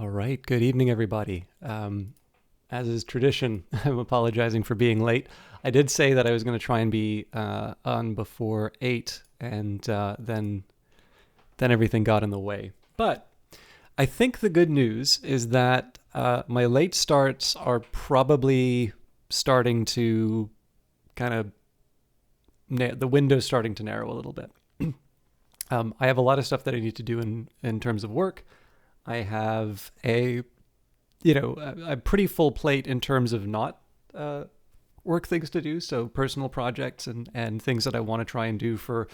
All right. Good evening, everybody. As is tradition, I'm apologizing for being late. I did say that I was going to try and be on before 8, and then everything got in the way. But I think the good news is that my late starts are probably starting to kind of the window's starting to narrow a little bit. I have a lot of stuff that I need to do in terms of work. I have a pretty full plate in terms of not work things to do. So personal projects and things that I want to try and do for,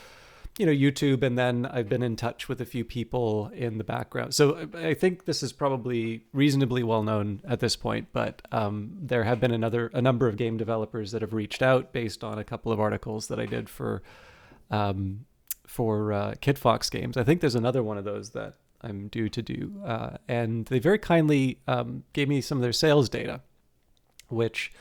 YouTube. And then I've been in touch with a few people in the background. So I think this is probably reasonably well known at this point, but there have been a number of game developers that have reached out based on a couple of articles that I did for Kid Fox Games. I think there's another one of those that I'm due to do. And they very kindly gave me some of their sales data, which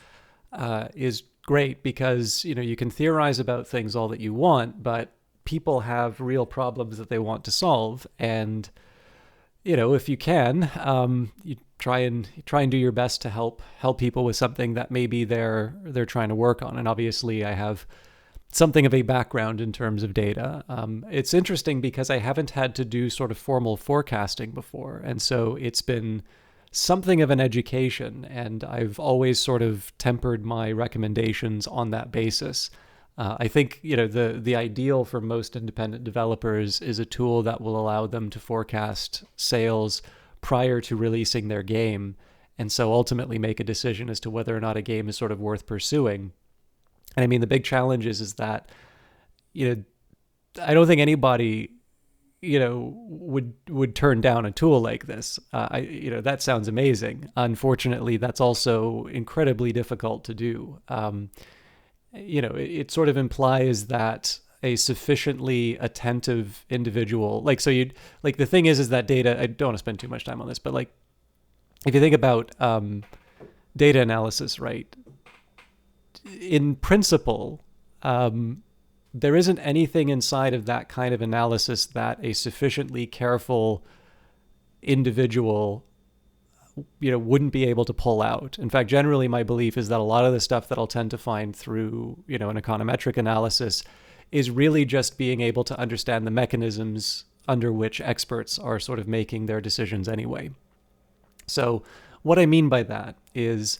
is great because, you can theorize about things all that you want, but people have real problems that they want to solve. And, if you can, you try and do your best to help people with something that maybe they're trying to work on. And obviously I have something of a background in terms of data. It's interesting because I haven't had to do sort of formal forecasting before. And so it's been something of an education. And I've always sort of tempered my recommendations on that basis. I think, the ideal for most independent developers is a tool that will allow them to forecast sales prior to releasing their game. And so ultimately make a decision as to whether or not a game is sort of worth pursuing. And I mean, the big challenge is that, I don't think anybody, would turn down a tool like this. That sounds amazing. Unfortunately, that's also incredibly difficult to do. It sort of implies that a sufficiently attentive individual, the thing is that data, I don't want to spend too much time on this, but if you think about data analysis, right? In principle, there isn't anything inside of that kind of analysis that a sufficiently careful individual, wouldn't be able to pull out. In fact, generally my belief is that a lot of the stuff that I'll tend to find through, an econometric analysis is really just being able to understand the mechanisms under which experts are sort of making their decisions anyway. So what I mean by that is,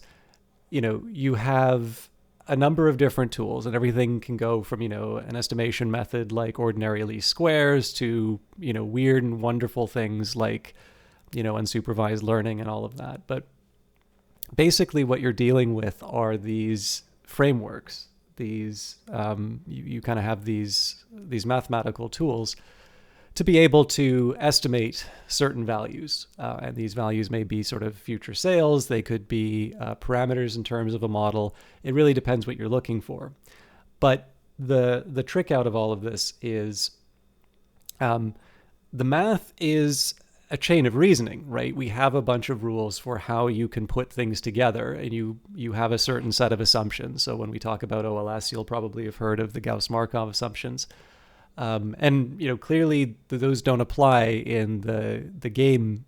you have a number of different tools, and everything can go from, an estimation method like ordinary least squares to, weird and wonderful things like, unsupervised learning and all of that. But basically what you're dealing with are these frameworks. These, you kind of have these mathematical tools to be able to estimate certain values. And these values may be sort of future sales. They could be parameters in terms of a model. It really depends what you're looking for. But the trick out of all of this is the math is a chain of reasoning, right? We have a bunch of rules for how you can put things together, and you have a certain set of assumptions. So when we talk about OLS, you'll probably have heard of the Gauss-Markov assumptions. And clearly those don't apply in the game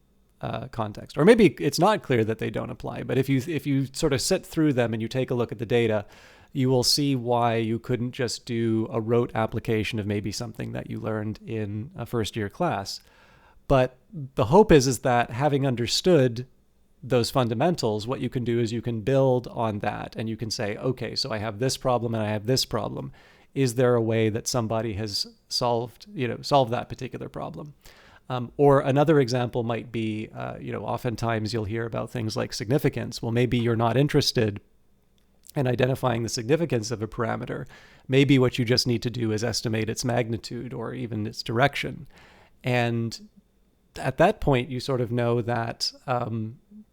context, or maybe it's not clear that they don't apply. But if you sort of sit through them and you take a look at the data, you will see why you couldn't just do a rote application of maybe something that you learned in a first year class. But the hope is that having understood those fundamentals, what you can do is you can build on that, and you can say, okay, so I have this problem and I have this problem. Is there a way that somebody has solved that particular problem? Or another example might be, oftentimes you'll hear about things like significance. Well, maybe you're not interested in identifying the significance of a parameter. Maybe what you just need to do is estimate its magnitude or even its direction. And at that point, you sort of know that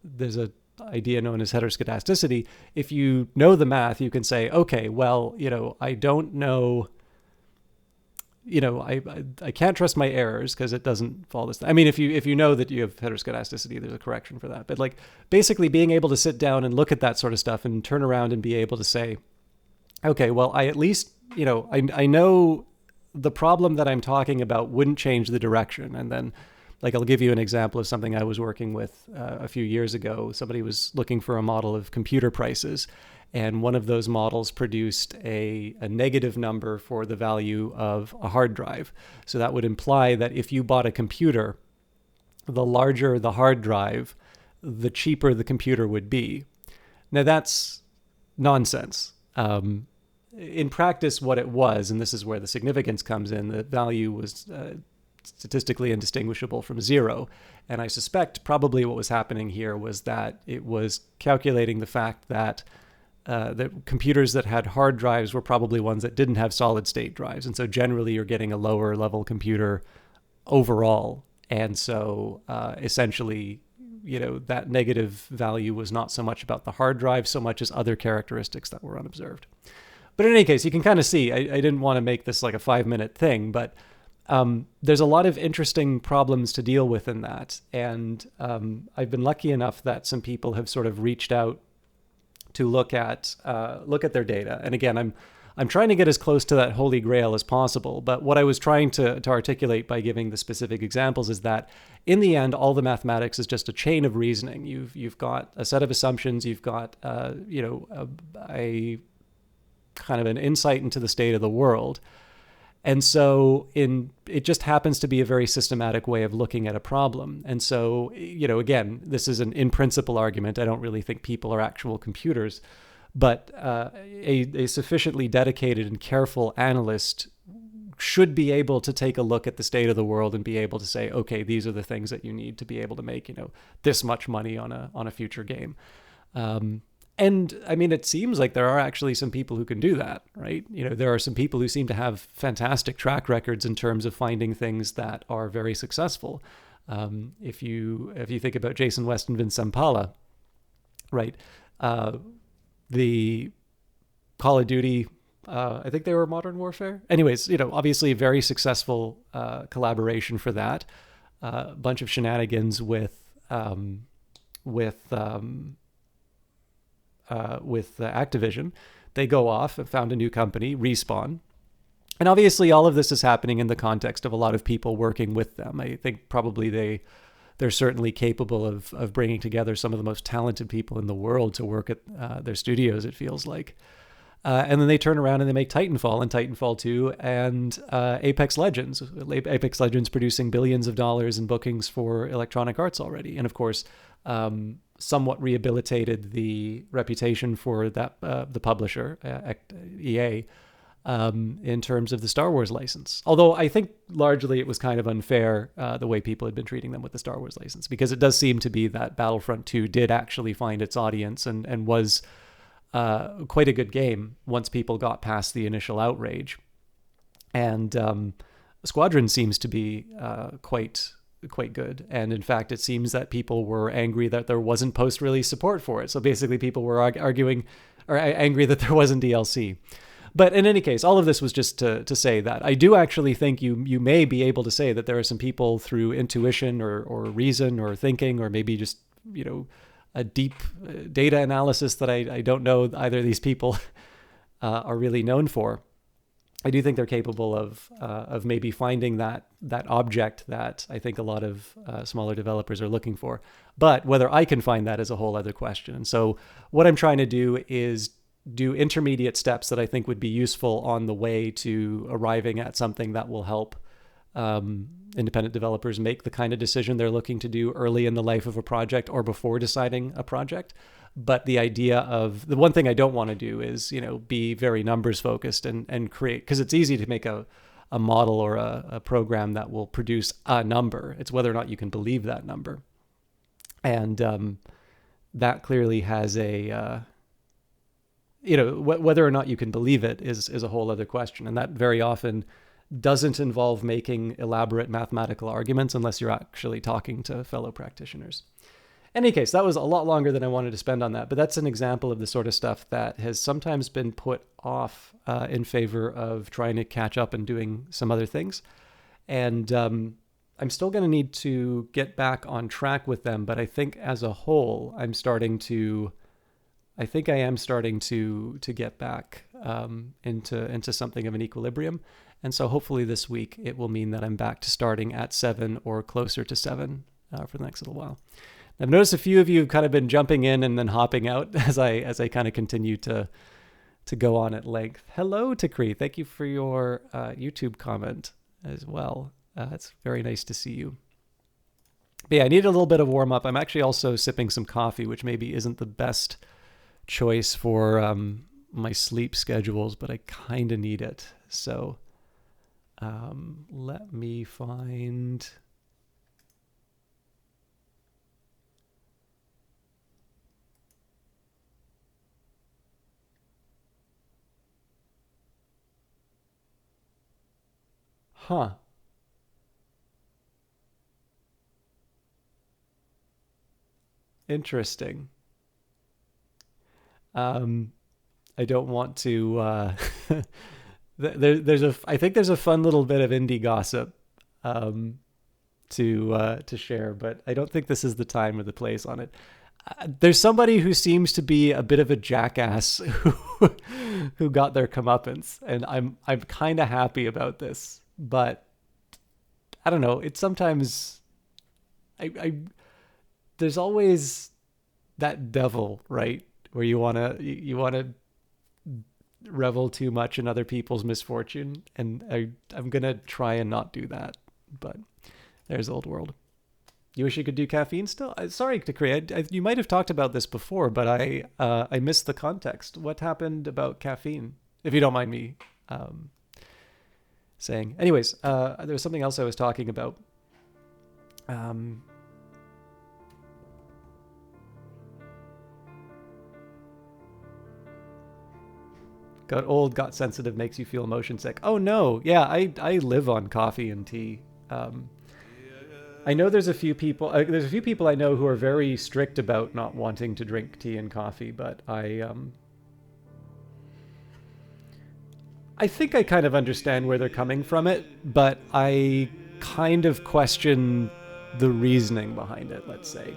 there's an idea known as heteroscedasticity. If you know the math, you can say, okay, well, I don't know, I can't trust my errors because it doesn't follow this. I mean, if you know that you have heteroscedasticity, there's a correction for that. But basically being able to sit down and look at that sort of stuff and turn around and be able to say, okay, well, I at least, I know the problem that I'm talking about wouldn't change the direction. And then Like, I'll give you an example of something I was working with a few years ago. Somebody was looking for a model of computer prices, and one of those models produced a negative number for the value of a hard drive. So that would imply that if you bought a computer, the larger the hard drive, the cheaper the computer would be. Now, that's nonsense. In practice, what it was, and this is where the significance comes in, the value was statistically indistinguishable from zero. And I suspect probably what was happening here was that it was calculating the fact that computers that had hard drives were probably ones that didn't have solid state drives. And so generally you're getting a lower level computer overall. And so essentially, that negative value was not so much about the hard drive so much as other characteristics that were unobserved. But in any case, you can kind of see, I didn't want to make this like a 5-minute thing, but there's a lot of interesting problems to deal with in that. And I've been lucky enough that some people have sort of reached out to look at their data. And again, I'm trying to get as close to that holy grail as possible. But what I was trying to articulate by giving the specific examples is that in the end, all the mathematics is just a chain of reasoning. You've got a set of assumptions. You've got a kind of an insight into the state of the world. And so it just happens to be a very systematic way of looking at a problem. And so, again, this is an in principle argument. I don't really think people are actual computers, but a sufficiently dedicated and careful analyst should be able to take a look at the state of the world and be able to say, okay, these are the things that you need to be able to make, this much money on a future game. And I mean, it seems like there are actually some people who can do that, right? There are some people who seem to have fantastic track records in terms of finding things that are very successful. If you think about Jason West and Vince Zampella, right? The Call of Duty, I think they were Modern Warfare. Anyways, obviously a very successful collaboration for that. A bunch of shenanigans with Activision. They go off and found a new company, Respawn. And obviously all of this is happening in the context of a lot of people working with them. I think probably they're certainly capable of bringing together some of the most talented people in the world to work at their studios, it feels like. And then they turn around and they make Titanfall and Titanfall 2 and Apex Legends. Apex Legends producing billions of dollars in bookings for Electronic Arts already. And of course, somewhat rehabilitated the reputation for that the publisher, EA, in terms of the Star Wars license. Although I think largely it was kind of unfair the way people had been treating them with the Star Wars license, because it does seem to be that Battlefront 2 did actually find its audience and was quite a good game once people got past the initial outrage. And Squadron seems to be quite good. And in fact, it seems that people were angry that there wasn't post-release support for it. So basically people were arguing or angry that there wasn't DLC. But in any case, all of this was just to say that I do actually think you may be able to say that there are some people through intuition or reason or thinking, or maybe just, a deep data analysis that I don't know either of these people are really known for. I do think they're capable of maybe finding that object that I think a lot of smaller developers are looking for. But whether I can find that is a whole other question. And so what I'm trying to do is do intermediate steps that I think would be useful on the way to arriving at something that will help independent developers make the kind of decision they're looking to do early in the life of a project or before deciding a project. But the idea of the one thing I don't want to do is, be very numbers focused and create, because it's easy to make a model or a program that will produce a number. It's whether or not you can believe that number. And that clearly has a, whether or not you can believe it is a whole other question. And that very often doesn't involve making elaborate mathematical arguments unless you're actually talking to fellow practitioners. In any case, that was a lot longer than I wanted to spend on that, but that's an example of the sort of stuff that has sometimes been put off in favor of trying to catch up and doing some other things. And I'm still going to need to get back on track with them, but I think as a whole, I am starting to get back into something of an equilibrium. And so hopefully this week it will mean that I'm back to starting at 7 or closer to 7 for the next little while. I've noticed a few of you have kind of been jumping in and then hopping out as I kind of continue to go on at length. Hello, Takri. Thank you for your YouTube comment as well. It's very nice to see you. But yeah, I need a little bit of warm up. I'm actually also sipping some coffee, which maybe isn't the best choice for my sleep schedules, but I kind of need it. So let me find... Huh. Interesting. I don't want to. I think there's a fun little bit of indie gossip to share, but I don't think this is the time or the place on it. There's somebody who seems to be a bit of a jackass who got their comeuppance, and I'm kind of happy about this, but I don't know. It's sometimes there's always that devil, right? Where you wanna revel too much in other people's misfortune, and I'm gonna try and not do that. But there's old world. You wish you could do caffeine still? Sorry to create. You might have talked about this before, but I missed the context. What happened about caffeine? If you don't mind me saying. Anyways, there was something else I was talking about. Got old, got sensitive, makes you feel motion sick. Oh no, yeah, I live on coffee and tea. I know there's a few people I know who are very strict about not wanting to drink tea and coffee, but I think I kind of understand where they're coming from it, but I kind of question the reasoning behind it, let's say.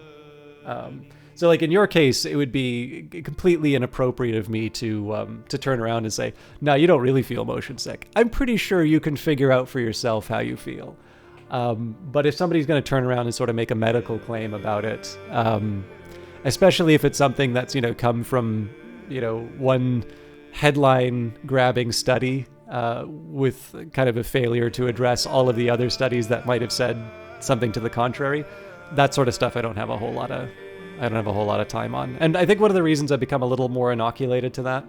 So like in your case, it would be completely inappropriate of me to turn around and say, no, you don't really feel motion sick. I'm pretty sure you can figure out for yourself how you feel. But if somebody's going to turn around and sort of make a medical claim about it, especially if it's something that's, come from, one headline grabbing study with kind of a failure to address all of the other studies that might have said something to the contrary, that sort of stuff I don't have a whole lot of time on. And I think one of the reasons I've become a little more inoculated to that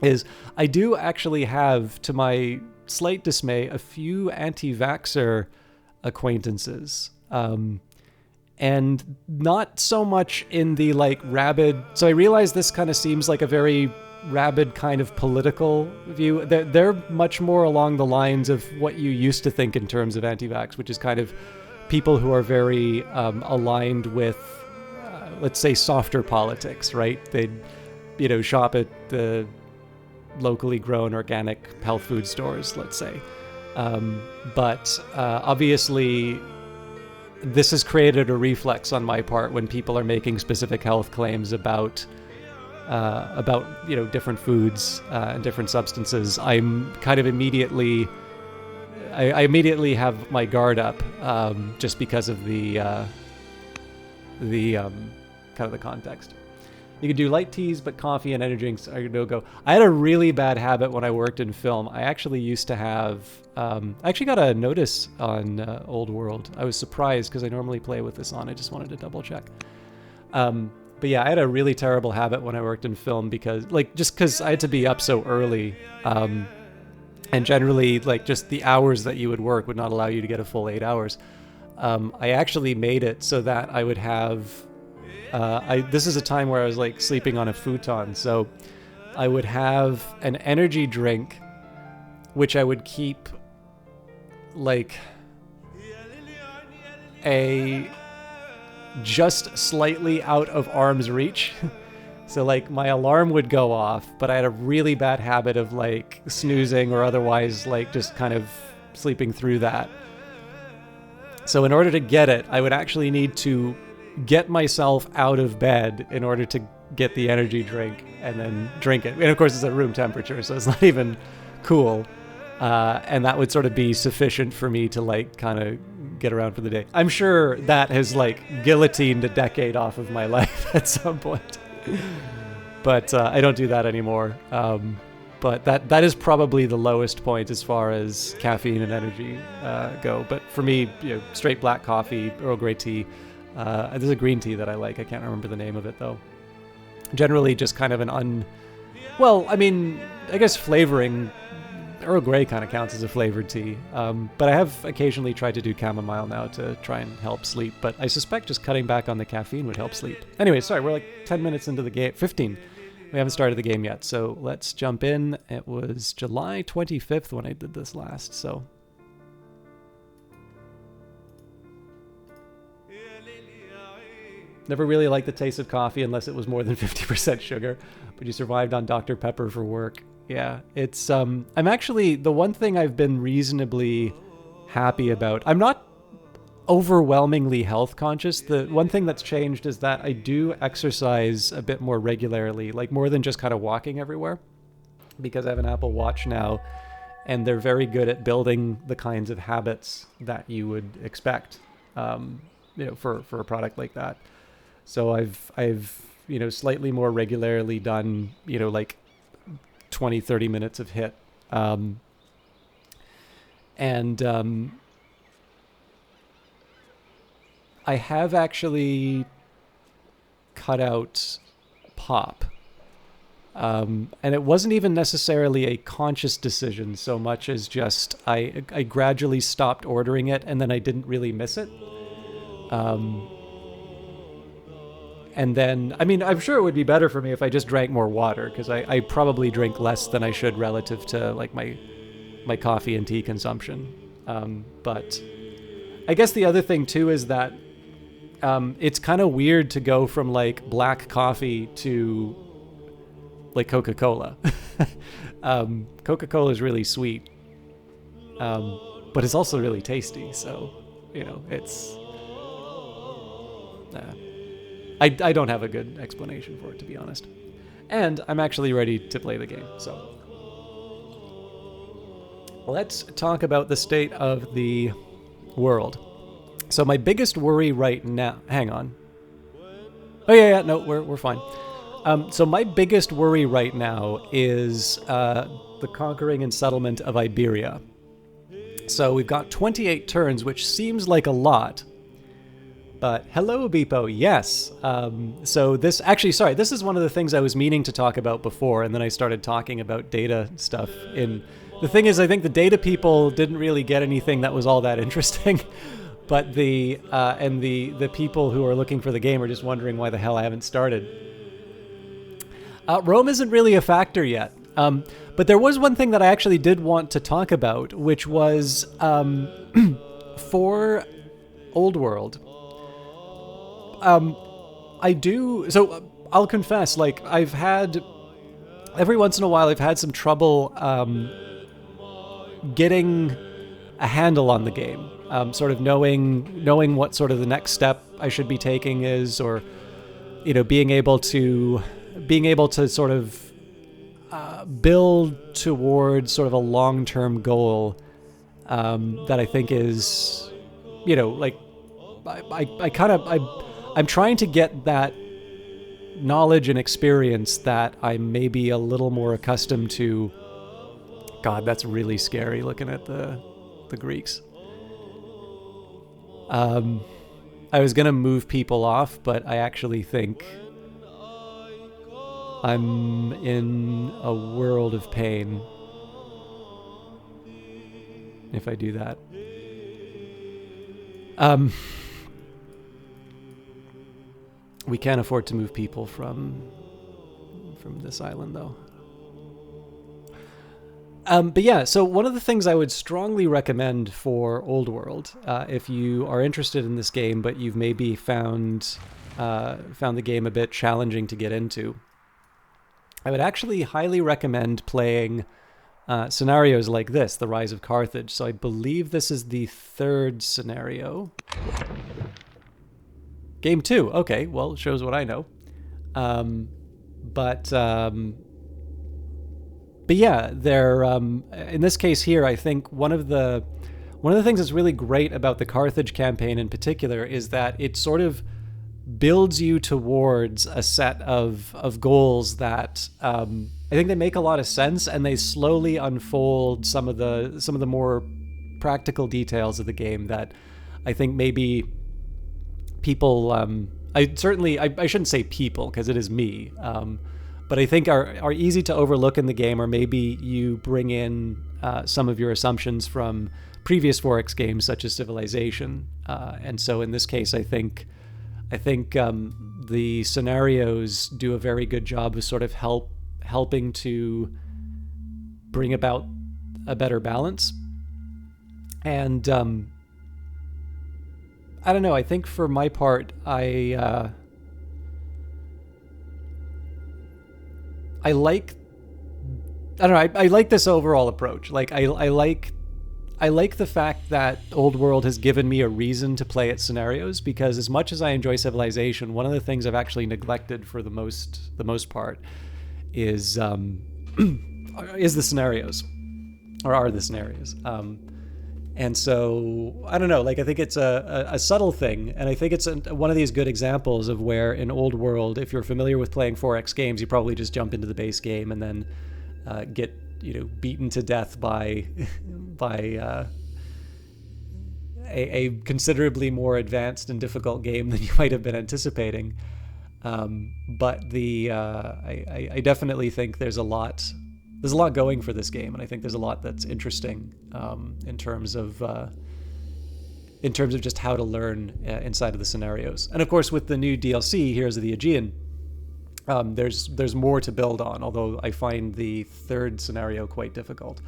is I do actually have, to my slight dismay, a few anti-vaxxer acquaintances. And not so much in the rabid... So I realize this kind of seems like a very rabid kind of political view. They're much more along the lines of what you used to think in terms of anti-vax, which is kind of people who are very aligned with, let's say, softer politics, right? They'd, shop at the locally grown organic health food stores, let's say. But obviously, this has created a reflex on my part when people are making specific health claims about different foods and different substances. I'm kind of immediately have my guard up just because of the kind of the context. You can do light teas, but coffee and energy drinks are no-go. I had a really bad habit when I worked in film. I actually used to have... I actually got a notice on Old World. I was surprised because I normally play with this on. I just wanted to double check. But yeah, I had a really terrible habit when I worked in film because I had to be up so early. And generally, just the hours that you would work would not allow you to get a full 8 hours. I actually made it so that I would have... this is a time where I was sleeping on a futon, so I would have an energy drink, which I would keep just slightly out of arm's reach. So my alarm would go off, but I had a really bad habit of snoozing or otherwise just kind of sleeping through that. So in order to get it, I would actually need to get myself out of bed in order to get the energy drink and then drink it. And of course it's at room temperature, so it's not even cool. And that would sort of be sufficient for me to like kind of get around for the day. I'm sure that has like guillotined a decade off of my life at some point. But I don't do that anymore. But that is probably the lowest point as far as caffeine and energy go. But for me, straight black coffee, Earl Grey tea. There's a green tea that I like. I can't remember the name of it though. Generally just kind of well, I mean, I guess flavoring, Earl Grey kind of counts as a flavored tea. But I have occasionally tried to do chamomile now to try and help sleep. But I suspect just cutting back on the caffeine would help sleep. Anyway, sorry, we're like 10 minutes into the game. 15. We haven't started the game yet. So let's jump in. It was July 25th when I did this last, so... Never really liked the taste of coffee unless it was more than 50% sugar, but you survived on Dr. Pepper for work. Yeah, it's, I'm actually, the one thing I've been reasonably happy about, I'm not overwhelmingly health conscious. The one thing that's changed is that I do exercise a bit more regularly, like more than just kind of walking everywhere, because I have an Apple Watch now, and they're very good at building the kinds of habits that you would expect, for a product like that. So I've slightly more regularly done, like 20, 30 minutes of HIIT. I have actually cut out pop. And it wasn't even necessarily a conscious decision so much as just I gradually stopped ordering it, and then I didn't really miss it. And then, I mean, I'm sure it would be better for me if I just drank more water, because I probably drink less than I should relative to like my coffee and tea consumption. But I guess the other thing too is that it's kind of weird to go from like black coffee to like Coca-Cola. Coca-Cola is really sweet, but it's also really tasty. So, it's... I don't have a good explanation for it, to be honest. And I'm actually ready to play the game, so... Let's talk about the state of the world. So my biggest worry right now... Hang on. Oh, yeah, no, we're fine. So my biggest worry right now is the conquering and settlement of Iberia. So we've got 28 turns, which seems like a lot. But hello, Beepo, yes. So this, actually, sorry, this is one of the things I was meaning to talk about before, and then I started talking about data stuff. The thing is, I think the data people didn't really get anything that was all that interesting, but the people who are looking for the game are just wondering why the hell I haven't started. Rome isn't really a factor yet, but there was one thing that I actually did want to talk about, which was for Old World. I'll confess, like, every once in a while I've had some trouble getting a handle on the game, sort of knowing what sort of the next step I should be taking is, or, being able to sort of build towards sort of a long-term goal that I think is, like, I'm trying to get that knowledge and experience that I may be a little more accustomed to. God, that's really scary looking at the Greeks. I was going to move people off, but I actually think I'm in a world of pain if I do that. We can't afford to move people from this island, though. But yeah, so one of the things I would strongly recommend for Old World, if you are interested in this game, but you've maybe found the game a bit challenging to get into, I would actually highly recommend playing scenarios like this, The Rise of Carthage. So I believe this is the third scenario. Game 2. Okay, well, shows what I know. But yeah, they're in this case here, I think one of the things that's really great about the Carthage campaign in particular is that it sort of builds you towards a set of goals that I think they make a lot of sense, and they slowly unfold some of the more practical details of the game that I think maybe people I shouldn't say people, because it is me, but I think are easy to overlook in the game, or maybe you bring in some of your assumptions from previous 4X games such as Civilization, and so in this case I think the scenarios do a very good job of sort of helping to bring about a better balance. And I don't know, I think for my part, I like this overall approach. Like I like the fact that Old World has given me a reason to play its scenarios, because as much as I enjoy Civilization, one of the things I've actually neglected for the most part is the scenarios, or are the scenarios. And so I don't know, like I think it's a subtle thing, and I think it's one of these good examples of where in Old World, if you're familiar with playing 4X games, you probably just jump into the base game and then get beaten to death by a considerably more advanced and difficult game than you might have been anticipating. But I definitely think there's a lot going for this game, and I think there's a lot that's interesting in terms of just how to learn inside of the scenarios. And of course, with the new DLC, Heroes of the Aegean, there's more to build on, although I find the third scenario quite difficult.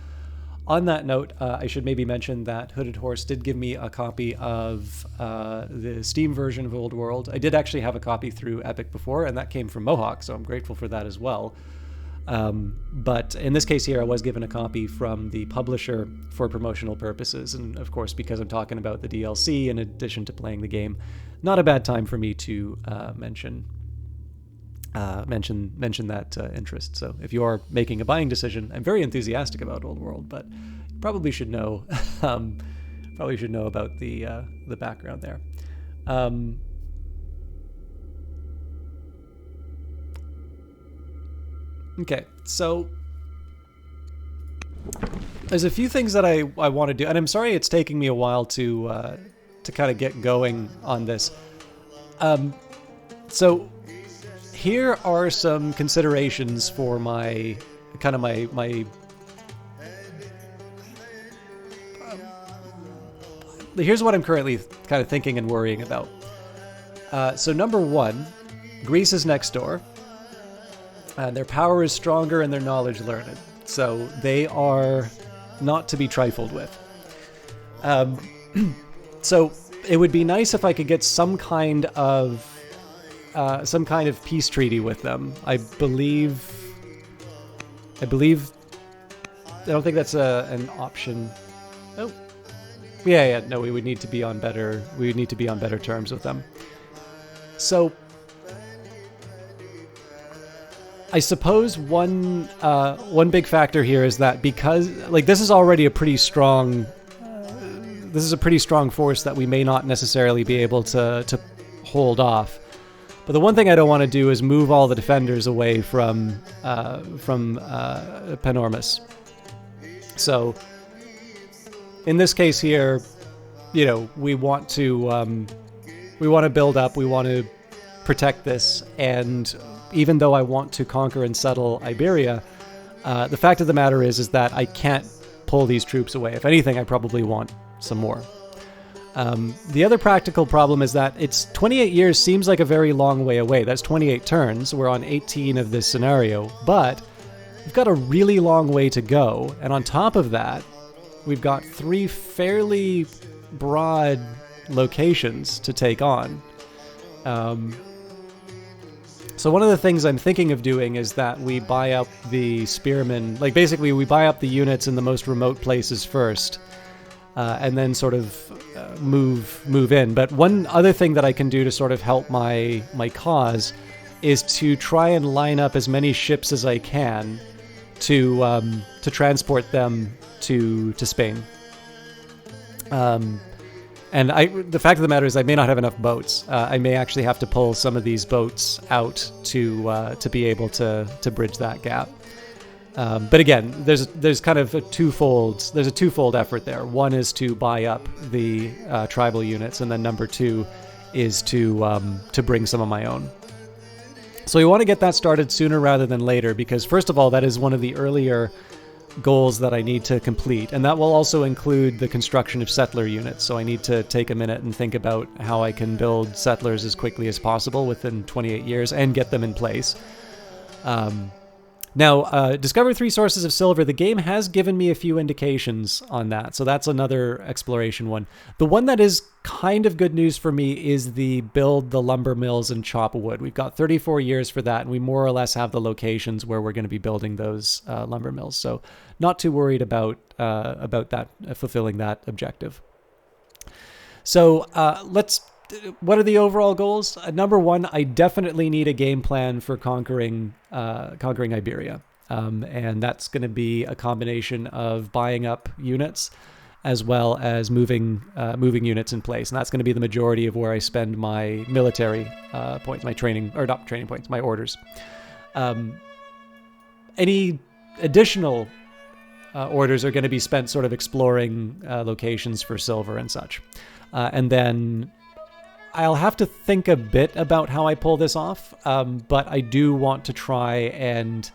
On that note, I should maybe mention that Hooded Horse did give me a copy of the Steam version of Old World. I did actually have a copy through Epic before, and that came from Mohawk, so I'm grateful for that as well. But in this case here, I was given a copy from the publisher for promotional purposes, and of course, because I'm talking about the DLC in addition to playing the game, not a bad time for me to mention that interest. So if you are making a buying decision, I'm very enthusiastic about Old World, but you probably should know about the background there. Okay, so there's a few things that I want to do, and I'm sorry it's taking me a while to kind of get going on this. So here are some considerations for my here's what I'm currently kind of thinking and worrying about. So number one, Greece is next door. Their power is stronger and their knowledge learned. So they are not to be trifled with. So it would be nice if I could get some kind of peace treaty with them. I don't think that's an option. Oh, yeah. No, we would need to be on better terms with them. So I suppose one big factor here is that because this is already a pretty strong force that we may not necessarily be able to hold off. But the one thing I don't want to do is move all the defenders away from Panormus. So in this case here, we want to build up, we want to protect this, and even though I want to conquer and settle Iberia, the fact of the matter is that I can't pull these troops away. If anything, I probably want some more. The other practical problem is that it's 28 years seems like a very long way away. That's 28 turns. We're on 18 of this scenario, but we've got a really long way to go. And on top of that, we've got 3 fairly broad locations to take on. So one of the things I'm thinking of doing is that we buy up the spearmen, basically we buy up the units in the most remote places first, and then sort of move in. But one other thing that I can do to sort of help my cause is to try and line up as many ships as I can to transport them to Spain. And the fact of the matter is, I may not have enough boats. I may actually have to pull some of these boats out to be able to bridge that gap. But again, there's kind of a twofold effort there. One is to buy up the tribal units, and then number two is to bring some of my own. So we want to get that started sooner rather than later, because first of all, that is one of the earlier goals that I need to complete, and that will also include the construction of settler units. So I need to take a minute and think about how I can build settlers as quickly as possible within 28 years and get them in place. Now, discover 3 sources of silver. The game has given me a few indications on that, so that's another exploration one. The one that is kind of good news for me is the build the lumber mills and chop wood. We've got 34 years for that, and we more or less have the locations where we're going to be building those lumber mills. So not too worried about that, fulfilling that objective. So what are the overall goals? Number one, I definitely need a game plan for conquering Iberia. And that's going to be a combination of buying up units as well as moving units in place. And that's going to be the majority of where I spend my military points, my training, or not training points, my orders. Any additional orders are going to be spent sort of exploring locations for silver and such. And then I'll have to think a bit about how I pull this off, but I do want to try and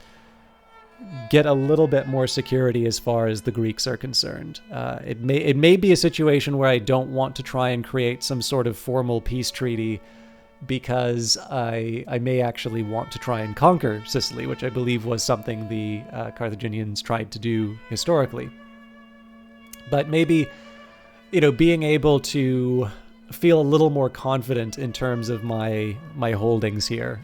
get a little bit more security as far as the Greeks are concerned. It may be a situation where I don't want to try and create some sort of formal peace treaty, because I may actually want to try and conquer Sicily, which I believe was something the Carthaginians tried to do historically. But maybe, being able to feel a little more confident in terms of my holdings here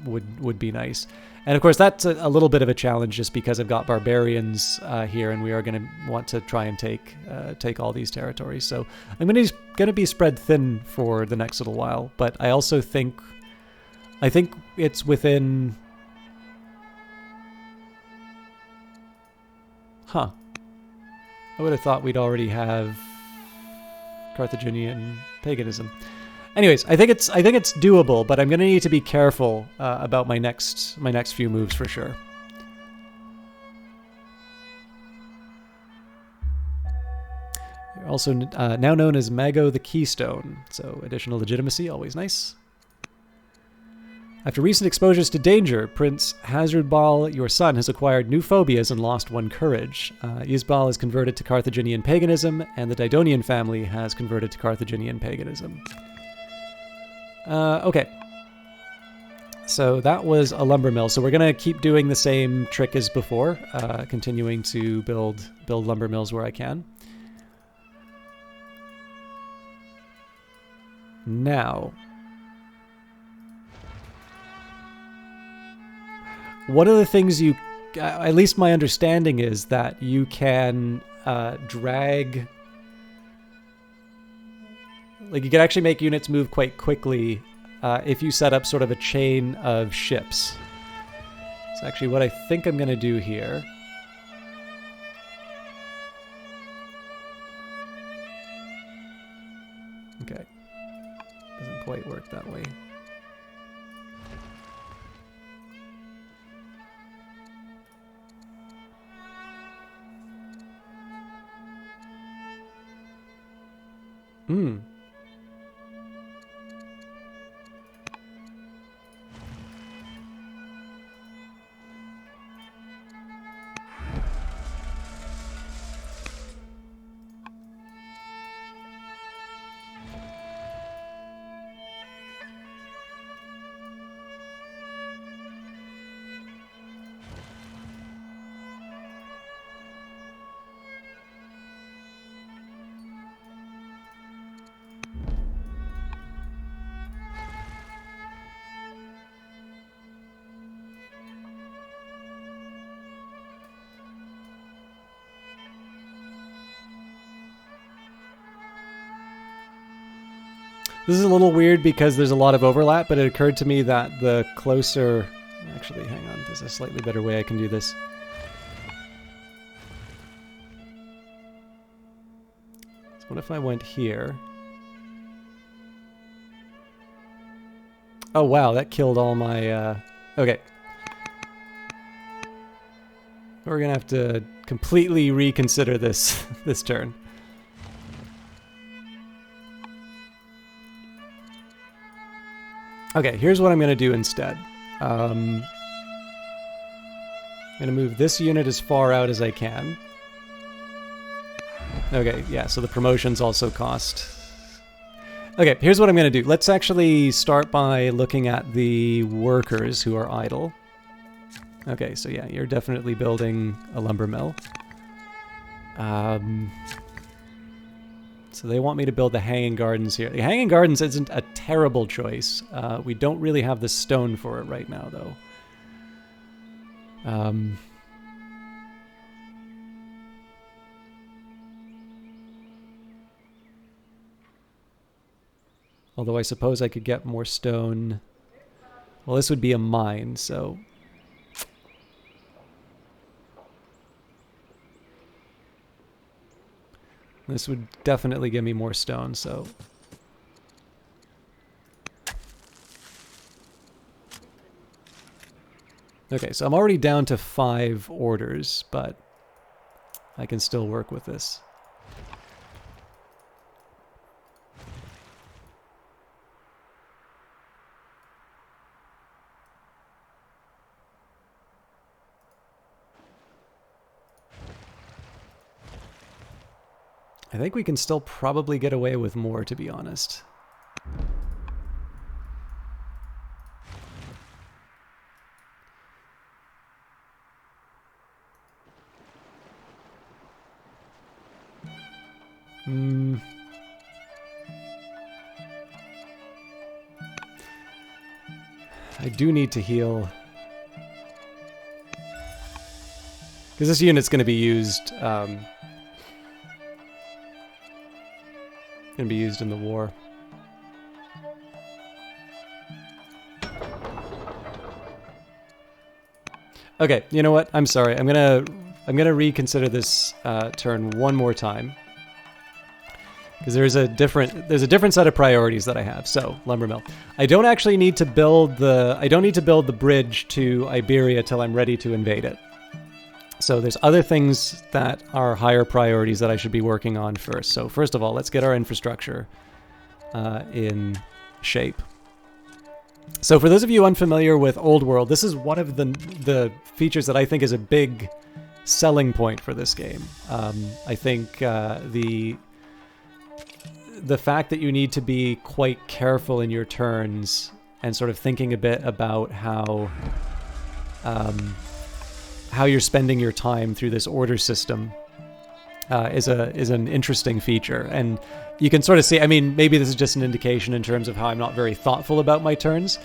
would be nice. And of course, that's a little bit of a challenge just because I've got barbarians here, and we are going to want to try and take all these territories. So I'm going to be spread thin for the next little while. But I also think it's within. I would have thought we'd already have Carthaginian paganism. Anyways, I think it's doable, but I'm going to need to be careful about my next few moves for sure. You're also now known as Mago the Keystone, so additional legitimacy, always nice. After recent exposures to danger, Prince Hasdrubal, your son, has acquired new phobias and lost 1 courage. Isbal is converted to Carthaginian paganism, and the Didonian family has converted to Carthaginian paganism. Okay. So that was a lumber mill. So we're going to keep doing the same trick as before, continuing to build lumber mills where I can. Now, one of the things at least my understanding is that you can drag, like you can actually make units move quite quickly if you set up sort of a chain of ships. It's actually what I think I'm going to do here. Okay. Doesn't quite work that way. This is a little weird because there's a lot of overlap, but it occurred to me that the closer... Actually, hang on. There's a slightly better way I can do this. What if I went here? Oh wow, that killed all my... Okay. We're gonna have to completely reconsider this this turn. Okay, here's what I'm gonna do instead. I'm gonna move this unit as far out as I can. Okay, yeah, so the promotions also cost. Okay, here's what I'm gonna do. Let's actually start by looking at the workers who are idle. Okay, so yeah, you're definitely building a lumber mill. So they want me to build the hanging gardens here. The hanging gardens isn't a terrible choice. We don't really have the stone for it right now, though. Although I suppose I could get more stone. Well, this would be a mine, so... This would definitely give me more stone, so... Okay, so I'm already down to 5 orders, but I can still work with this. I think we can still probably get away with more, to be honest. I do need to heal. Because this unit's going to be used... going to be used in the war. Okay, you know what? I'm sorry. I'm gonna reconsider this turn one more time. Because there's a different set of priorities that I have. So, lumber mill. I don't actually need to build the bridge to Iberia till I'm ready to invade it. So there's other things that are higher priorities that I should be working on first. So first of all, let's get our infrastructure in shape. So for those of you unfamiliar with Old World, this is one of the features that I think is a big selling point for this game. I think the fact that you need to be quite careful in your turns and sort of thinking a bit about how you're spending your time through this order system is an interesting feature. And you can sort of see, I mean, maybe this is just an indication in terms of how I'm not very thoughtful about my turns,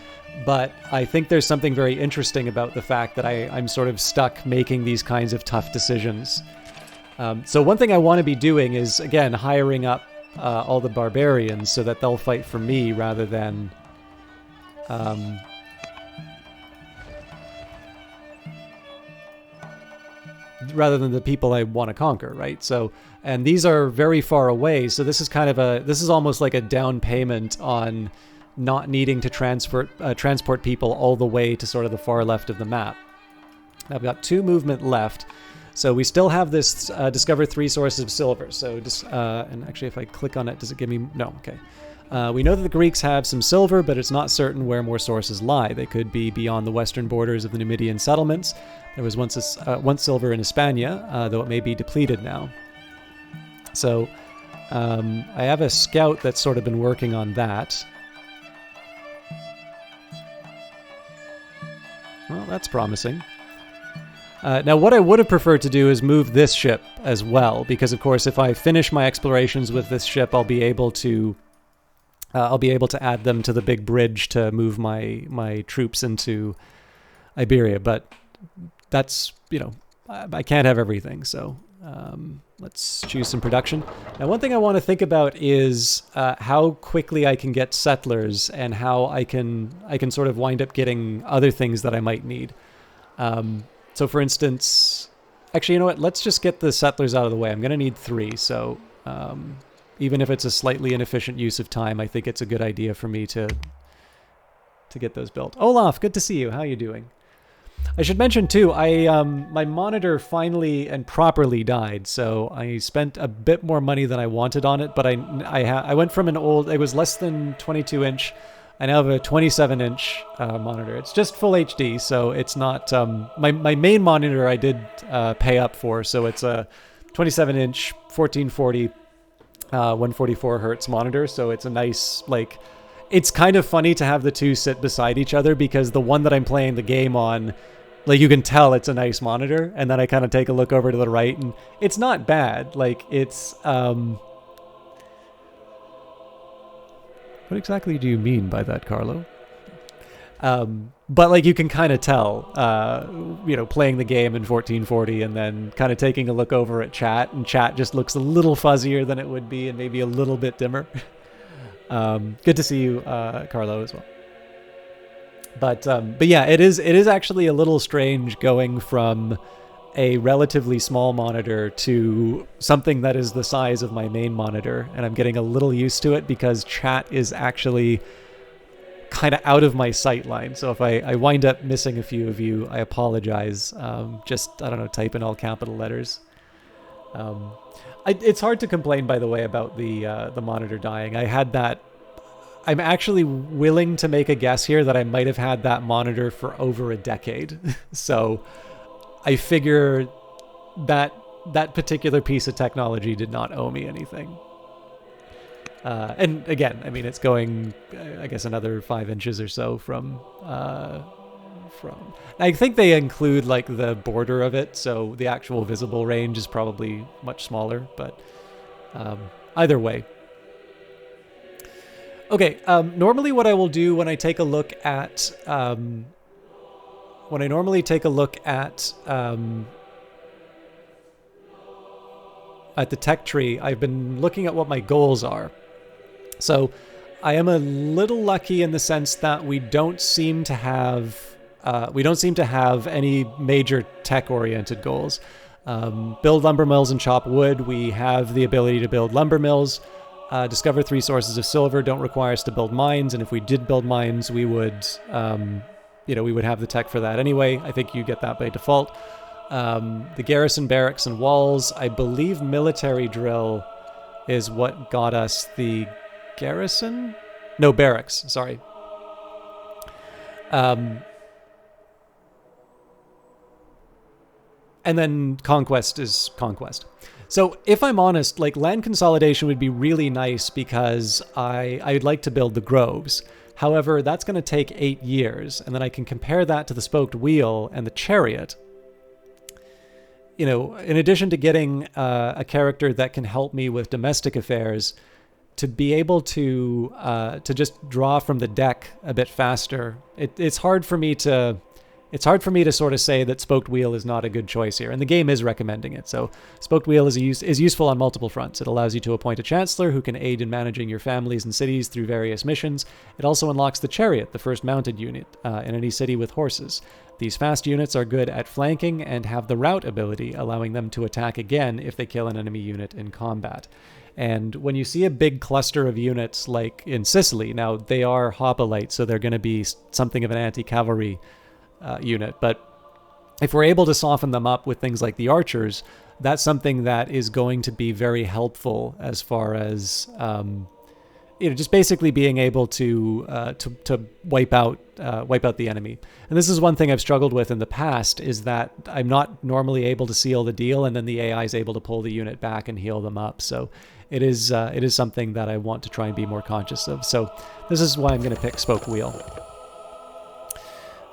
but I think there's something very interesting about the fact that I'm sort of stuck making these kinds of tough decisions. So one thing I want to be doing is, again, hiring up all the barbarians so that they'll fight for me rather than... rather than the people I want to conquer, right? So, and these are very far away, so this is kind of this is almost like a down payment on not needing to transport people all the way to sort of the far left of the map. I've got 2 movement left, so we still have this discover 3 sources of silver. So, and actually if I click on it, does it give me, no, okay. We know that the Greeks have some silver, but it's not certain where more sources lie. They could be beyond the western borders of the Numidian settlements. There was once silver in Hispania, though it may be depleted now. So I have a scout that's sort of been working on that. Well, that's promising. Now, what I would have preferred to do is move this ship as well, because of course, if I finish my explorations with this ship, I'll be able to add them to the big bridge to move my troops into Iberia. But that's, you know, I can't have everything. So let's choose some production. Now, one thing I want to think about is how quickly I can get settlers and how I can sort of wind up getting other things that I might need. So for instance, actually, you know what? Let's just get the settlers out of the way. I'm going to need 3. So Even if it's a slightly inefficient use of time, I think it's a good idea for me to get those built. Olaf, good to see you. How are you doing? I should mention too, my monitor finally and properly died, so I spent a bit more money than I wanted on it, but I went from it was less than 22 inch. I now have a 27 inch monitor. It's just full HD, so it's not, my main monitor I did pay up for, so it's a 27 inch 1440 144 hertz monitor, so it's a nice, like, it's kind of funny to have the two sit beside each other, because the one that I'm playing the game on, like, you can tell it's a nice monitor, and then I kind of take a look over to the right, and it's not bad. Like, it's, what exactly do you mean by that, Carlo? But, like, you can kind of tell, you know, playing the game in 1440 and then kind of taking a look over at chat, and chat just looks a little fuzzier than it would be and maybe a little bit dimmer. Good to see you, Carlo, as well. But yeah, it is actually a little strange going from a relatively small monitor to something that is the size of my main monitor, and I'm getting a little used to it because chat is actually kind of out of my sight line. So if I wind up missing a few of you, I apologize. Just, I don't know, type in all capital letters. It's hard to complain, by the way, about the monitor dying. I had that. I'm actually willing to make a guess here that I might have had that monitor for over a decade. So I figure that particular piece of technology did not owe me anything. And again, I mean, it's going, I guess, another 5 inches or so from. I think they include, like, the border of it, so the actual visible range is probably much smaller. But either way. Okay. Normally, what I will do when I take a look at the tech tree, I've been looking at what my goals are. So I am a little lucky in the sense that we don't seem to have any major tech-oriented goals. Build lumber mills and chop wood. We have the ability to build lumber mills. Discover 3 sources of silver. Don't require us to build mines, and if we did build mines, we would, we would have the tech for that anyway. I think you get that by default. The garrison, barracks, and walls. I believe military drill is what got us the garrison? No, barracks, sorry. And then conquest is conquest. So if I'm honest, like, land consolidation would be really nice because I'd like to build the groves. However, that's going to take 8 years, and then I can compare that to the spoked wheel and the chariot. You know, in addition to getting a character that can help me with domestic affairs, to be able to just draw from the deck a bit faster, it's hard for me to sort of say that spoked wheel is not a good choice here, and the game is recommending it. So spoked wheel is useful on multiple fronts. It allows you to appoint a chancellor who can aid in managing your families and cities through various missions. It also unlocks the chariot, the first mounted unit in any city with horses. These fast units are good at flanking and have the rout ability, allowing them to attack again if they kill an enemy unit in combat. And when you see a big cluster of units like in Sicily, now they are hoplites, so they're going to be something of an anti-cavalry unit, but if we're able to soften them up with things like the archers, that's something that is going to be very helpful as far as just basically being able to wipe out the enemy. And this is one thing I've struggled with in the past, is that I'm not normally able to seal the deal, and then the AI is able to pull the unit back and heal them up. So it is something that I want to try and be more conscious of. So this is why I'm going to pick spoke wheel.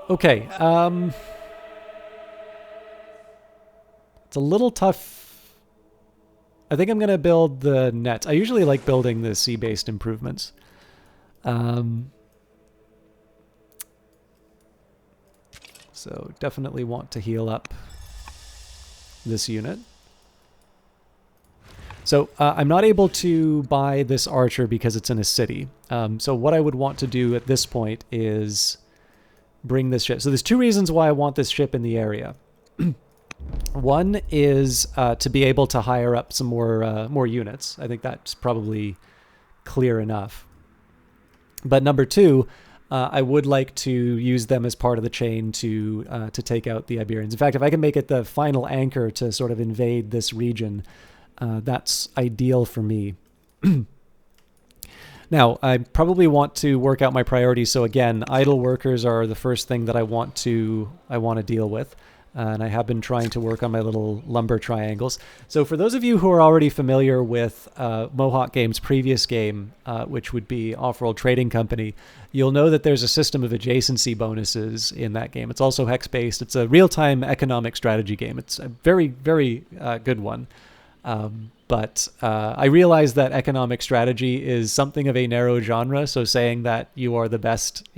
Okay, it's a little tough. I think I'm going to build the nets. I usually like building the sea-based improvements. So definitely want to heal up this unit. So I'm not able to buy this archer because it's in a city. So what I would want to do at this point is bring this ship. So there's 2 reasons why I want this ship in the area. One is to be able to hire up some more units. I think that's probably clear enough. But number two, I would like to use them as part of the chain to take out the Iberians. In fact, if I can make it the final anchor to sort of invade this region, that's ideal for me. Now, I probably want to work out my priorities. So again, idle workers are the first thing that I want to deal with. And I have been trying to work on my little lumber triangles. So for those of you who are already familiar with Mohawk Games' previous game, which would be Off-World Trading Company, you'll know that there's a system of adjacency bonuses in that game. It's also hex-based. It's a real-time economic strategy game. It's a very, very good one. But I realize that economic strategy is something of a narrow genre. So saying that you are the best,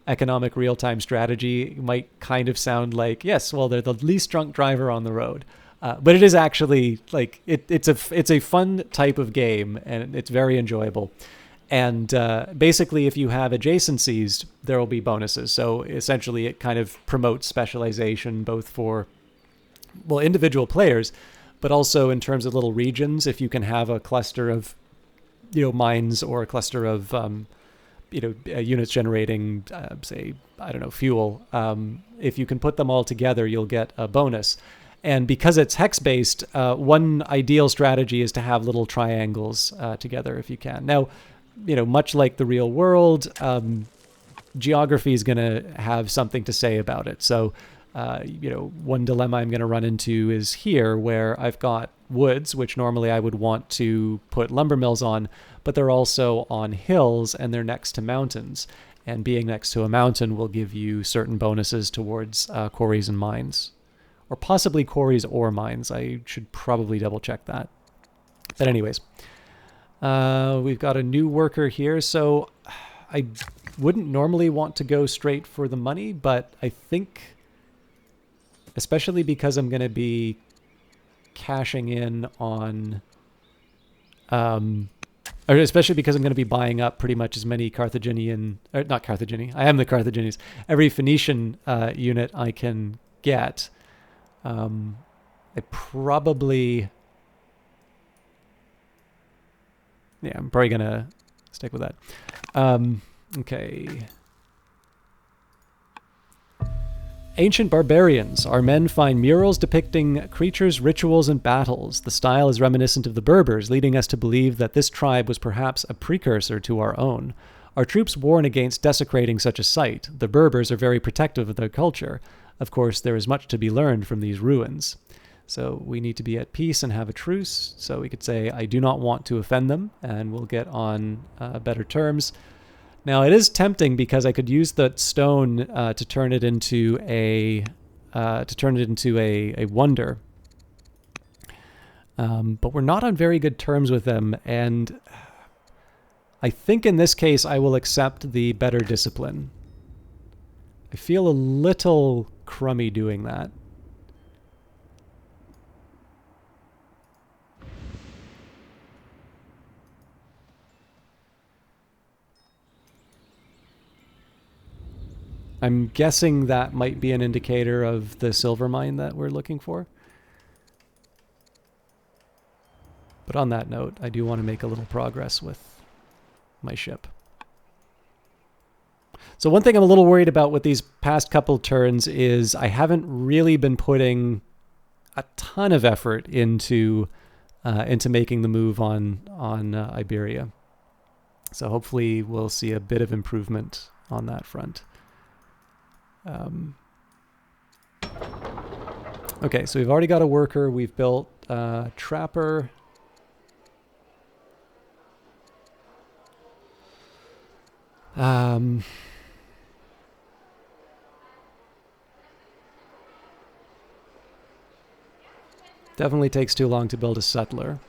economic real-time strategy might kind of sound like, yes, well, they're the least drunk driver on the road. But it is actually like it's a fun type of game, and it's very enjoyable. And basically, if you have adjacencies, there will be bonuses. So essentially, it kind of promotes specialization both for, well, individual players, but also in terms of little regions. If you can have a cluster of, mines or a cluster of units generating, say, I don't know, fuel. If you can put them all together, you'll get a bonus. And because it's hex-based, one ideal strategy is to have little triangles together if you can. Now, much like the real world, geography is going to have something to say about it. So, one dilemma I'm going to run into is here, where I've got woods, which normally I would want to put lumber mills on, but they're also on hills and they're next to mountains. And being next to a mountain will give you certain bonuses towards quarries and mines. Or possibly quarries or mines. I should probably double check that. But anyways, we've got a new worker here. So I wouldn't normally want to go straight for the money, but I think, especially because I'm going to be cashing in on, or especially because I'm going to be buying up pretty much as many Carthaginian, or not Carthaginian, I am the Carthaginians, every Phoenician unit I can get. I probably, I'm probably going to stick with that. Okay. Ancient Barbarians. Our men find murals depicting creatures, rituals, and battles. The style is reminiscent of the Berbers, leading us to believe that this tribe was perhaps a precursor to our own. Our troops warn against desecrating such a site. The Berbers are very protective of their culture. Of course, there is much to be learned from these ruins. So we need to be at peace and have a truce. So we could say, I do not want to offend them, and we'll get on better terms. Now, it is tempting because I could use that stone to turn it into a wonder. But we're not on very good terms with them, and I think in this case I will accept the better discipline. I feel a little crummy doing that. I'm guessing that might be an indicator of the silver mine that we're looking for. But on that note, I do want to make a little progress with my ship. So one thing I'm a little worried about with these past couple turns is I haven't really been putting a ton of effort into making the move on Iberia. So hopefully we'll see a bit of improvement on that front. Okay, so we've already got a worker. We've built a trapper. Definitely takes too long to build a settler.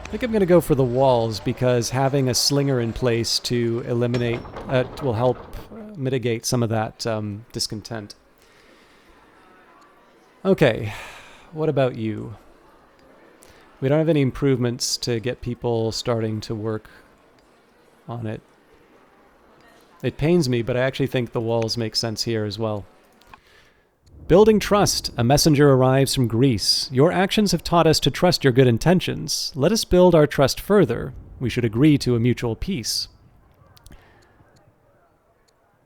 I think I'm going to go for the walls because having a slinger in place to eliminate will help mitigate some of that discontent. Okay, what about you? We don't have any improvements to get people starting to work on it. It pains me, but I actually think the walls make sense here as well. Building trust. A messenger arrives from Greece. Your actions have taught us to trust your good intentions. Let us build our trust further. We should agree to a mutual peace.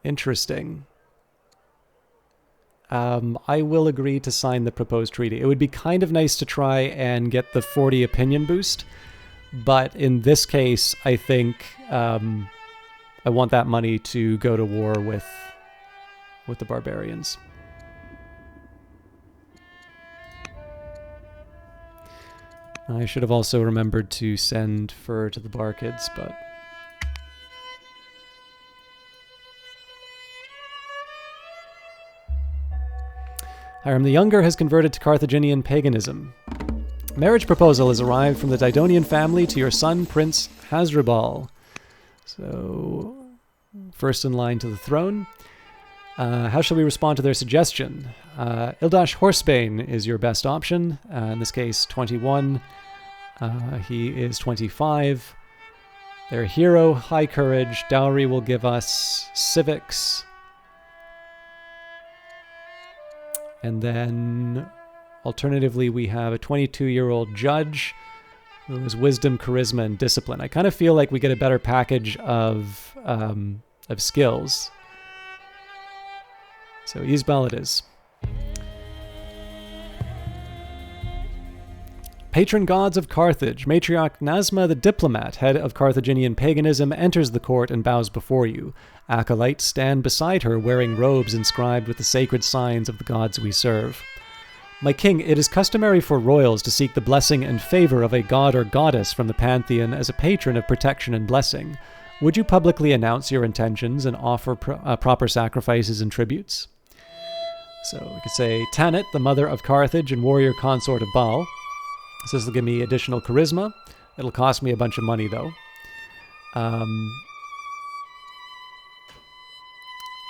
Interesting. I will agree to sign the proposed treaty. It would be kind of nice to try and get the 40 opinion boost, but in this case, I think I want that money to go to war with the barbarians. I should have also remembered to send fur to the Barracks, but... Hiram the Younger has converted to Carthaginian paganism. Marriage proposal has arrived from the Didonian family to your son, Prince Hasdrubal. So, first in line to the throne. How shall we respond to their suggestion? Ildash Horsebane is your best option. In this case, 21. He is 25. They're a hero, high courage. Dowry will give us civics. And then, alternatively, we have a 22-year-old judge who has wisdom, charisma, and discipline. I kind of feel like we get a better package of skills. So Isbal it is. Patron gods of Carthage, Matriarch Nazma the diplomat, head of Carthaginian paganism, enters the court and bows before you. Acolytes stand beside her wearing robes inscribed with the sacred signs of the gods we serve. My king, it is customary for royals to seek the blessing and favor of a god or goddess from the pantheon as a patron of protection and blessing. Would you publicly announce your intentions and offer proper sacrifices and tributes? So we could say Tanit, the mother of Carthage and warrior consort of Baal. So this will give me additional charisma. It'll cost me a bunch of money, though.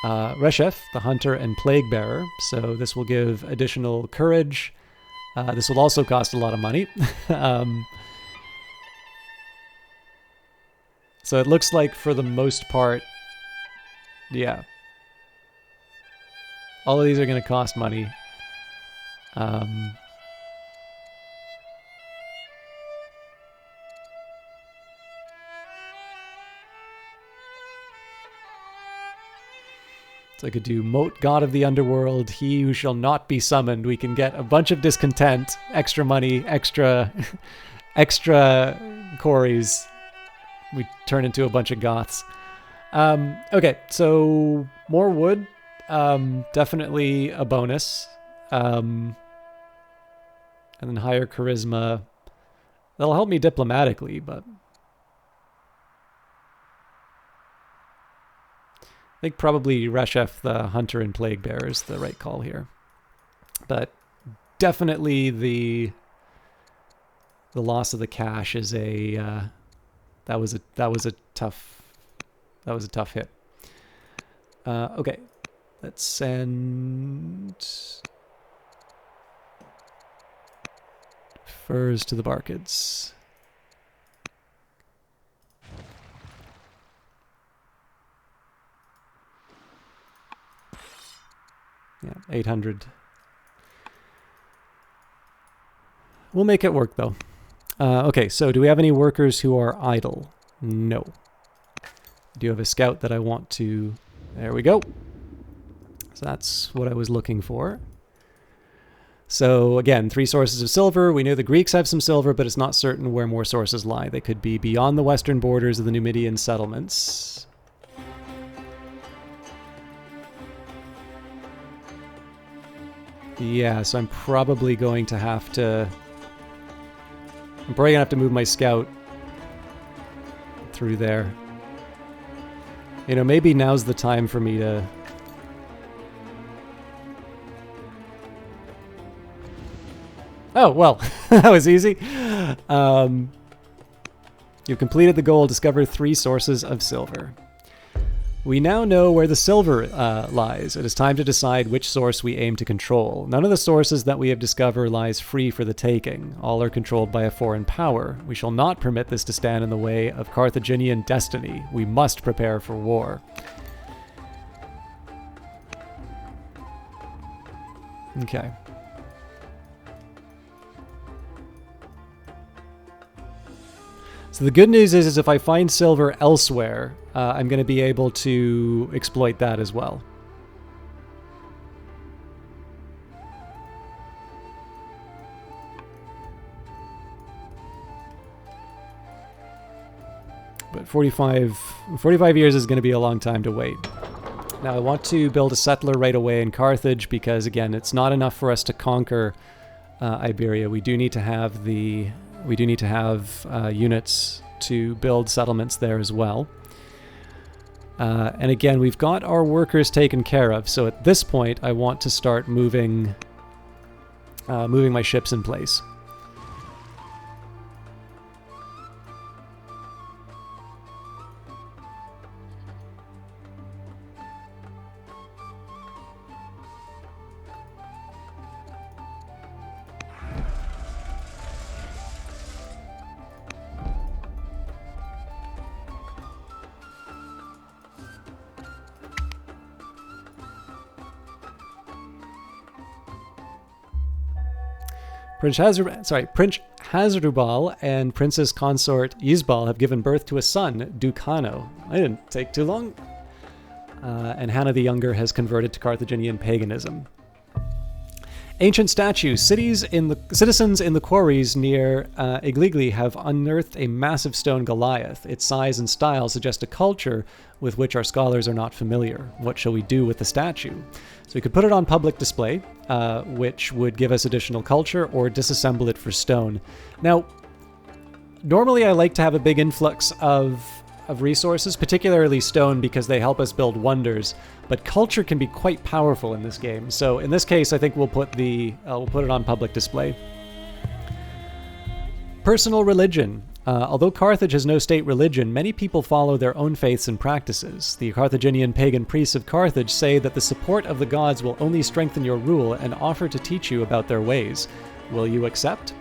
Reshef, the hunter and plague bearer. So this will give additional courage. This will also cost a lot of money. So it looks like for the most part, yeah. All of these are going to cost money. So I could do Moat, God of the Underworld, He Who Shall Not Be Summoned. We can get a bunch of discontent, extra money, extra Corys. We turn into a bunch of goths. Okay, so more wood. Definitely a bonus. And then higher charisma. That'll help me diplomatically, but... I think probably Reshef, the hunter and plague bearer, is the right call here. But definitely the loss of the cash is a that was a tough hit. Okay, let's send furs to the Barracks. Yeah, 800. We'll make it work, though. Okay, so do we have any workers who are idle? No. I do have a scout that I want to... There we go. So that's what I was looking for. So again, 3 sources of silver. We know the Greeks have some silver, but it's not certain where more sources lie. They could be beyond the western borders of the Numidian settlements. Yeah, so I'm probably going to have to... I'm probably going to have to move my scout through there. You know, maybe now's the time for me to... Oh, well, that was easy. You've completed the goal, discover 3 sources of silver. We now know where the silver lies. It is time to decide which source we aim to control. None of the sources that we have discovered lies free for the taking. All are controlled by a foreign power. We shall not permit this to stand in the way of Carthaginian destiny. We must prepare for war. Okay. So the good news is if I find silver elsewhere, I'm going to be able to exploit that as well. But 45 years is going to be a long time to wait. Now I want to build a settler right away in Carthage because, again, it's not enough for us to conquer Iberia. We do need to have units to build settlements there as well. And again, we've got our workers taken care of. So at this point, I want to start moving my ships in place. Prince Hasdrubal and Princess Consort Yisbal have given birth to a son, Ducano. I didn't take too long. And Hannah the Younger has converted to Carthaginian paganism. Ancient statues. Citizens in the quarries near Igligli have unearthed a massive stone Goliath. Its size and style suggest a culture with which our scholars are not familiar. What shall we do with the statue? So we could put it on public display, which would give us additional culture, or disassemble it for stone. Now, normally I like to have a big influx of resources, particularly stone, because they help us build wonders. But culture can be quite powerful in this game. So in this case, I think we'll put it on public display. Personal religion. Although Carthage has no state religion, many people follow their own faiths and practices. The Carthaginian pagan priests of Carthage say that the support of the gods will only strengthen your rule and offer to teach you about their ways. Will you accept?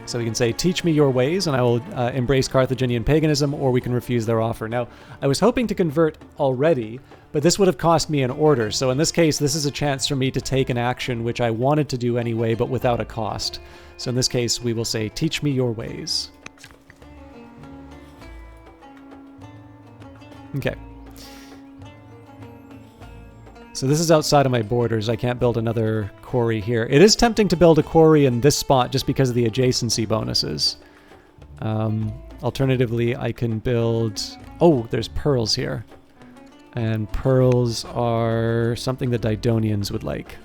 So we can say, teach me your ways, and I will embrace Carthaginian paganism, or we can refuse their offer. Now, I was hoping to convert already, but this would have cost me an order. So in this case, this is a chance for me to take an action which I wanted to do anyway, but without a cost. So in this case, we will say, teach me your ways. Okay. So this is outside of my borders. I can't build another quarry here. It is tempting to build a quarry in this spot just because of the adjacency bonuses. Alternatively, I can build... Oh, there's pearls here. And pearls are something the Didonians would like.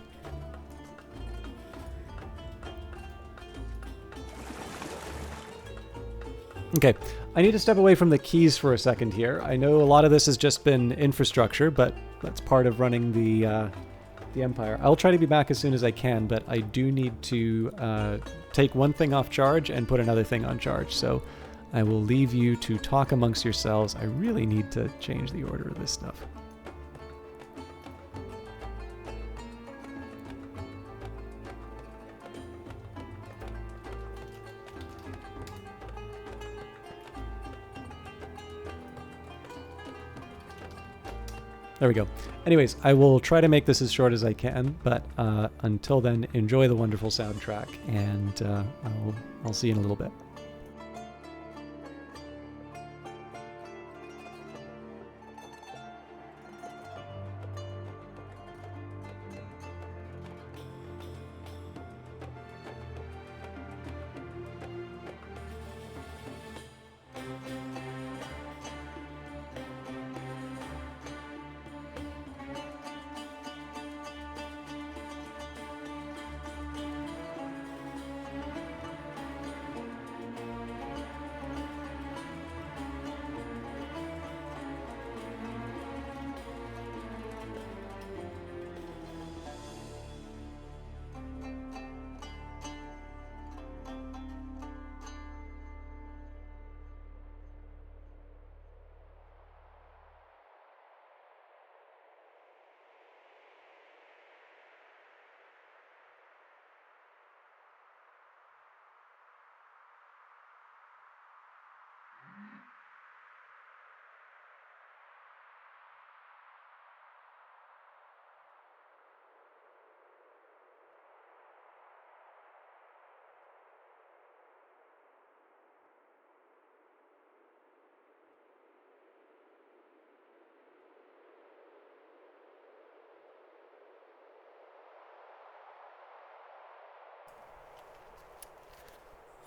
Okay, I need to step away from the keys for a second here. I know a lot of this has just been infrastructure, but that's part of running the Empire. I'll try to be back as soon as I can, but I do need to take one thing off charge and put another thing on charge. So I will leave you to talk amongst yourselves. I really need to change the order of this stuff. There we go. Anyways, I will try to make this as short as I can, but until then, enjoy the wonderful soundtrack, and I'll see you in a little bit.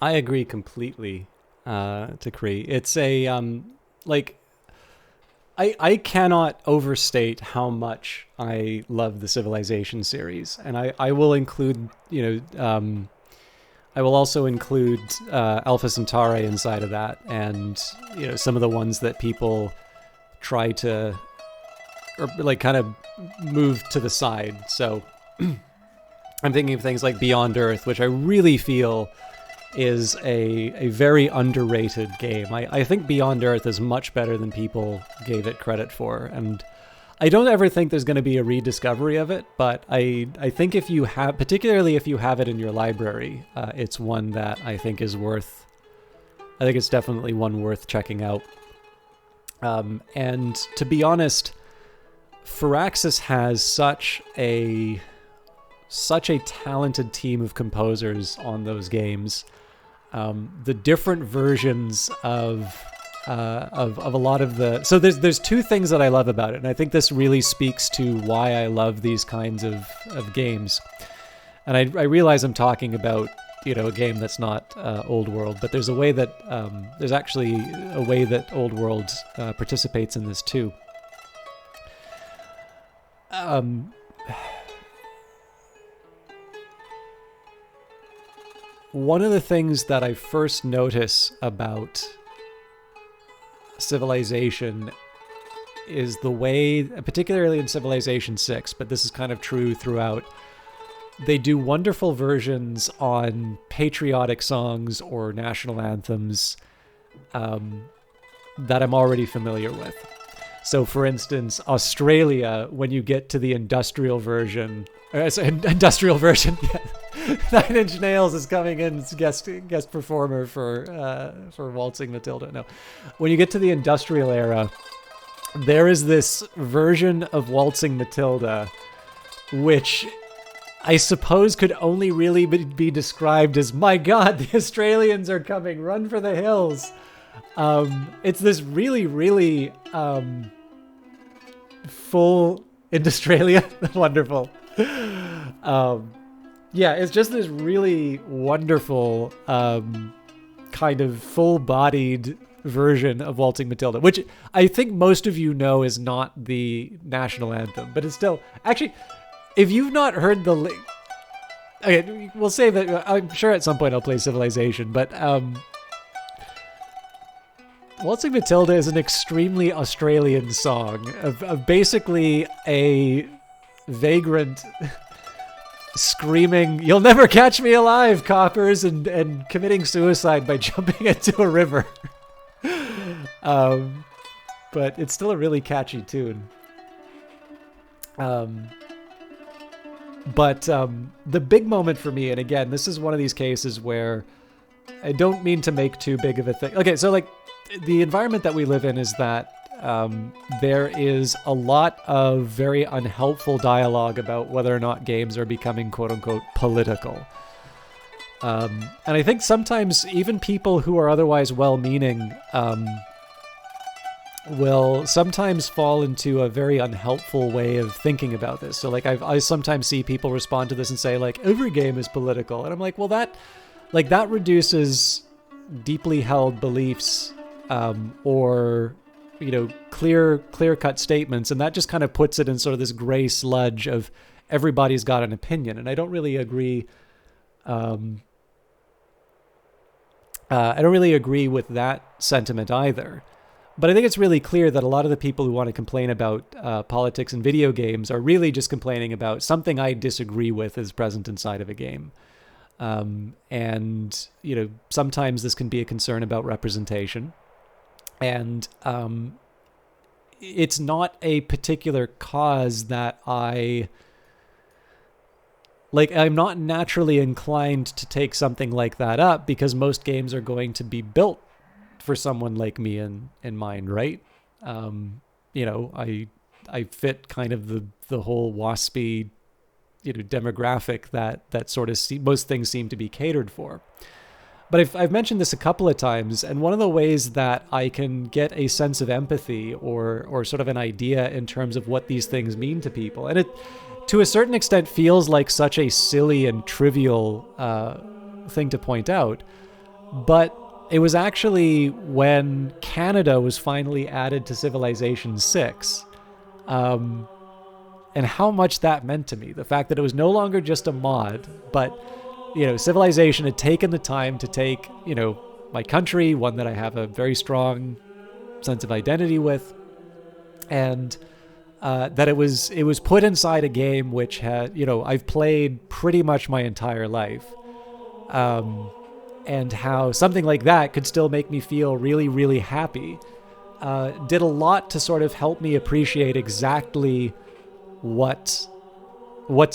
I agree completely, to Cree. It's a like I cannot overstate how much I love the Civilization series, and I will include I will also include Alpha Centauri inside of that, and some of the ones that people try to or like kind of move to the side. So I'm thinking of things like Beyond Earth, which I really feel is a very underrated game. I think Beyond Earth is much better than people gave it credit for, and I don't ever think there's going to be a rediscovery of it, but I think if you have, particularly if you have it in your library, it's one that I think is worth, I think it's definitely one worth checking out. And to be honest, Firaxis has such a talented team of composers on those games. The different versions of a lot of the... So there's two things that I love about it, and I think this really speaks to why I love these kinds of games. And I realize I'm talking about, a game that's not Old World, but there's a way that... there's actually a way that Old World participates in this too. One of the things that I first notice about Civilization is the way, particularly in Civilization 6, but this is kind of true throughout, they do wonderful versions on patriotic songs or national anthems that I'm already familiar with. So, for instance, Australia, when you get to the industrial version, yeah, 9 Inch Nails is coming in as guest performer for Waltzing Matilda. No, when you get to the industrial era, there is this version of Waltzing Matilda, which I suppose could only really be described as, my God, the Australians are coming, run for the hills. It's this really, really full in Australia. Wonderful. Yeah, it's just this really wonderful kind of full-bodied version of Waltzing Matilda, which I think most of you know is not the national anthem, but it's still... Actually, if you've not heard the... Okay, we'll save it. I'm sure at some point I'll play Civilization, but... Waltzing Matilda is an extremely Australian song of basically a vagrant screaming, "You'll never catch me alive, coppers," and committing suicide by jumping into a river. But it's still a really catchy tune. But the big moment for me, and again, this is one of these cases where I don't mean to make too big of a thing. Okay, so like, the environment that we live in is that there is a lot of very unhelpful dialogue about whether or not games are becoming quote-unquote political. And I think sometimes even people who are otherwise well-meaning will sometimes fall into a very unhelpful way of thinking about this. So like I sometimes see people respond to this and say like, every game is political. And I'm like, well, that reduces deeply held beliefs or clear-cut statements, and that just kind of puts it in sort of this gray sludge of everybody's got an opinion, and I don't really agree. I don't really agree with that sentiment either. But I think it's really clear that a lot of the people who want to complain about politics and video games are really just complaining about something I disagree with is present inside of a game. And sometimes this can be a concern about representation. And it's not a particular cause that I'm not naturally inclined to take something like that up, because most games are going to be built for someone like me in mind, right? I fit kind of the whole waspy, demographic that sort of most things seem to be catered for. But I've mentioned this a couple of times, and one of the ways that I can get a sense of empathy or sort of an idea in terms of what these things mean to people, and it, to a certain extent, feels like such a silly and trivial thing to point out, But it was actually when Canada was finally added to Civilization 6, and how much that meant to me. The fact that it was no longer just a mod, but, Civilization had taken the time to take, my country, one that I have a very strong sense of identity with, and that it was put inside a game which had, I've played pretty much my entire life. And how something like that could still make me feel really, really happy, did a lot to sort of help me appreciate exactly what's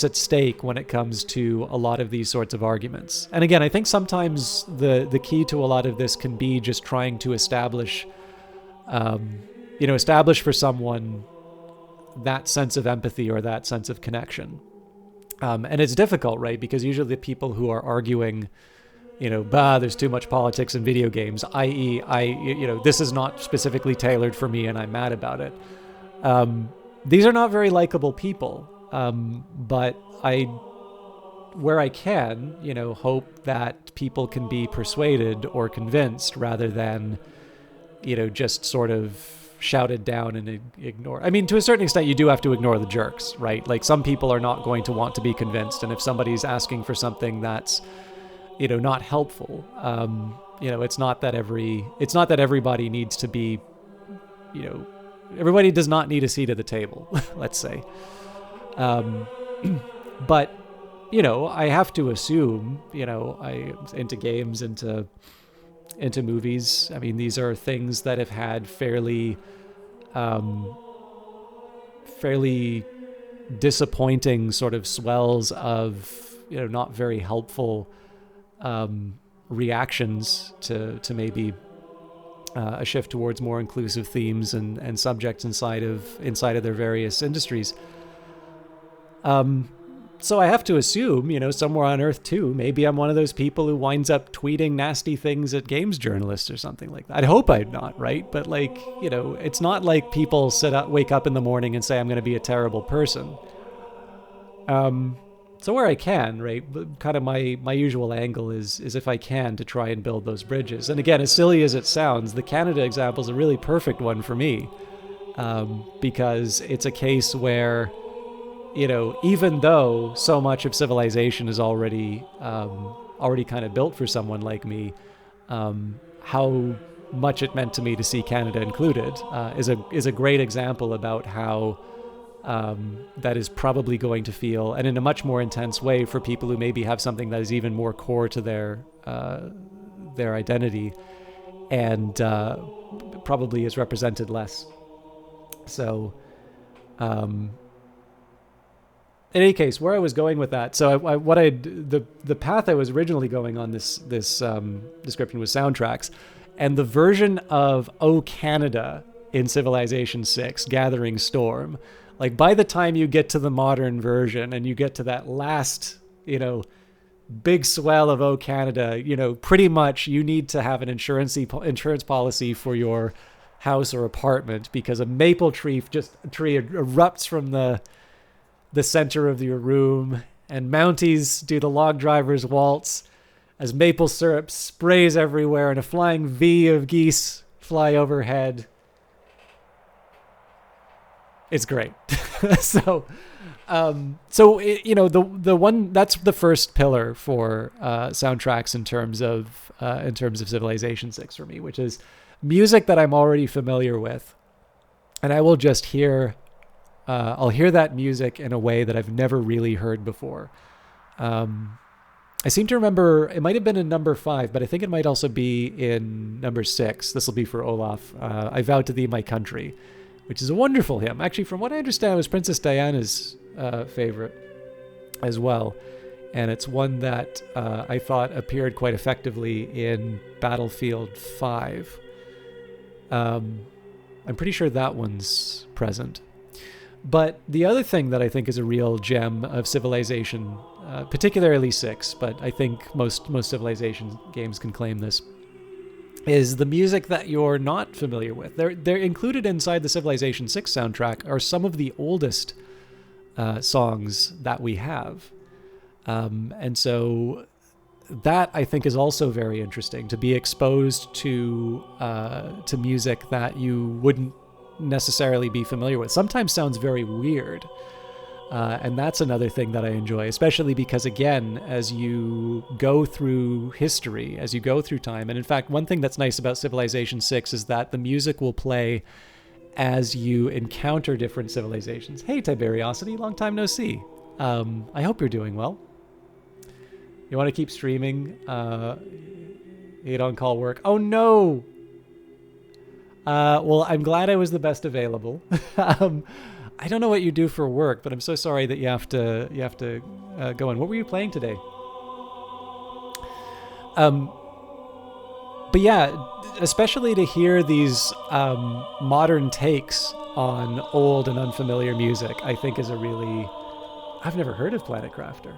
at stake when it comes to a lot of these sorts of arguments. And again, I think sometimes the key to a lot of this can be just trying to establish for someone that sense of empathy or that sense of connection. And it's difficult, right? Because usually the people who are arguing, there's too much politics in video games, i.e., this is not specifically tailored for me and I'm mad about it. These are not very likable people. But where I can, hope that people can be persuaded or convinced rather than, just sort of shouted down and ignore. I mean, to a certain extent, you do have to ignore the jerks, right? Like, some people are not going to want to be convinced. And if somebody's asking for something that's, not helpful, it's not that everybody needs to be, everybody does not need a seat at the table, let's say. But, I have to assume, I into games, into movies. I mean, these are things that have had fairly disappointing sort of swells of, not very helpful reactions to maybe a shift towards more inclusive themes and subjects inside of their various industries. So I have to assume, somewhere on Earth too, maybe I'm one of those people who winds up tweeting nasty things at games journalists or something like that. I'd hope I'm not, right? But it's not like people wake up in the morning and say, I'm going to be a terrible person. So where I can, right, kind of my usual angle is if I can, to try and build those bridges. And again, as silly as it sounds, the Canada example is a really perfect one for me, because it's a case where, even though so much of civilization is already kind of built for someone like me, how much it meant to me to see Canada included is a great example about how that is probably going to feel, and in a much more intense way, for people who maybe have something that is even more core to their identity, and probably is represented less. So, in any case, where I was going with that, so the path I was originally going on this description was soundtracks, and the version of "Oh Canada" in Civilization 6, Gathering Storm. Like, by the time you get to the modern version and you get to that last, big swell of "Oh Canada," pretty much you need to have an insurance policy for your house or apartment, because a maple tree erupts from the center of your room, and Mounties do the log driver's waltz as maple syrup sprays everywhere and a flying V of geese fly overhead. It's great. So the one that's the first pillar for soundtracks in terms of Civilization 6 for me, which is music that I'm already familiar with, and I will just hear that music in a way that I've never really heard before. I seem to remember it might have been in number 5, but I think it might also be in number 6. This will be for Olaf. I Vow to Thee, My Country, which is a wonderful hymn. Actually, from what I understand, it was Princess Diana's favorite as well. And it's one that I thought appeared quite effectively in Battlefield 5. I'm pretty sure that one's present. But the other thing that I think is a real gem of Civilization, particularly 6, but I think most Civilization games can claim this, is the music that you're not familiar with. They're included inside the Civilization 6 soundtrack are some of the oldest songs that we have. And so that I think is also very interesting, to be exposed to music that you wouldn't necessarily be familiar with. Sometimes sounds very weird. And that's another thing that I enjoy, especially because, again, as you go through history, as you go through time, and in fact, one thing that's nice about Civilization 6 is that the music will play as you encounter different civilizations. Hey, Tiberiosity, long time no see. I hope you're doing well. You want to keep streaming 8 on-call work? Oh, no! Well, I'm glad I was the best available. I don't know what you do for work, but I'm so sorry that you have to go in. What were you playing today? But yeah, especially to hear these modern takes on old and unfamiliar music, I think is a really... I've never heard of Planet Crafter.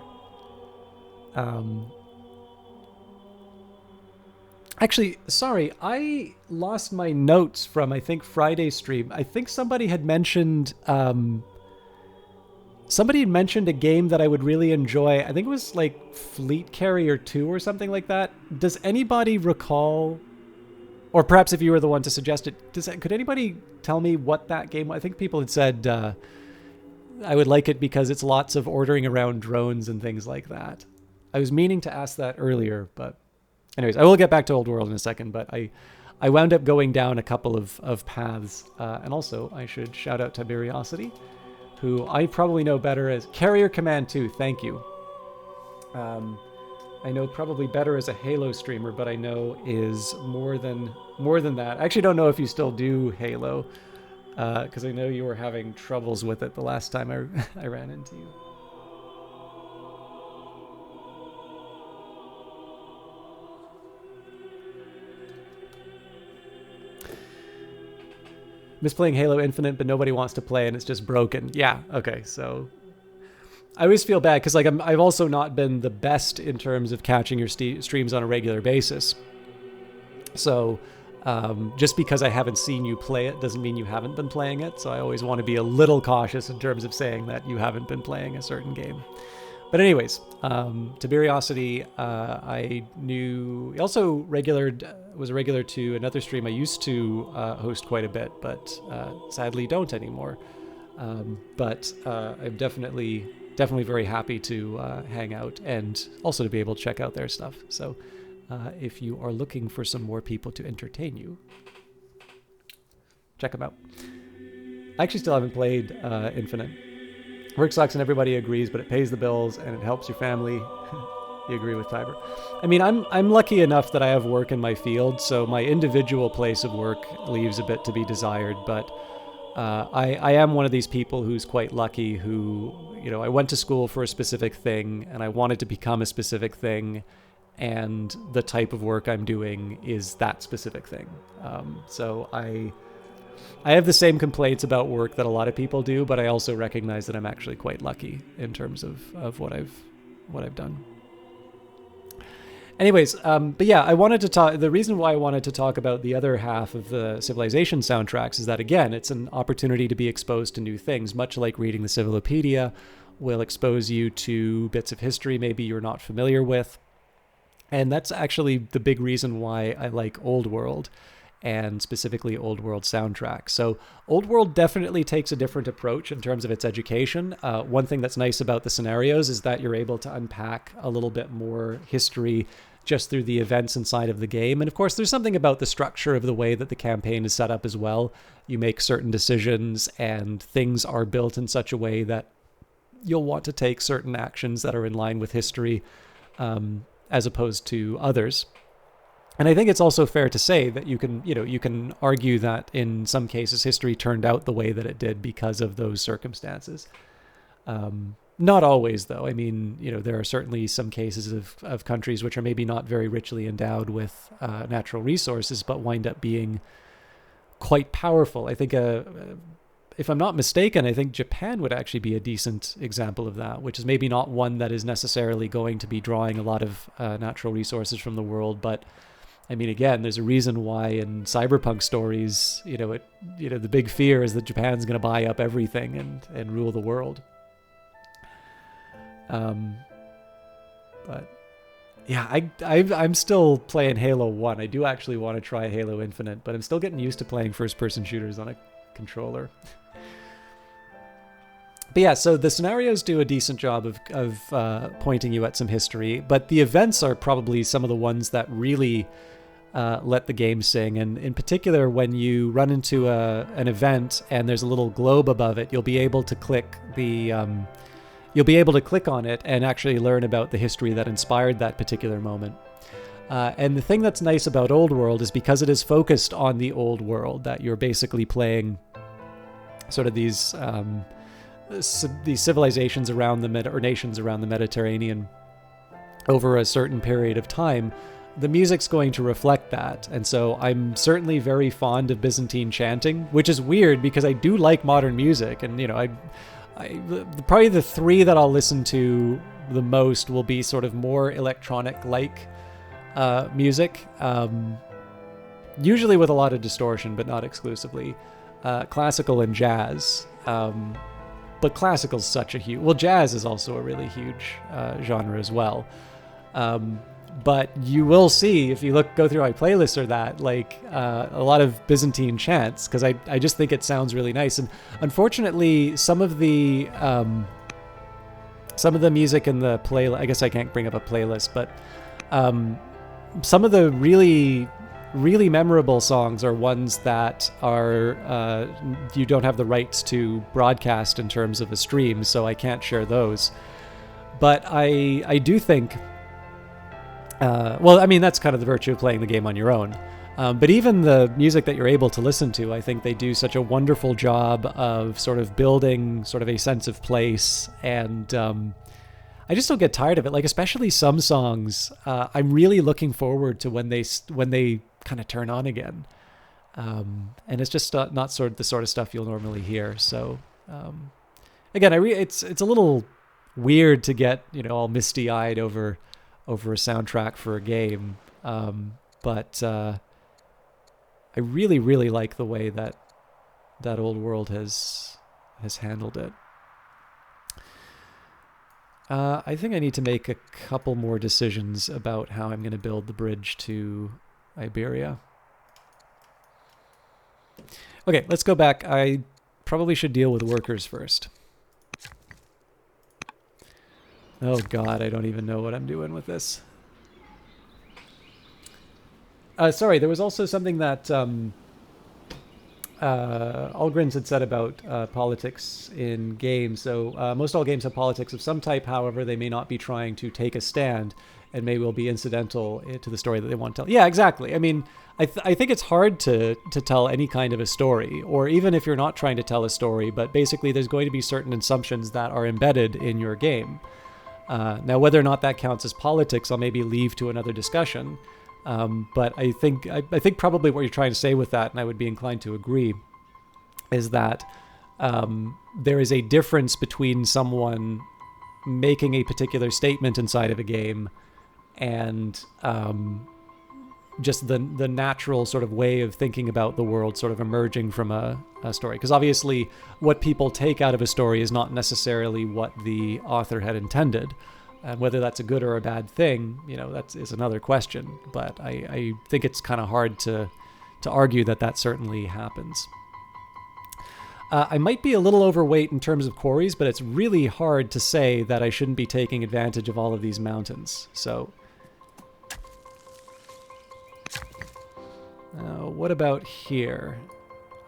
Actually, sorry, I lost my notes from, I think, Friday's stream. I think somebody had mentioned a game that I would really enjoy. I think it was like Fleet Carrier 2 or something like that. Does anybody recall, or perhaps if you were the one to suggest it, could anybody tell me what that game was? I think people had said I would like it because it's lots of ordering around drones and things like that. I was meaning to ask that earlier, but... Anyways, I will get back to Old World in a second, but I wound up going down a couple of paths. And also, I should shout out Tiberiosity, who I probably know better as Carrier Command 2. Thank you. I know probably better as a Halo streamer, but I know is more than that. I actually don't know if you still do Halo, because I know you were having troubles with it the last time I ran into you. Miss playing Halo Infinite, but nobody wants to play and it's just broken. Yeah, okay, so... I always feel bad, because like I've also not been the best in terms of catching your streams on a regular basis. So, just because I haven't seen you play it doesn't mean you haven't been playing it, so I always want to be a little cautious in terms of saying that you haven't been playing a certain game. But anyways, Tiberiosity, I knew... Also was a regular to another stream I used to host quite a bit, but sadly don't anymore. But I'm definitely very happy to hang out and also to be able to check out their stuff. So if you are looking for some more people to entertain you, check them out. I actually still haven't played Infinite. Work sucks and everybody agrees, but it pays the bills and it helps your family. You agree with Tiber. I mean, I'm lucky enough that I have work in my field, so my individual place of work leaves a bit to be desired, but I am one of these people who's quite lucky who, I went to school for a specific thing and I wanted to become a specific thing, and the type of work I'm doing is that specific thing. So I have the same complaints about work that a lot of people do, but I also recognize that I'm actually quite lucky in terms of what I've done. Anyways, but yeah, I wanted to talk. The reason why I wanted to talk about the other half of the Civilization soundtracks is that, again, it's an opportunity to be exposed to new things, much like reading the Civilopedia will expose you to bits of history maybe you're not familiar with. And that's actually the big reason why I like Old World, and specifically Old World soundtracks. So Old World definitely takes a different approach in terms of its education. One thing that's nice about the scenarios is that you're able to unpack a little bit more history just through the events inside of the game. And of course, there's something about the structure of the way that the campaign is set up as well. You make certain decisions and things are built in such a way that you'll want to take certain actions that are in line with history, as opposed to others. And I think it's also fair to say that you can argue that in some cases history turned out the way that it did because of those circumstances. Not always, though. I mean, there are certainly some cases of countries which are maybe not very richly endowed with natural resources, but wind up being quite powerful. I think, if I'm not mistaken, I think Japan would actually be a decent example of that, which is maybe not one that is necessarily going to be drawing a lot of natural resources from the world, but I mean, again, there's a reason why in cyberpunk stories, the big fear is that Japan's going to buy up everything and rule the world. But Yeah, I'm still playing Halo 1. I do actually want to try Halo Infinite, but I'm still getting used to playing first-person shooters on a controller. But yeah, so the scenarios do a decent job of pointing you at some history, but the events are probably some of the ones that really let the game sing. And in particular, when you run into an event and there's a little globe above it, you'll be able to click on it and actually learn about the history that inspired that particular moment. And the thing that's nice about Old World is because it is focused on the Old World, that you're basically playing sort of these civilizations around the nations around the Mediterranean over a certain period of time. The music's going to reflect that. And so I'm certainly very fond of Byzantine chanting, which is weird because I do like modern music. And, you know, probably the three that I'll listen to the most will be sort of more electronic-like music, usually with a lot of distortion, but not exclusively. Classical and jazz. But classical's such a huge... Well, jazz is also a really huge genre as well. But you will see, if you go through my playlist or that, like a lot of Byzantine chants, because I just think it sounds really nice. And unfortunately, some of the music in the playlist... I guess I can't bring up a playlist, but some of the really memorable songs are ones that are you don't have the rights to broadcast in terms of a stream, so I can't share those. But I do think, well, I mean, that's kind of the virtue of playing the game on your own. But even the music that you're able to listen to, I think they do such a wonderful job of sort of building sort of a sense of place, and I just don't get tired of it. Like, especially some songs, I'm really looking forward to when they kind of turn on again, and it's just not the sort of stuff you'll normally hear. So again, it's a little weird to get, you know, all misty-eyed over a soundtrack for a game, but I really like the way that Old World has handled it. I think I need to make a couple more decisions about how I'm going to build the bridge to Iberia. Okay, let's go back. I probably should deal with workers first. Oh god, I don't even know what I'm doing with this. Sorry, there was also something that Algrins had said about politics in games. So most all games have politics of some type. However, they may not be trying to take a stand, and may well be incidental to the story that they want to tell. Yeah, exactly. I mean, I think it's hard to tell any kind of a story, or even if you're not trying to tell a story, but basically there's going to be certain assumptions that are embedded in your game. Now, whether or not that counts as politics, I'll maybe leave to another discussion. But I think probably what you're trying to say with that, and I would be inclined to agree, is that there is a difference between someone making a particular statement inside of a game and just the natural sort of way of thinking about the world sort of emerging from a story. Because obviously what people take out of a story is not necessarily what the author had intended. And whether that's a good or a bad thing, you know, is another question. But I think it's kind of hard to argue that certainly happens. I might be a little overweight in terms of quarries, but it's really hard to say that I shouldn't be taking advantage of all of these mountains. So, what about here?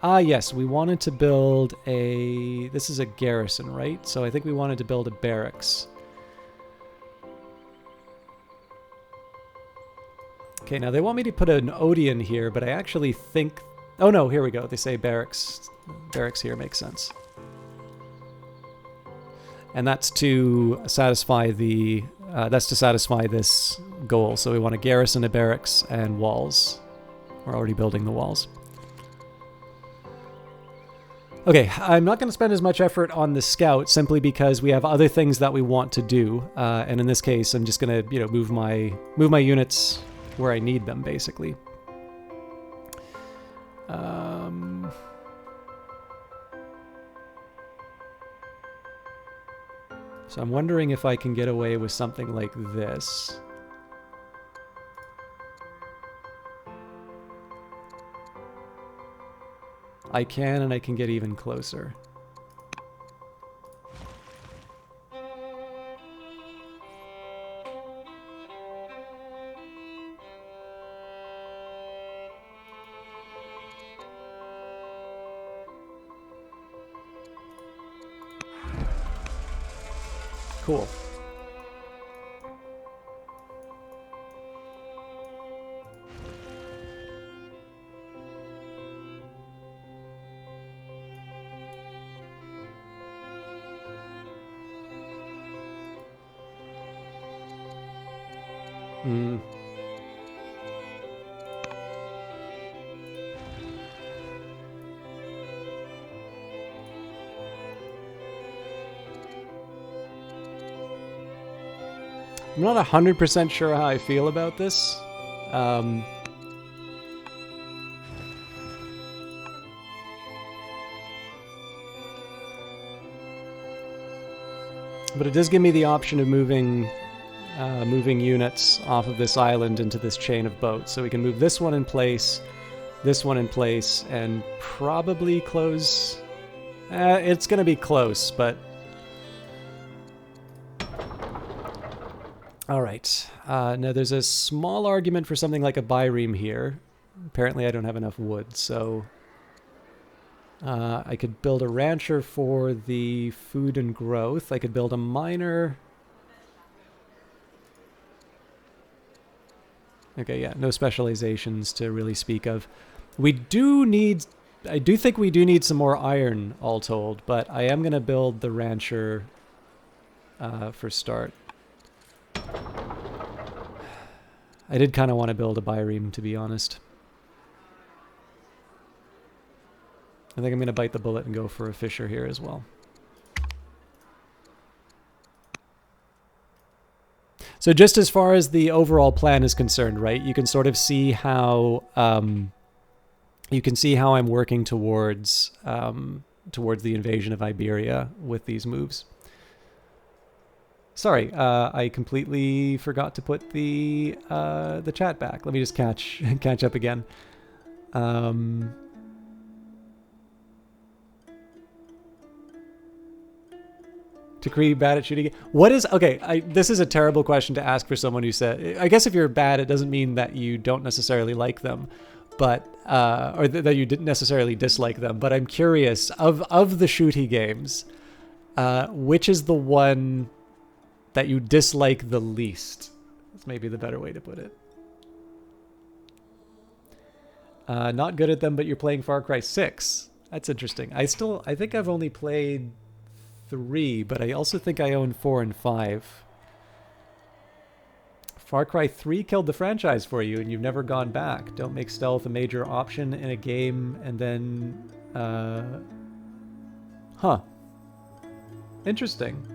Ah, yes, we wanted to build this is a garrison, right? So I think we wanted to build a barracks. Okay, now they want me to put an Odeon here, but I actually think... Oh no, here we go. They say barracks. Barracks here makes sense. And that's to satisfy this goal. So we want a garrison, a barracks, and walls. We're already building the walls. Okay, I'm not going to spend as much effort on the scout simply because we have other things that we want to do. And in this case, I'm just going to, you know, move my units where I need them, basically. So I'm wondering if I can get away with something like this. I can, and I can get even closer. Cool. Hmm. I'm not 100% sure how I feel about this. But it does give me the option of moving units off of this island into this chain of boats. So we can move this one in place, and probably close... it's going to be close, but... Alright, now there's a small argument for something like a bireme here. Apparently I don't have enough wood, so... I could build a rancher for the food and growth. I could build a miner. Okay, yeah, no specializations to really speak of. I do think we do need some more iron, all told, but I am going to build the rancher for start. I did kind of want to build a bireme, to be honest. I think I'm going to bite the bullet and go for a fisher here as well. So just as far as the overall plan is concerned, right, you can sort of see how I'm working towards the invasion of Iberia with these moves. Sorry, I completely forgot to put the chat back. Let me just catch up again. Decree bad at shooting. What is... Okay, this is a terrible question to ask for someone who said... I guess if you're bad, it doesn't mean that you don't necessarily like them, but... or that you didn't necessarily dislike them, but I'm curious, of the shooty games, which is the one that you dislike the least? That's maybe the better way to put it. Not good at them, but you're playing Far Cry 6. That's interesting. I think I've only played 3, but I also think I own 4 and 5. Far Cry 3 killed the franchise for you, and you've never gone back. Don't make stealth a major option in a game, and then... Huh. Interesting.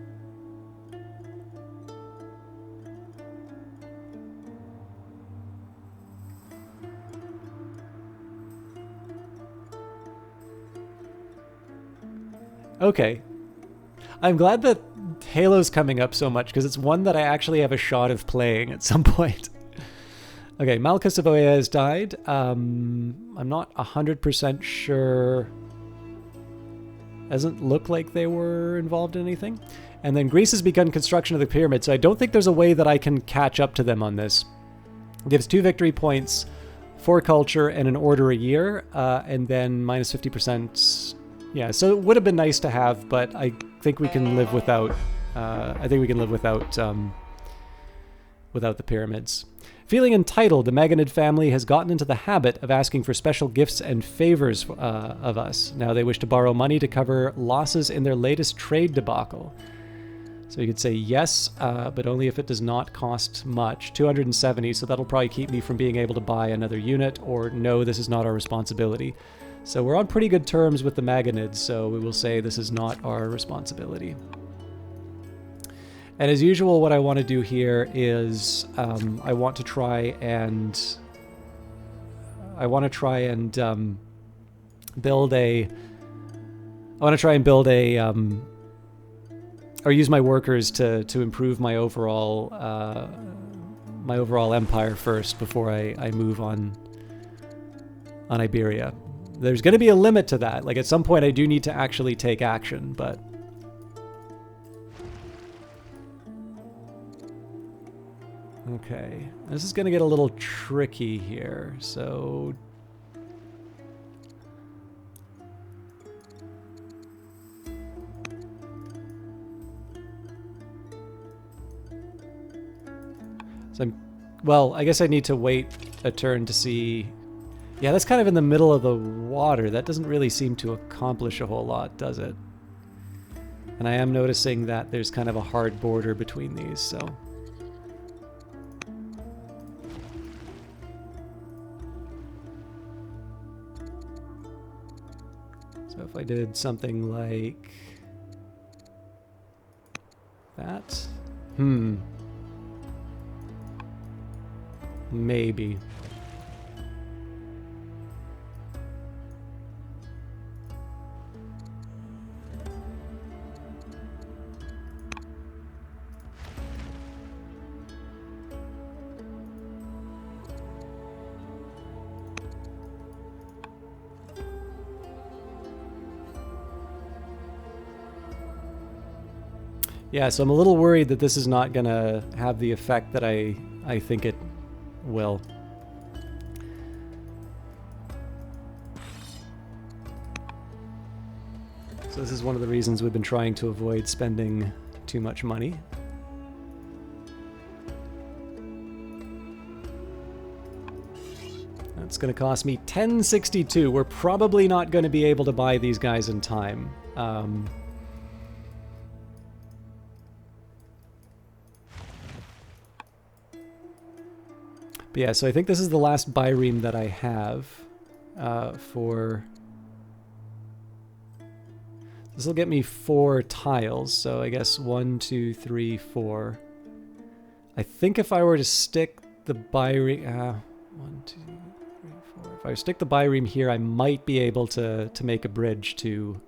Okay. I'm glad that Halo's coming up so much, because it's one that I actually have a shot of playing at some point. Okay, Malchus of Oea has died. I'm not 100% sure. Doesn't look like they were involved in anything. And then Greece has begun construction of the pyramid, so I don't think there's a way that I can catch up to them on this. It gives 2 victory points, 4 culture, and an order a year, and then minus 50%. Yeah, so it would have been nice to have, but I think we can live without. Without the pyramids. Feeling entitled, the Maganid family has gotten into the habit of asking for special gifts and favors of us. Now they wish to borrow money to cover losses in their latest trade debacle. So you could say yes, but only if it does not cost much. 270, so that'll probably keep me from being able to buy another unit, or no, this is not our responsibility. So we're on pretty good terms with the Maganids, so we will say this is not our responsibility. And as usual, what I want to do here is I want to try and build a or use my workers to improve my overall empire first before I move on Iberia. There's going to be a limit to that. Like, at some point I do need to actually take action, but... Okay. This is going to get a little tricky here, so... Well, I guess I need to wait a turn to see... Yeah, that's kind of in the middle of the water. That doesn't really seem to accomplish a whole lot, does it? And I am noticing that there's kind of a hard border between these, so... So if I did something like... that? Maybe. Yeah, so I'm a little worried that this is not going to have the effect that I think it will. So this is one of the reasons we've been trying to avoid spending too much money. That's going to cost me 1062. We're probably not going to be able to buy these guys in time. But yeah, so I think this is the last byreme that I have for... This will get me 4 tiles, so I guess 1, 2, 3, 4. I think if I were to stick the byreme... 1, 2, 3, 4. If I stick the byreme here, I might be able to make a bridge to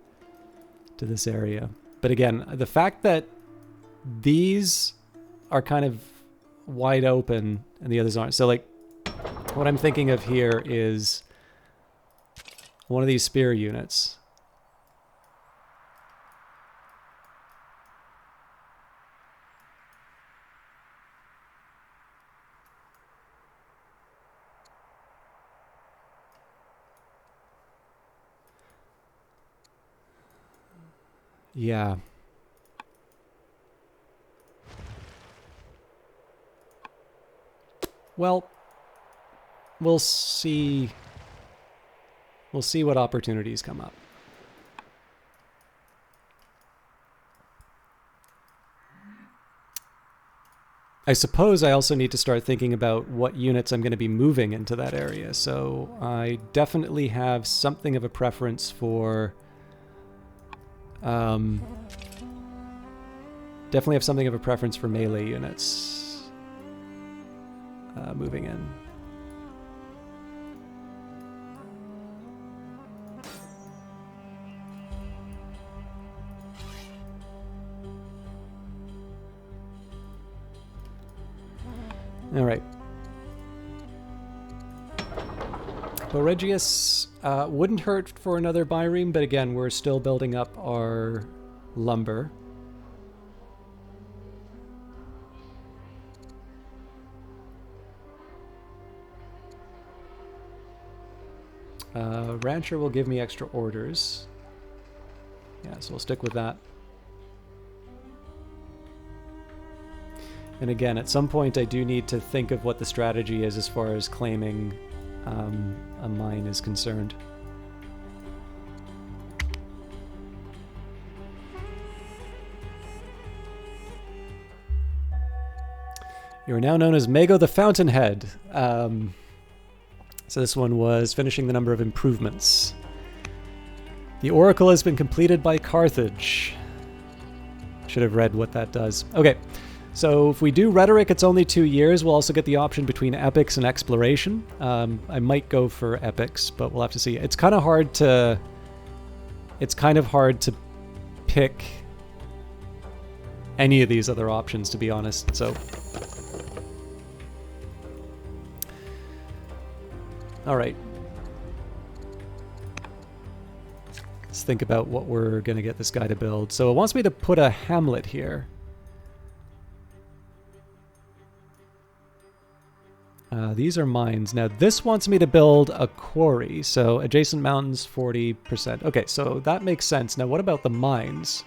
this area. But again, the fact that these are kind of wide open and the others aren't. So like what I'm thinking of here is one of these spear units. Yeah. Well, we'll see. We'll see what opportunities come up. I suppose I also need to start thinking about what units I'm going to be moving into that area. So I definitely have something of a preference for... definitely have something of a preference for melee units moving in. All right. Boregius wouldn't hurt for another byreme, but again, we're still building up our lumber. Rancher will give me extra orders. Yeah, so we'll stick with that. And again, at some point I do need to think of what the strategy is as far as claiming a mine is concerned. You are now known as Mago the Fountainhead. So this one was finishing the number of improvements. The Oracle has been completed by Carthage. Should have read what that does. Okay, so if we do Rhetoric, it's only 2 years. We'll also get the option between Epics and Exploration. I might go for Epics, but we'll have to see. It's kind of hard to... It's kind of hard to pick any of these other options, to be honest, so... All right. let's think about what we're going to get this guy to build. So it wants me to put a hamlet here. These are mines. Now this wants me to build a quarry. So adjacent mountains, 40%. Okay, so that makes sense. Now what about the mines?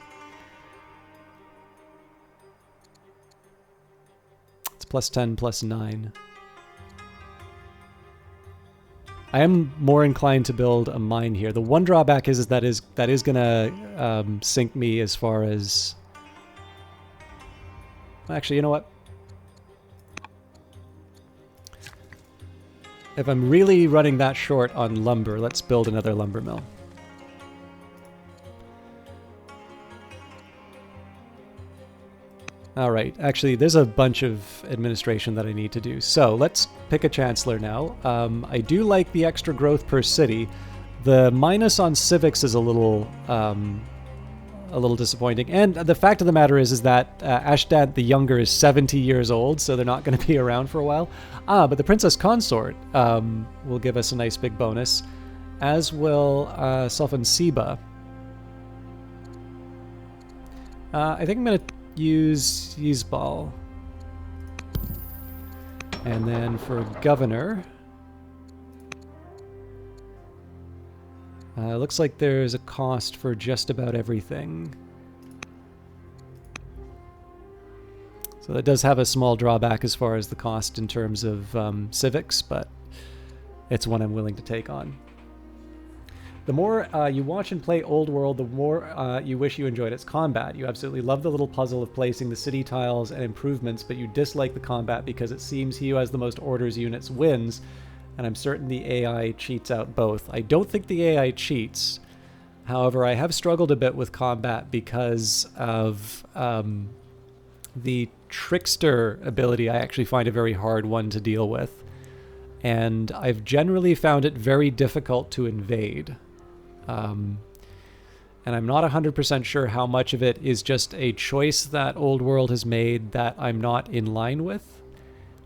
It's +10, +9. I am more inclined to build a mine here. The one drawback is that is going to sink me as far as... Actually, you know what? If I'm really running that short on lumber, let's build another lumber mill. Alright, actually there's a bunch of administration that I need to do. So let's pick a chancellor now. I do like the extra growth per city. The minus on civics is a little disappointing. And the fact of the matter is that Ashdad the Younger is 70 years old, so they're not going to be around for a while. But the Princess Consort will give us a nice big bonus, as will Sultan Seba. I think I'm going to use Yizbal. And then for governor, looks like there's a cost for just about everything. So that does have a small drawback as far as the cost in terms of civics, but it's one I'm willing to take on. The more you watch and play Old World, the more you wish you enjoyed its combat. You absolutely love the little puzzle of placing the city tiles and improvements, but you dislike the combat because it seems he who has the most orders units wins, and I'm certain the AI cheats out both. I don't think the AI cheats. However, I have struggled a bit with combat because of the trickster ability. I actually find a very hard one to deal with, and I've generally found it very difficult to invade. And I'm not 100% sure how much of it is just a choice that Old World has made that I'm not in line with,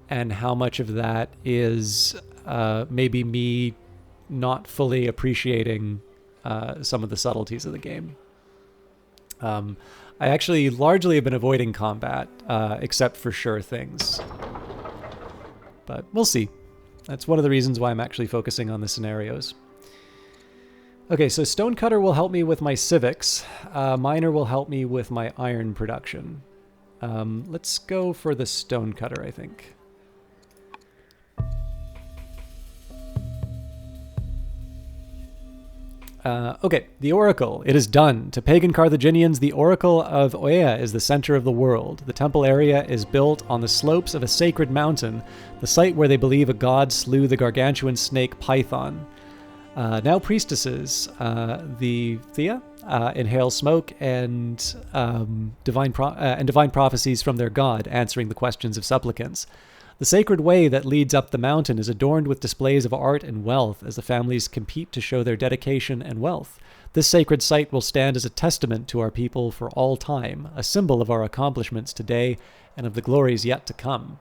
and how much of that is maybe me not fully appreciating some of the subtleties of the game. I actually largely have been avoiding combat, except for sure things. But we'll see. That's one of the reasons why I'm actually focusing on the scenarios. Okay, so Stonecutter will help me with my civics. Miner will help me with my iron production. Let's go for the Stonecutter, I think. Okay, the Oracle. It is done. To pagan Carthaginians, the Oracle of Oea is the center of the world. The temple area is built on the slopes of a sacred mountain, the site where they believe a god slew the gargantuan snake Python. Now priestesses, the Thea, inhale smoke and divine prophecies from their god, answering the questions of supplicants. The sacred way that leads up the mountain is adorned with displays of art and wealth as the families compete to show their dedication and wealth. This sacred site will stand as a testament to our people for all time, a symbol of our accomplishments today and of the glories yet to come.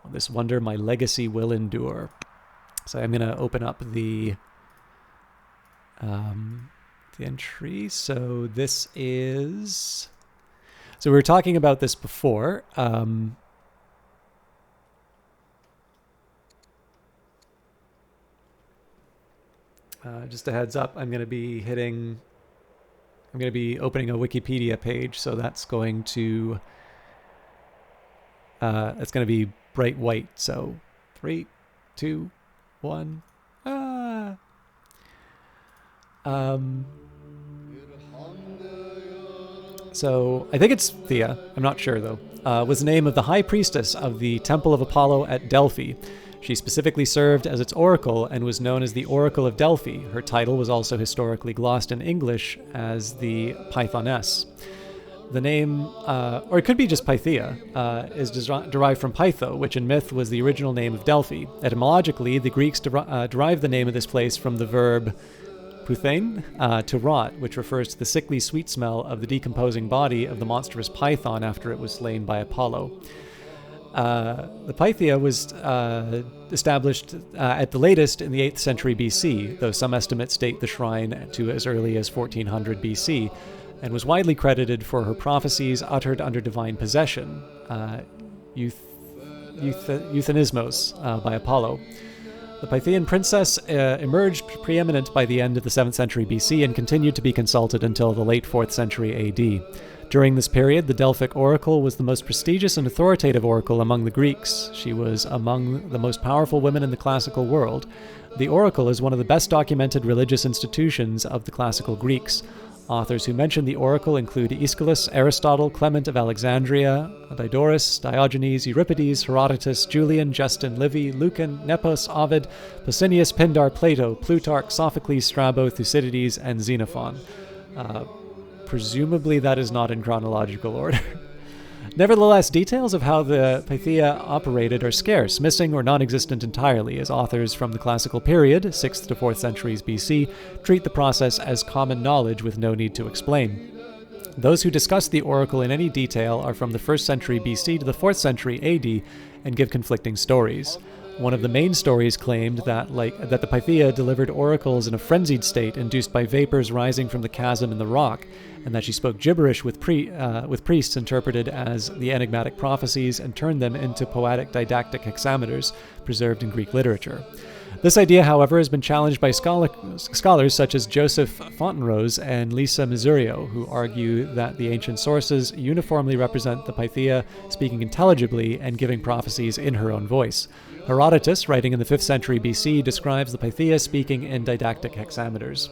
On this wonder, my legacy will endure. So I'm going to open up the entry. So this is... So we were talking about this before. Just a heads up, I'm going to be opening a Wikipedia page, so that's going to be bright white. So 3, 2, 1. So I think it's Thea, I'm not sure though, was the name of the high priestess of the Temple of Apollo at Delphi. She specifically served as its oracle and was known as the Oracle of Delphi. Her title was also historically glossed in English as the Pythoness. The name, or it could be just Pythia, is derived from Pytho, which in myth was the original name of Delphi. Etymologically, the Greeks derived the name of this place from the verb puthein, to rot, which refers to the sickly sweet smell of the decomposing body of the monstrous python after it was slain by Apollo. The Pythia was established at the latest in the 8th century BC, though some estimates date the shrine to as early as 1400 BC, and was widely credited for her prophecies uttered under divine possession, euphemismos, by Apollo. The Pythian princess emerged preeminent by the end of the 7th century BC and continued to be consulted until the late 4th century AD. During this period, the Delphic Oracle was the most prestigious and authoritative oracle among the Greeks. She was among the most powerful women in the classical world. The oracle is one of the best documented religious institutions of the classical Greeks. Authors who mention the oracle include Aeschylus, Aristotle, Clement of Alexandria, Diodorus, Diogenes, Euripides, Herodotus, Julian, Justin, Livy, Lucan, Nepos, Ovid, Pausanias, Pindar, Plato, Plutarch, Sophocles, Strabo, Thucydides, and Xenophon. Presumably that is not in chronological order. Nevertheless, details of how the Pythia operated are scarce, missing, or non-existent entirely, as authors from the classical period, 6th to 4th centuries BC, treat the process as common knowledge with no need to explain. Those who discuss the oracle in any detail are from the 1st century BC to the 4th century AD and give conflicting stories. One of the main stories claimed that the Pythia delivered oracles in a frenzied state induced by vapors rising from the chasm in the rock, and that she spoke gibberish with priests interpreted as the enigmatic prophecies and turned them into poetic didactic hexameters preserved in Greek literature. This idea, however, has been challenged by scholars such as Joseph Fontenrose and Lisa Misurio, who argue that the ancient sources uniformly represent the Pythia speaking intelligibly and giving prophecies in her own voice. Herodotus, writing in the 5th century BC, describes the Pythia speaking in didactic hexameters.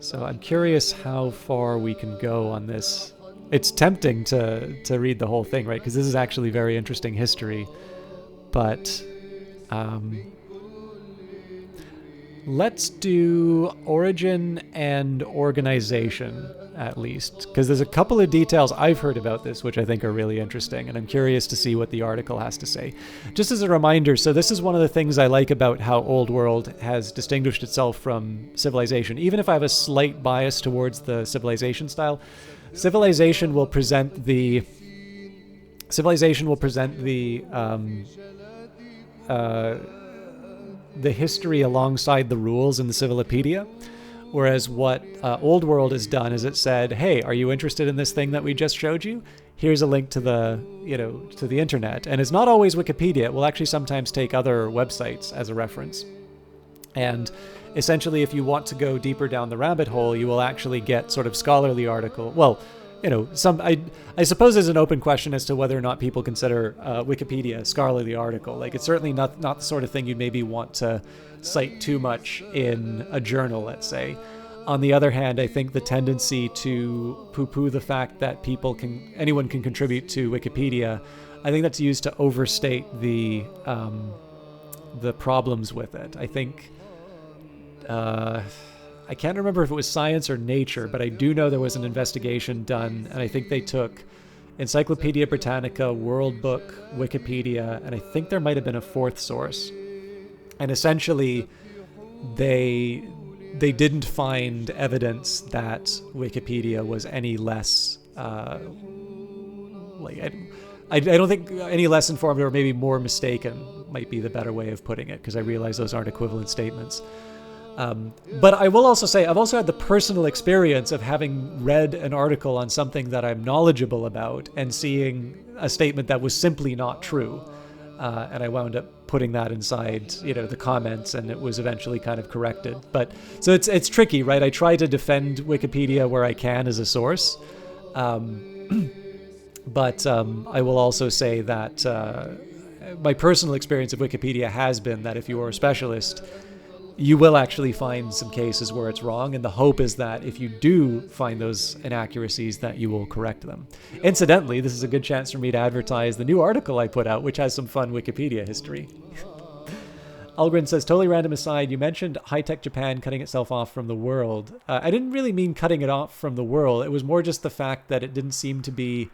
So I'm curious how far we can go on this. It's tempting to read the whole thing, right? Because this is actually very interesting history. But let's do origin and organization, at least. Because there's a couple of details I've heard about this, which I think are really interesting, and I'm curious to see what the article has to say. Just as a reminder, so this is one of the things I like about how Old World has distinguished itself from Civilization. Even if I have a slight bias towards the Civilization style, Civilization will present the history alongside the rules in the Civilopedia, whereas what Old World has done is it said, hey, are you interested in this thing that we just showed you? Here's a link to the internet. And it's not always Wikipedia. It will actually sometimes take other websites as a reference. And essentially, if you want to go deeper down the rabbit hole, you will actually get sort of scholarly article. Well, I suppose there's an open question as to whether or not people consider Wikipedia a scholarly article. Like, it's certainly not the sort of thing you'd maybe want to cite too much in a journal, let's say. On the other hand, I think the tendency to poo-poo the fact that anyone can contribute to Wikipedia, I think that's used to overstate the problems with it. I think I can't remember if it was Science or Nature, but I do know there was an investigation done, and I think they took Encyclopedia Britannica, World Book, Wikipedia, and I think there might have been a fourth source. And essentially, they didn't find evidence that Wikipedia was any less I don't think any less informed, or maybe more mistaken might be the better way of putting it, because I realize those aren't equivalent statements. But I will also say, I've also had the personal experience of having read an article on something that I'm knowledgeable about and seeing a statement that was simply not true. And I wound up putting that inside, the comments, and it was eventually kind of corrected. But so it's tricky, right? I try to defend Wikipedia where I can as a source. But I will also say that my personal experience of Wikipedia has been that if you are a specialist, you will actually find some cases where it's wrong, and the hope is that if you do find those inaccuracies, that you will correct them. Incidentally, this is a good chance for me to advertise the new article I put out, which has some fun Wikipedia history. Algren says, totally random aside, you mentioned high-tech Japan cutting itself off from the world. I didn't really mean cutting it off from the world. It was more just the fact that it didn't seem to be...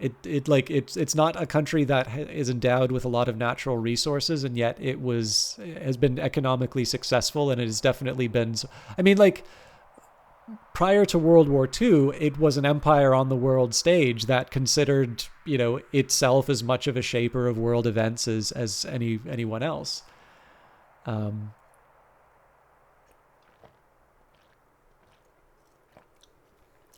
It's not a country that is endowed with a lot of natural resources, and yet has been economically successful, and it has definitely been. I mean, prior to World War II, it was an empire on the world stage that considered, itself as much of a shaper of world events as anyone else.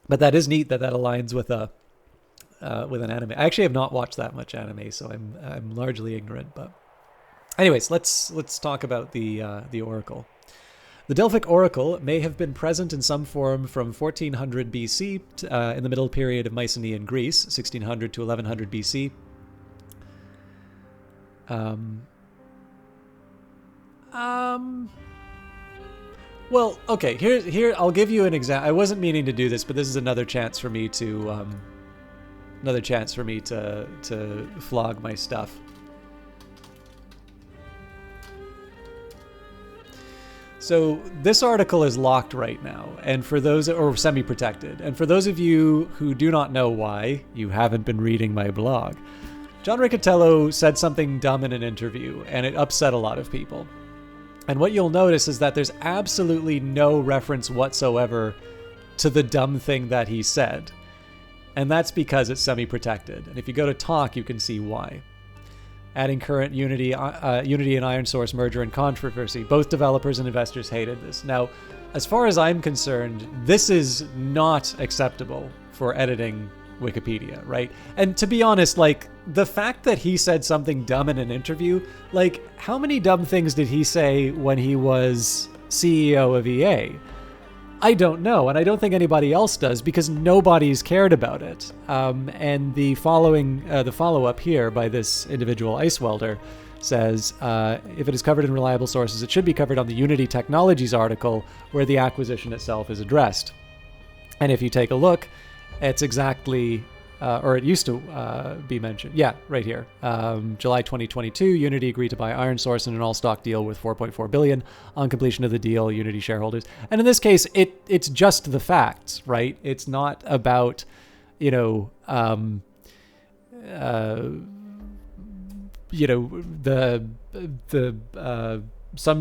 But that is neat that aligns with an anime. I actually have not watched that much anime, so I'm largely ignorant. But anyways, let's talk about the Oracle. The Delphic Oracle may have been present in some form from 1400 BC in the middle period of Mycenaean Greece, 1600 to 1100 BC. Well, okay. Here I'll give you an example. I wasn't meaning to do this, but this is another chance for me to flog my stuff. So this article is locked right now, and for those, or semi-protected, and for those of you who do not know why, you haven't been reading my blog. John Riccatello said something dumb in an interview, and it upset a lot of people. And what you'll notice is that there's absolutely no reference whatsoever to the dumb thing that he said. And that's because it's semi-protected. And if you go to talk, you can see why. Adding current Unity and Iron Source merger and controversy. Both developers and investors hated this. Now, as far as I'm concerned, this is not acceptable for editing Wikipedia, right? And to be honest, the fact that he said something dumb in an interview, how many dumb things did he say when he was CEO of EA? I don't know, and I don't think anybody else does because nobody's cared about it. And the follow-up here by this individual ice welder says, if it is covered in reliable sources, it should be covered on the Unity Technologies article where the acquisition itself is addressed. And if you take a look, it's exactly, or it used to be mentioned. Yeah, right here. July 2022, Unity agreed to buy Iron Source in an all-stock deal worth $4.4 billion. On completion of the deal, Unity shareholders. And in this case, it's just the facts, right? It's not about, some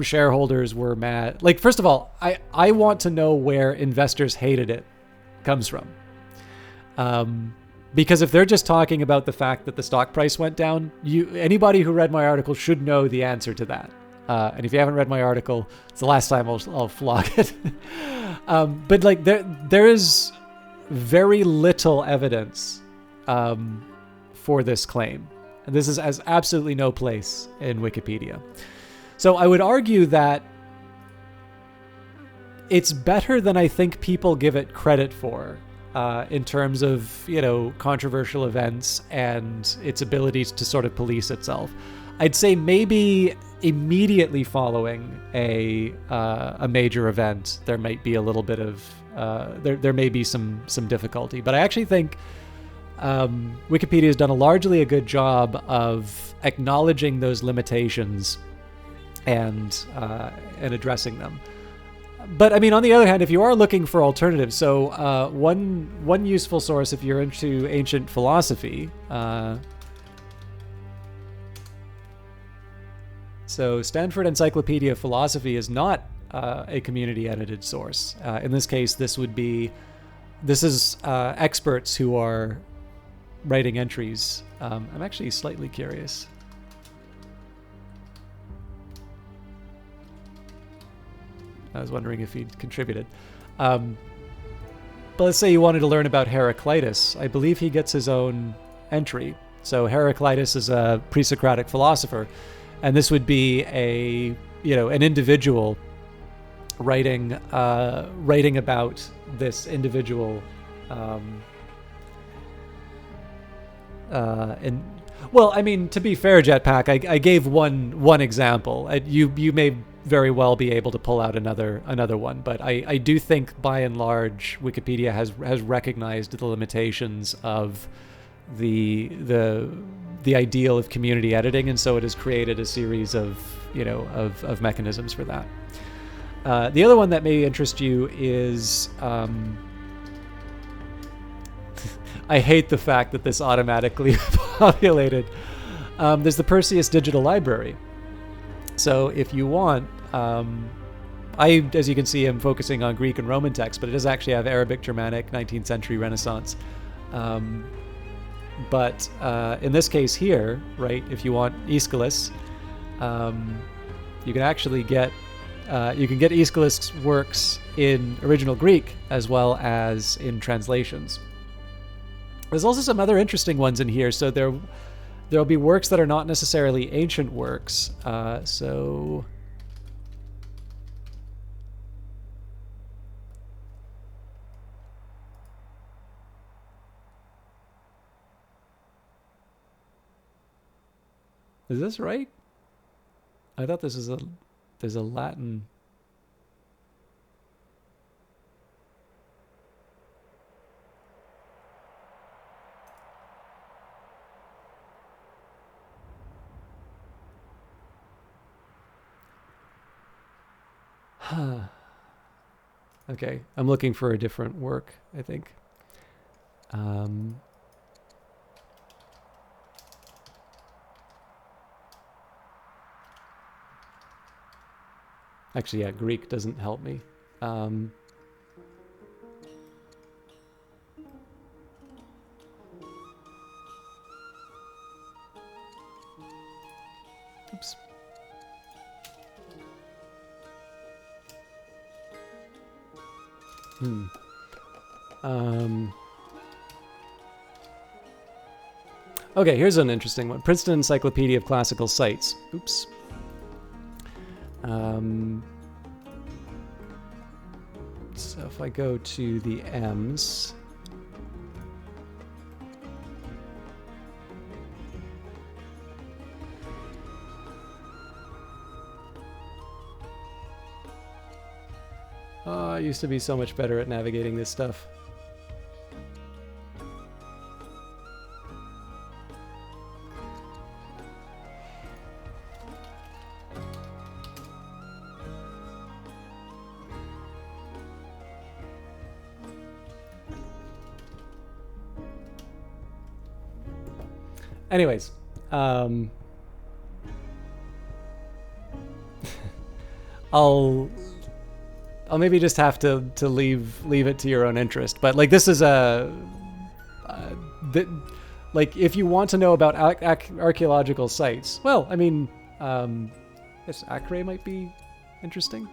shareholders were mad. First of all, I want to know where investors hated it comes from. Because if they're just talking about the fact that the stock price went down, anybody who read my article should know the answer to that. And if you haven't read my article, it's the last time I'll flog it. But there is very little evidence for this claim. And this has absolutely no place in Wikipedia. So I would argue that it's better than I think people give it credit for. In terms of, controversial events and its ability to sort of police itself. I'd say maybe immediately following a major event, there might be a little bit of, there may be some difficulty. But I actually think Wikipedia has done largely a good job of acknowledging those limitations and addressing them. But I mean, on the other hand, if you are looking for alternatives, so one useful source if you're into ancient philosophy, so Stanford Encyclopedia of Philosophy is not a community edited source. In this case, this is experts who are writing entries. I'm actually slightly curious. I was wondering if he'd contributed. But let's say you wanted to learn about Heraclitus. I believe he gets his own entry. So Heraclitus is a pre-Socratic philosopher, and this would be an individual writing about this individual. Well, I mean, to be fair, Jetpack, I gave one example. You may very well be able to pull out another one, but I do think by and large Wikipedia has recognized the limitations of the ideal of community editing, and so it has created a series of mechanisms for that. The other one that may interest you is I hate the fact that this automatically populated. There's the Perseus Digital Library. So if you want, as you can see, am focusing on Greek and Roman texts, but it does actually have Arabic, Germanic, 19th century Renaissance. But in this case here, right, if you want Aeschylus, you can actually get Aeschylus' works in original Greek as well as in translations. There's also some other interesting ones in here. So there'll be works that are not necessarily ancient works. So is this right? I thought there's a Latin. Okay, I'm looking for a different work, I think. Actually, yeah, Greek doesn't help me. Oops. Okay, here's an interesting one. Princeton Encyclopedia of Classical Sites. Oops. So if I go to the M's, I used to be so much better at navigating this stuff. Anyways, I'll maybe just have to leave it to your own interest. But like, this is like, if you want to know about archaeological sites, well, I mean, this Acre might be interesting.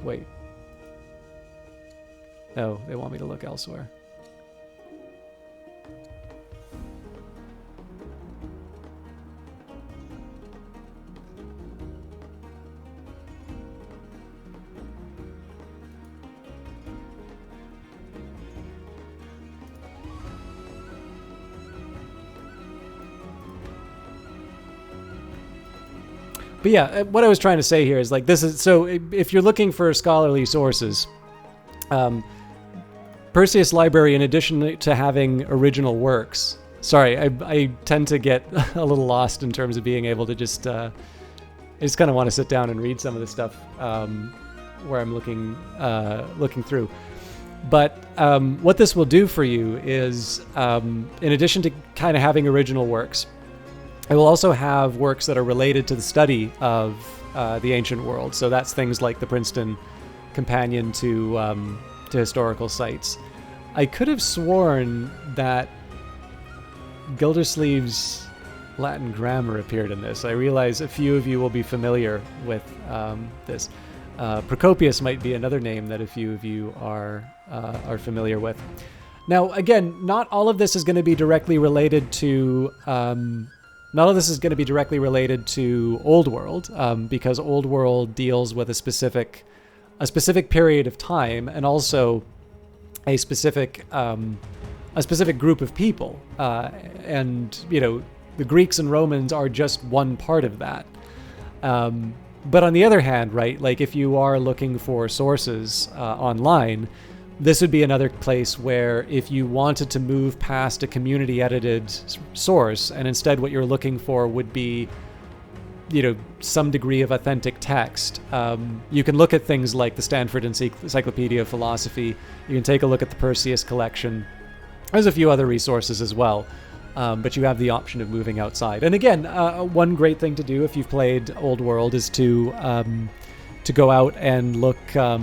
Wait. No, they want me to look elsewhere. But yeah, what I was trying to say here is, like, this is, so if you're looking for scholarly sources, Perseus Library, in addition to having original works, sorry, I tend to get a little lost in terms of being able to just, I just kind of want to sit down and read some of the stuff where I'm looking through. But what this will do for you is, in addition to kind of having original works, it will also have works that are related to the study of the ancient world. So that's things like the Princeton Companion to Historical Sites. I could have sworn that Gildersleeve's Latin grammar appeared in this. I realize a few of you will be familiar with this. Procopius might be another name that a few of you are familiar with. Now, again, not all of this is going to be directly related to Old World, because Old World deals with a specific period of time, and also a specific group of people, and the Greeks and Romans are just one part of that. But on the other hand, right, like, if you are looking for sources online, this would be another place where, if you wanted to move past a community-edited source, and instead what you're looking for would be, some degree of authentic text, you can look at things like the Stanford Encyclopedia of Philosophy. You can take a look at the Perseus collection. There's a few other resources as well, but you have the option of moving outside. And again, one great thing to do if you've played Old World is to to go out and look at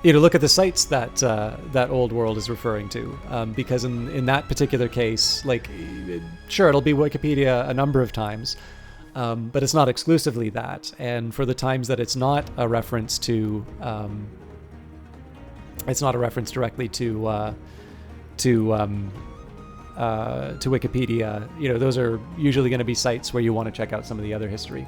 look at the sites that that old world is referring to, because in that particular case, like, sure, it'll be Wikipedia a number of times, but it's not exclusively that. And for the times that it's not a reference to directly to Wikipedia, those are usually going to be sites where you want to check out some of the other history.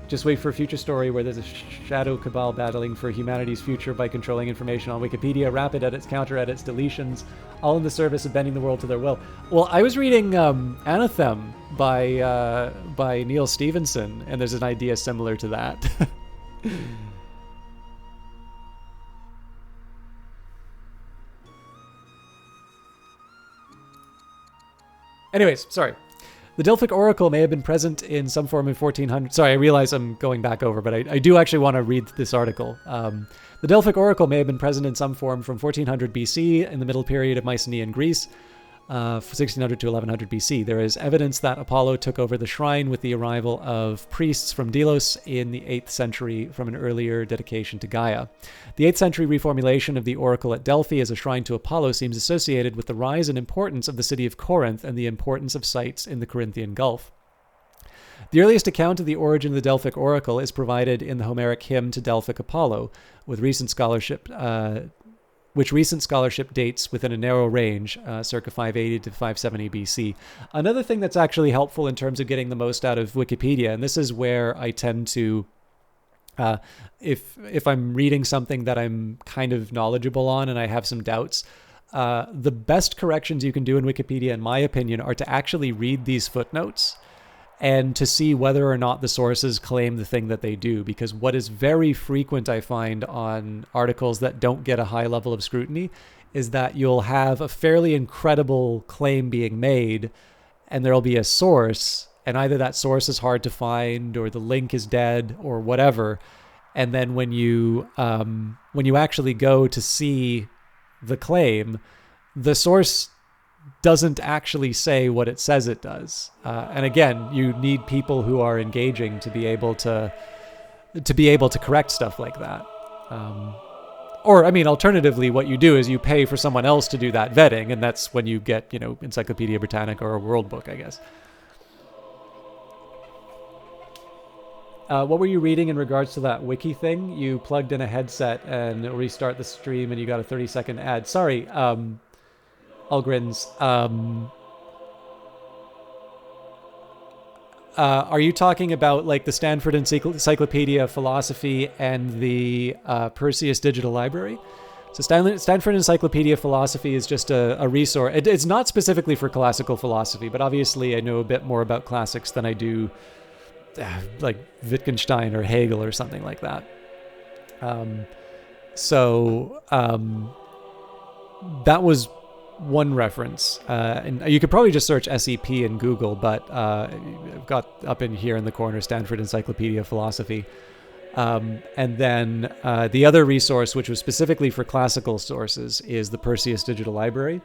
Just wait for a future story where there's a shadow cabal battling for humanity's future by controlling information on Wikipedia, rapid edits, counter edits, deletions, all in the service of bending the world to their will. Well, I was reading Anathem by Neil Stevenson, and there's an idea similar to that. Anyways, sorry. The Delphic Oracle may have been present in some form in 1400. Sorry, I realize I'm going back over, but I do actually want to read this article. The Delphic Oracle may have been present in some form from 1400 BC in the middle period of Mycenaean Greece, 1600 to 1100 BC. There is evidence that Apollo took over the shrine with the arrival of priests from Delos in the 8th century from an earlier dedication to Gaia. The 8th century reformulation of the oracle at Delphi as a shrine to Apollo seems associated with the rise and importance of the city of Corinth and the importance of sites in the Corinthian Gulf. The earliest account of the origin of the Delphic Oracle is provided in the Homeric hymn to Delphic Apollo, with recent scholarship dates within a narrow range, circa 580 to 570 BC. Another thing that's actually helpful in terms of getting the most out of Wikipedia, and this is where I tend to, if I'm reading something that I'm kind of knowledgeable on and I have some doubts, the best corrections you can do in Wikipedia, in my opinion, are to actually read these footnotes and to see whether or not the sources claim the thing that they do. Because what is very frequent, I find, on articles that don't get a high level of scrutiny is that you'll have a fairly incredible claim being made, and there'll be a source, and either that source is hard to find, or the link is dead, or whatever. And then when you actually go to see the claim, the source doesn't actually say what it says it does. And again, you need people who are engaging to be able to correct stuff like that. Or, I mean, alternatively, what you do is you pay for someone else to do that vetting, and that's when you get, Encyclopedia Britannica or a World Book, I guess. What were you reading in regards to that wiki thing? You plugged in a headset and it'll restart the stream and you got a 30-second ad. Sorry, Algrins. Are you talking about like the Stanford Encyclopedia of Philosophy and the Perseus Digital Library? So Stanford Encyclopedia of Philosophy is just a resource. It's not specifically for classical philosophy, but obviously I know a bit more about classics than I do like Wittgenstein or Hegel or something like that. That was one reference, and you could probably just search SEP in Google, but I've got up in here in the corner Stanford Encyclopedia of Philosophy, and then the other resource, which was specifically for classical sources, is the Perseus Digital Library.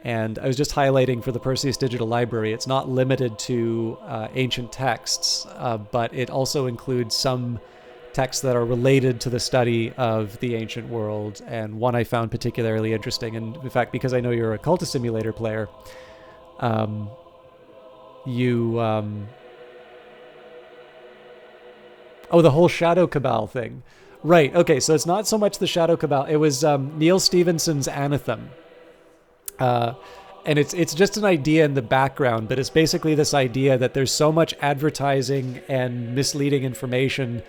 And I was just highlighting for the Perseus Digital Library, it's not limited to ancient texts, but it also includes some texts that are related to the study of the ancient world, and one I found particularly interesting. And in fact, because I know you're a Cultist Simulator player, oh, the whole Shadow Cabal thing. Right, okay, so it's not so much the Shadow Cabal, it was Neil Stephenson's Anathem. And it's just an idea in the background, but it's basically this idea that there's so much advertising and misleading information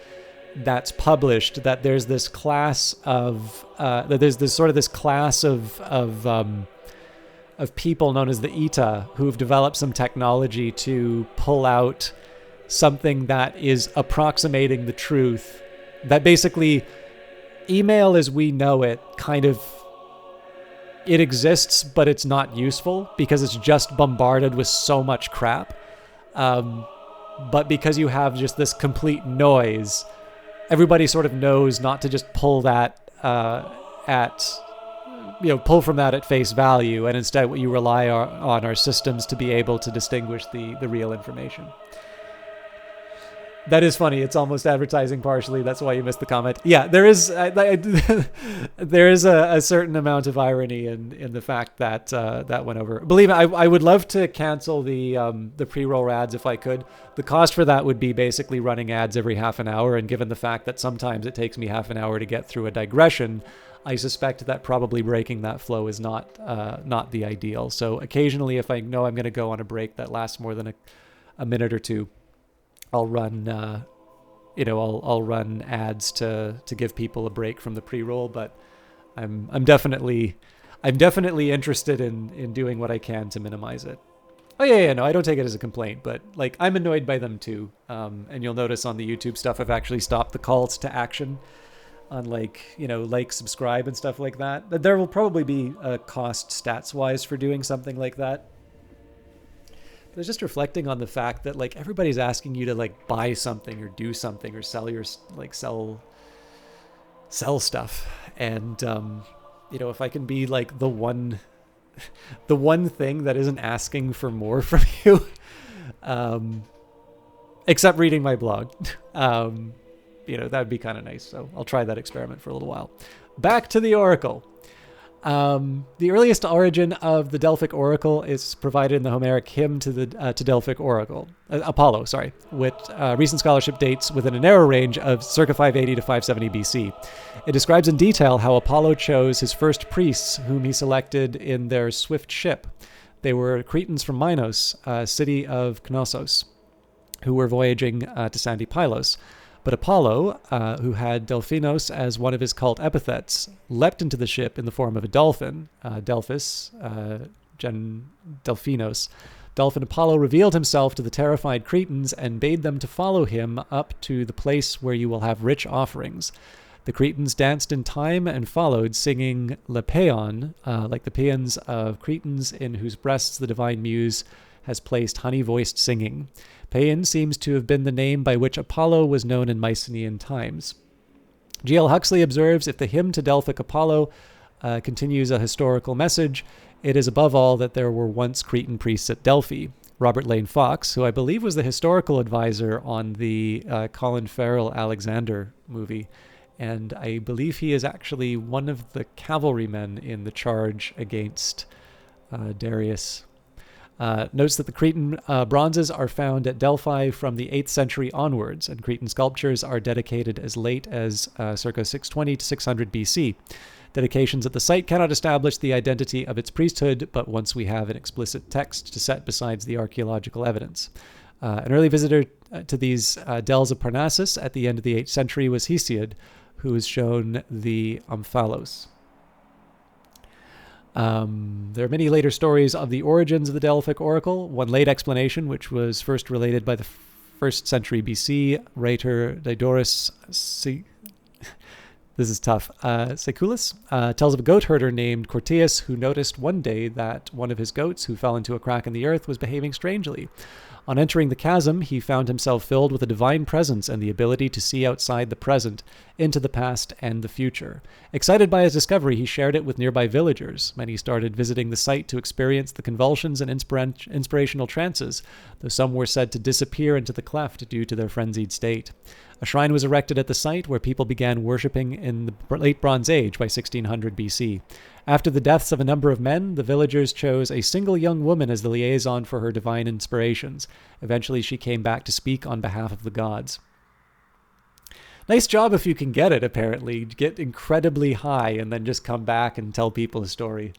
that's published that there's this class of people known as the ETA who've developed some technology to pull out something that is approximating the truth. That basically, email as we know it it exists, but it's not useful because it's just bombarded with so much crap. But because you have just this complete noise, everybody sort of knows not to just pull that at pull from that at face value, and instead you rely on our systems to be able to distinguish the real information. That is funny. It's almost advertising partially. That's why you missed the comment. Yeah, there is there is a certain amount of irony in the fact that that went over. Believe me, I would love to cancel the pre-roll ads if I could. The cost for that would be basically running ads every half an hour, and given the fact that sometimes it takes me half an hour to get through a digression, I suspect that probably breaking that flow is not the ideal. So occasionally, if I know I'm going to go on a break that lasts more than a minute or two, I'll run, I'll run ads to give people a break from the pre-roll. But I'm definitely interested in doing what I can to minimize it. Oh yeah, no, I don't take it as a complaint, but like I'm annoyed by them too. And you'll notice on the YouTube stuff, I've actually stopped the calls to action on like subscribe and stuff like that. There will probably be a cost stats wise for doing something like that. I was just reflecting on the fact that like everybody's asking you to like buy something or do something or sell stuff. And, if I can be like the one thing that isn't asking for more from you, except reading my blog, that'd be kind of nice. So I'll try that experiment for a little while. Back to the Oracle. The earliest origin of the Delphic Oracle is provided in the Homeric hymn to the Delphic Oracle, Apollo, which recent scholarship dates within a narrow range of circa 580 to 570 BC. It describes in detail how Apollo chose his first priests, whom he selected in their swift ship. They were Cretans from Minos, city of Knossos, who were voyaging to sandy Pylos. But Apollo, who had Delphinos as one of his cult epithets, leapt into the ship in the form of a dolphin, Delphis, Delphinos. Dolphin Apollo revealed himself to the terrified Cretans and bade them to follow him up to the place where you will have rich offerings. The Cretans danced in time and followed, singing Lepeon, like the paeans of Cretans in whose breasts the divine muse has placed honey-voiced singing. Paean seems to have been the name by which Apollo was known in Mycenaean times. G.L. Huxley observes, if the hymn to Delphic Apollo continues a historical message, it is above all that there were once Cretan priests at Delphi. Robert Lane Fox, who I believe was the historical advisor on the Colin Farrell Alexander movie, and I believe he is actually one of the cavalrymen in the charge against Darius. Notes that the Cretan bronzes are found at Delphi from the 8th century onwards, and Cretan sculptures are dedicated as late as circa 620 to 600 BC. Dedications at the site cannot establish the identity of its priesthood, but once we have an explicit text to set besides the archaeological evidence. An early visitor to these dells of Parnassus at the end of the 8th century was Hesiod, who is shown the Omphalos. There are many later stories of the origins of the Delphic Oracle. One late explanation, which was first related by the 1st century BC writer Diodorus Siculus, tells of a goat herder named Corteus who noticed one day that one of his goats, who fell into a crack in the earth, was behaving strangely. On entering the chasm, he found himself filled with a divine presence and the ability to see outside the present, into the past and the future. Excited by his discovery, he shared it with nearby villagers. Many started visiting the site to experience the convulsions and inspirational trances, though some were said to disappear into the cleft due to their frenzied state. A shrine was erected at the site where people began worshipping in the late Bronze Age by 1600 BC. After the deaths of a number of men, the villagers chose a single young woman as the liaison for her divine inspirations. Eventually, she came back to speak on behalf of the gods. Nice job if you can get it, apparently. Get incredibly high and then just come back and tell people a story.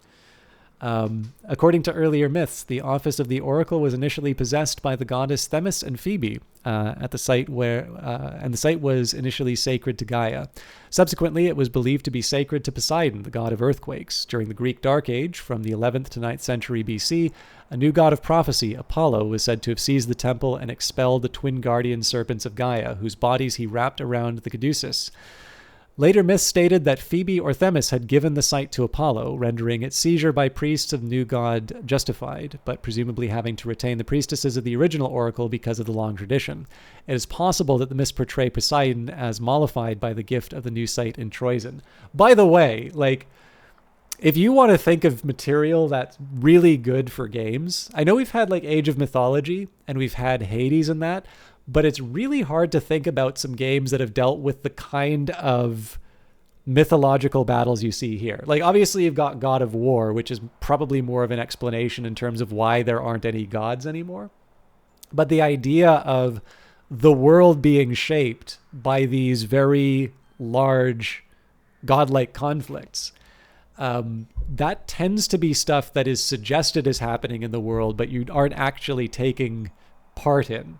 According to earlier myths, the office of the oracle was initially possessed by the goddess Themis and Phoebe at the site and the site was initially sacred to Gaia. Subsequently, it was believed to be sacred to Poseidon, the god of earthquakes. During the Greek Dark Age, from the 11th to 9th century BC, a new god of prophecy, Apollo, was said to have seized the temple and expelled the twin guardian serpents of Gaia, whose bodies he wrapped around the caduceus. Later myths stated that Phoebe or Themis had given the site to Apollo, rendering its seizure by priests of the new god justified, but presumably having to retain the priestesses of the original oracle because of the long tradition. It is possible that the myths portray Poseidon as mollified by the gift of the new site in Troezen. By the way, if you want to think of material that's really good for games, I know we've had like Age of Mythology and we've had Hades and that, but it's really hard to think about some games that have dealt with the kind of mythological battles you see here. Like, obviously you've got God of War, which is probably more of an explanation in terms of why there aren't any gods anymore. But the idea of the world being shaped by these very large godlike conflicts, that tends to be stuff that is suggested as happening in the world, but you aren't actually taking part in.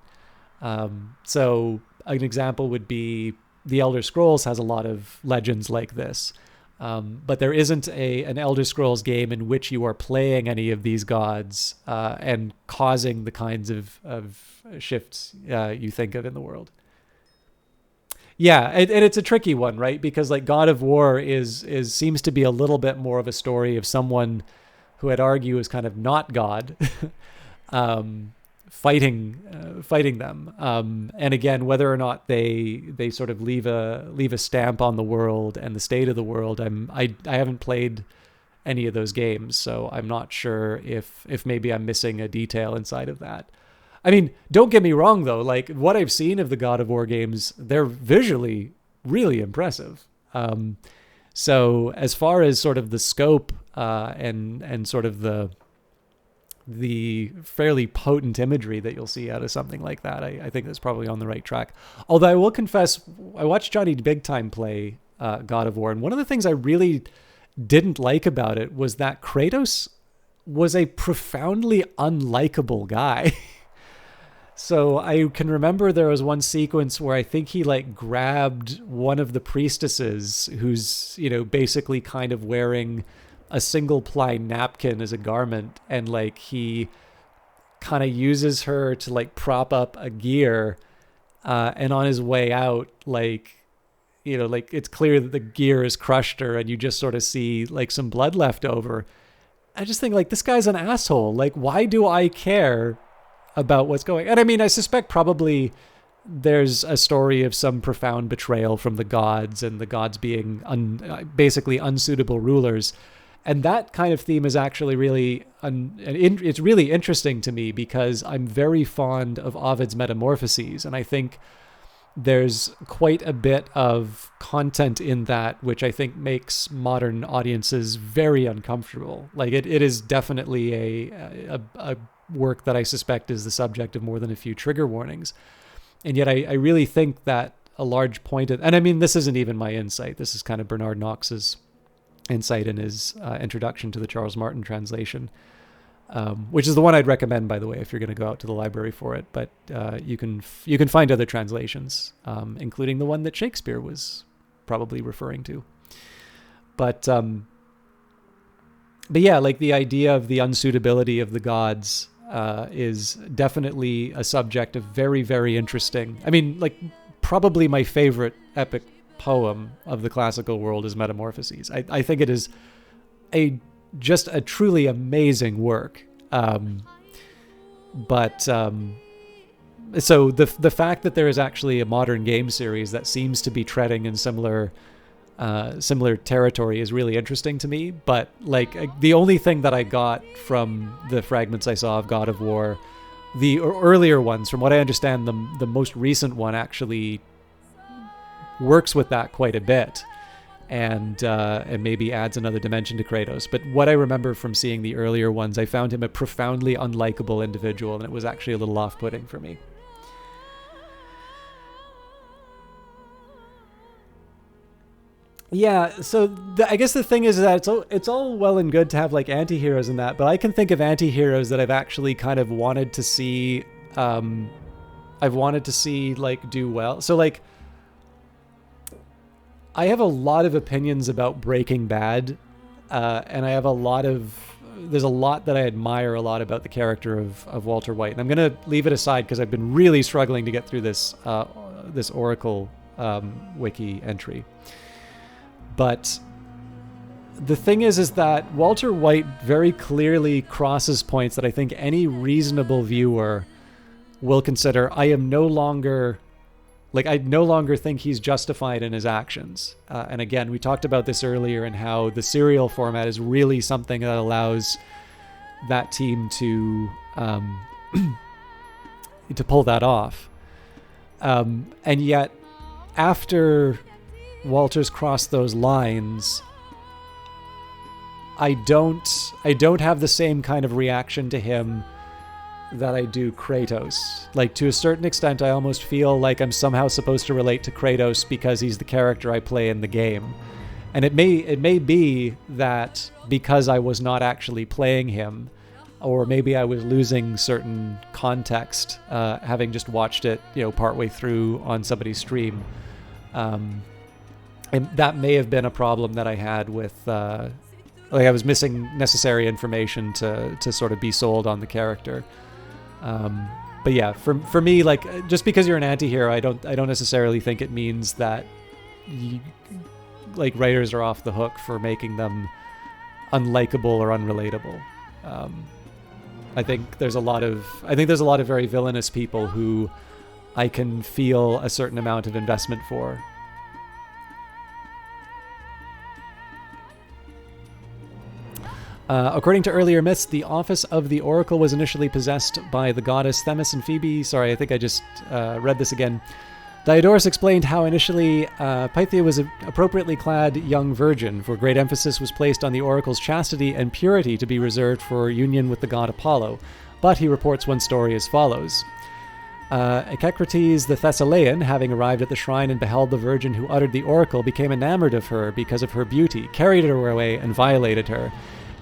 So an example would be the Elder Scrolls has a lot of legends like this. But there isn't an Elder Scrolls game in which you are playing any of these gods and causing the kinds of shifts you think of in the world. Yeah, and it's a tricky one, right? Because like God of War seems to be a little bit more of a story of someone who I'd argue is kind of not God, fighting them. And again, whether or not they sort of leave a stamp on the world and the state of the world, I haven't played any of those games, so I'm not sure if maybe I'm missing a detail inside of that. I mean, don't get me wrong though, like what I've seen of the God of War games, they're visually really impressive. So as far as sort of the scope and sort of the fairly potent imagery that you'll see out of something like that, I think that's probably on the right track. Although I will confess, I watched Johnny Big Time play God of War, and one of the things I really didn't like about it was that Kratos was a profoundly unlikable guy. So I can remember there was one sequence where I think he like grabbed one of the priestesses who's, basically kind of wearing a single ply napkin as a garment, and like he kind of uses her to like prop up a gear, and on his way out, like it's clear that the gear has crushed her and you just sort of see like some blood left over. I just think like, this guy's an asshole. Like, why do I care about what's going on? And I mean, I suspect probably there's a story of some profound betrayal from the gods and the gods being basically unsuitable rulers. And that kind of theme is actually really, it's really interesting to me because I'm very fond of Ovid's Metamorphoses. And I think there's quite a bit of content in that which I think makes modern audiences very uncomfortable. Like it is definitely a work that I suspect is the subject of more than a few trigger warnings. And yet I really think that a large point of, and I mean, this isn't even my insight. This is kind of Bernard Knox's insight in his introduction to the Charles Martin translation, which is the one I'd recommend, by the way, if you're going to go out to the library for it. But you can find other translations, including the one that Shakespeare was probably referring to. But yeah, like the idea of the unsuitability of the gods is definitely a subject of very, very interesting. I mean, like probably my favorite epic poem of the classical world is Metamorphoses. I think it is just a truly amazing work. But so the fact that there is actually a modern game series that seems to be treading in similar territory is really interesting to me. But like the only thing that I got from the fragments I saw of God of War, the earlier ones, from what I understand, the most recent one actually works with that quite a bit, and maybe adds another dimension to Kratos. But what I remember from seeing the earlier ones, I found him a profoundly unlikable individual, and it was actually a little off-putting for me. Yeah, so I guess the thing is that it's all well and good to have like anti-heroes in that, but I can think of anti-heroes that I've actually kind of wanted to see, like do well. So like, I have a lot of opinions about Breaking Bad, and I have there's a lot that I admire a lot about the character of Walter White. And I'm going to leave it aside because I've been really struggling to get through this Oracle wiki entry. But the thing is that Walter White very clearly crosses points that I think any reasonable viewer will consider. I am no longer like, I no longer think he's justified in his actions. And again, we talked about this earlier, and how the serial format is really something that allows that team to to pull that off. And yet, after Walters crossed those lines, I don't have the same kind of reaction to him that I do Kratos. Like, to a certain extent, I almost feel like I'm somehow supposed to relate to Kratos because he's the character I play in the game. And it may be that because I was not actually playing him, or maybe I was losing certain context, having just watched it, partway through on somebody's stream. And that may have been a problem that I had with, I was missing necessary information to sort of be sold on the character. But yeah, for me, like, just because you're an anti-hero, I don't necessarily think it means that writers are off the hook for making them unlikable or unrelatable. I think there's a lot of very villainous people who I can feel a certain amount of investment for. According to earlier myths, the office of the Oracle was initially possessed by the goddess Themis and Phoebe. Sorry, I think I just read this again. Diodorus explained how initially Pythia was an appropriately clad young virgin, for great emphasis was placed on the Oracle's chastity and purity to be reserved for union with the god Apollo. But he reports one story as follows. Echecrates the Thessalian, having arrived at the shrine and beheld the virgin who uttered the oracle, became enamored of her because of her beauty, carried her away, and violated her.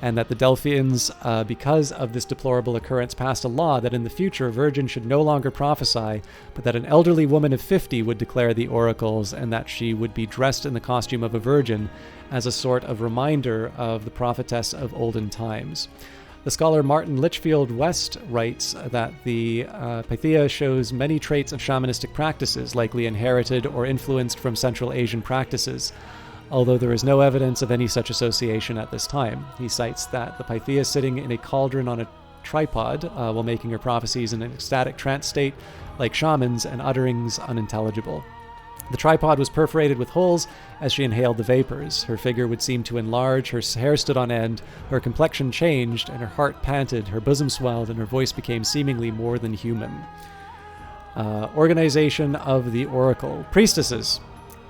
And that the Delphians, because of this deplorable occurrence, passed a law that in the future a virgin should no longer prophesy, but that an elderly woman of 50 would declare the oracles, and that she would be dressed in the costume of a virgin as a sort of reminder of the prophetess of olden times. The scholar Martin Litchfield West writes that the Pythia shows many traits of shamanistic practices, likely inherited or influenced from Central Asian practices, although there is no evidence of any such association at this time. He cites that the Pythia sitting in a cauldron on a tripod while making her prophecies in an ecstatic trance state like shamans, and utterings unintelligible. The tripod was perforated with holes as she inhaled the vapors. Her figure would seem to enlarge, her hair stood on end, her complexion changed, and her heart panted, her bosom swelled, and her voice became seemingly more than human. Organization of the Oracle. Priestesses.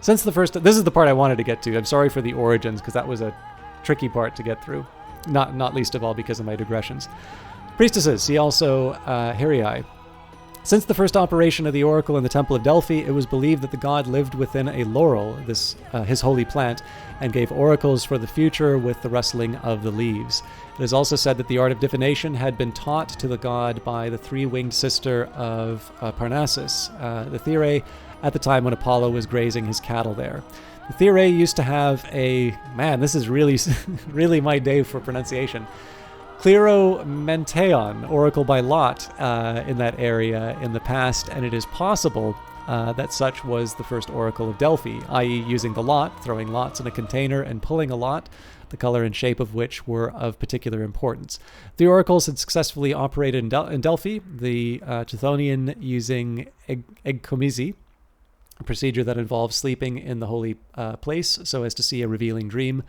Since the first... This is the part I wanted to get to. I'm sorry for the origins, because that was a tricky part to get through. Not least of all because of my digressions. Priestesses. See also Hirai. Since the first operation of the oracle in the Temple of Delphi, it was believed that the god lived within a laurel, his holy plant, and gave oracles for the future with the rustling of the leaves. It is also said that the art of divination had been taught to the god by the three-winged sister of Parnassus, the Therae, at the time when Apollo was grazing his cattle there. The Therae used to have a... Man, this is really, really my day for pronunciation. Kleromenteon, oracle by lot, in that area in the past, and it is possible that such was the first oracle of Delphi, i.e. using the lot, throwing lots in a container and pulling a lot, the color and shape of which were of particular importance. The oracles had successfully operated in Delphi, the Chthonian using egkomizi, a procedure that involves sleeping in the holy place so as to see a revealing dream,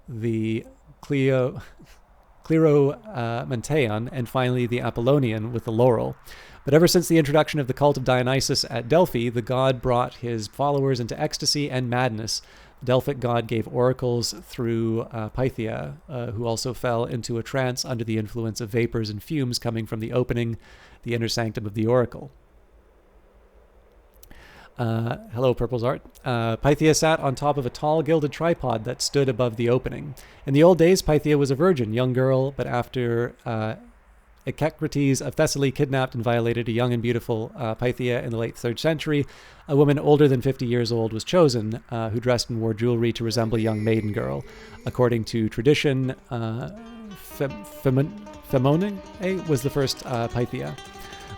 the Kleromenteon, and finally the Apollonian with the laurel. But ever since the introduction of the cult of Dionysus at Delphi, the god brought his followers into ecstasy and madness. The Delphic god gave oracles through Pythia, who also fell into a trance under the influence of vapors and fumes coming from the opening, the inner sanctum of the oracle. Hello, Purple's art. Pythia sat on top of a tall gilded tripod that stood above the opening. In the old days, Pythia was a virgin, young girl, but after Echecrates of Thessaly kidnapped and violated a young and beautiful Pythia in the late 3rd century, a woman older than 50 years old was chosen, who dressed and wore jewelry to resemble a young maiden girl. According to tradition, Femone was the first Pythia.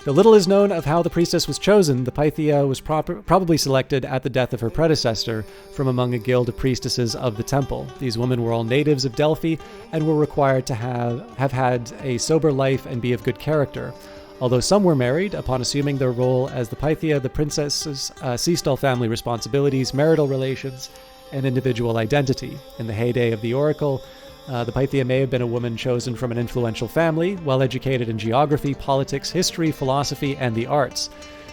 Though little is known of how the priestess was chosen, the Pythia was probably selected at the death of her predecessor from among a guild of priestesses of the temple. These women were all natives of Delphi and were required to have had a sober life and be of good character. Although some were married, upon assuming their role as the Pythia, the princesses ceased all family responsibilities, marital relations, and individual identity. In the heyday of the oracle, the Pythia may have been a woman chosen from an influential family, well educated in geography, politics, history, philosophy, and the arts.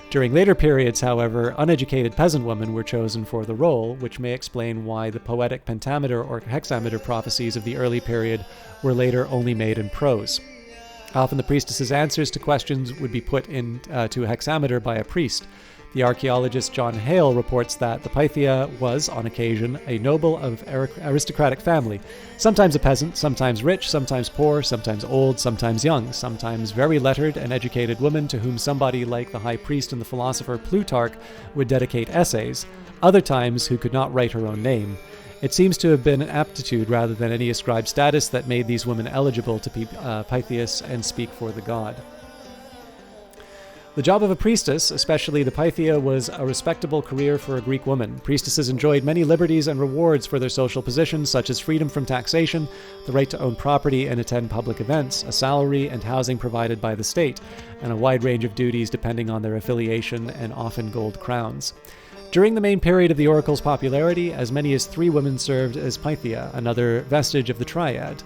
During later periods, however, uneducated peasant women were chosen for the role, which may explain why the poetic pentameter or hexameter prophecies of the early period were later only made in prose. Often the priestess's answers to questions would be put into a hexameter by a priest. The archaeologist John Hale reports that the Pythia was, on occasion, a noble of aristocratic family, sometimes a peasant, sometimes rich, sometimes poor, sometimes old, sometimes young, sometimes very lettered and educated woman to whom somebody like the high priest and the philosopher Plutarch would dedicate essays, other times who could not write her own name. It seems to have been an aptitude rather than any ascribed status that made these women eligible to be Pythias and speak for the god. The job of a priestess, especially the Pythia, was a respectable career for a Greek woman. Priestesses enjoyed many liberties and rewards for their social positions, such as freedom from taxation, the right to own property and attend public events, a salary and housing provided by the state, and a wide range of duties depending on their affiliation and often gold crowns. During the main period of the oracle's popularity, as many as 3 women served as Pythia, another vestige of the triad,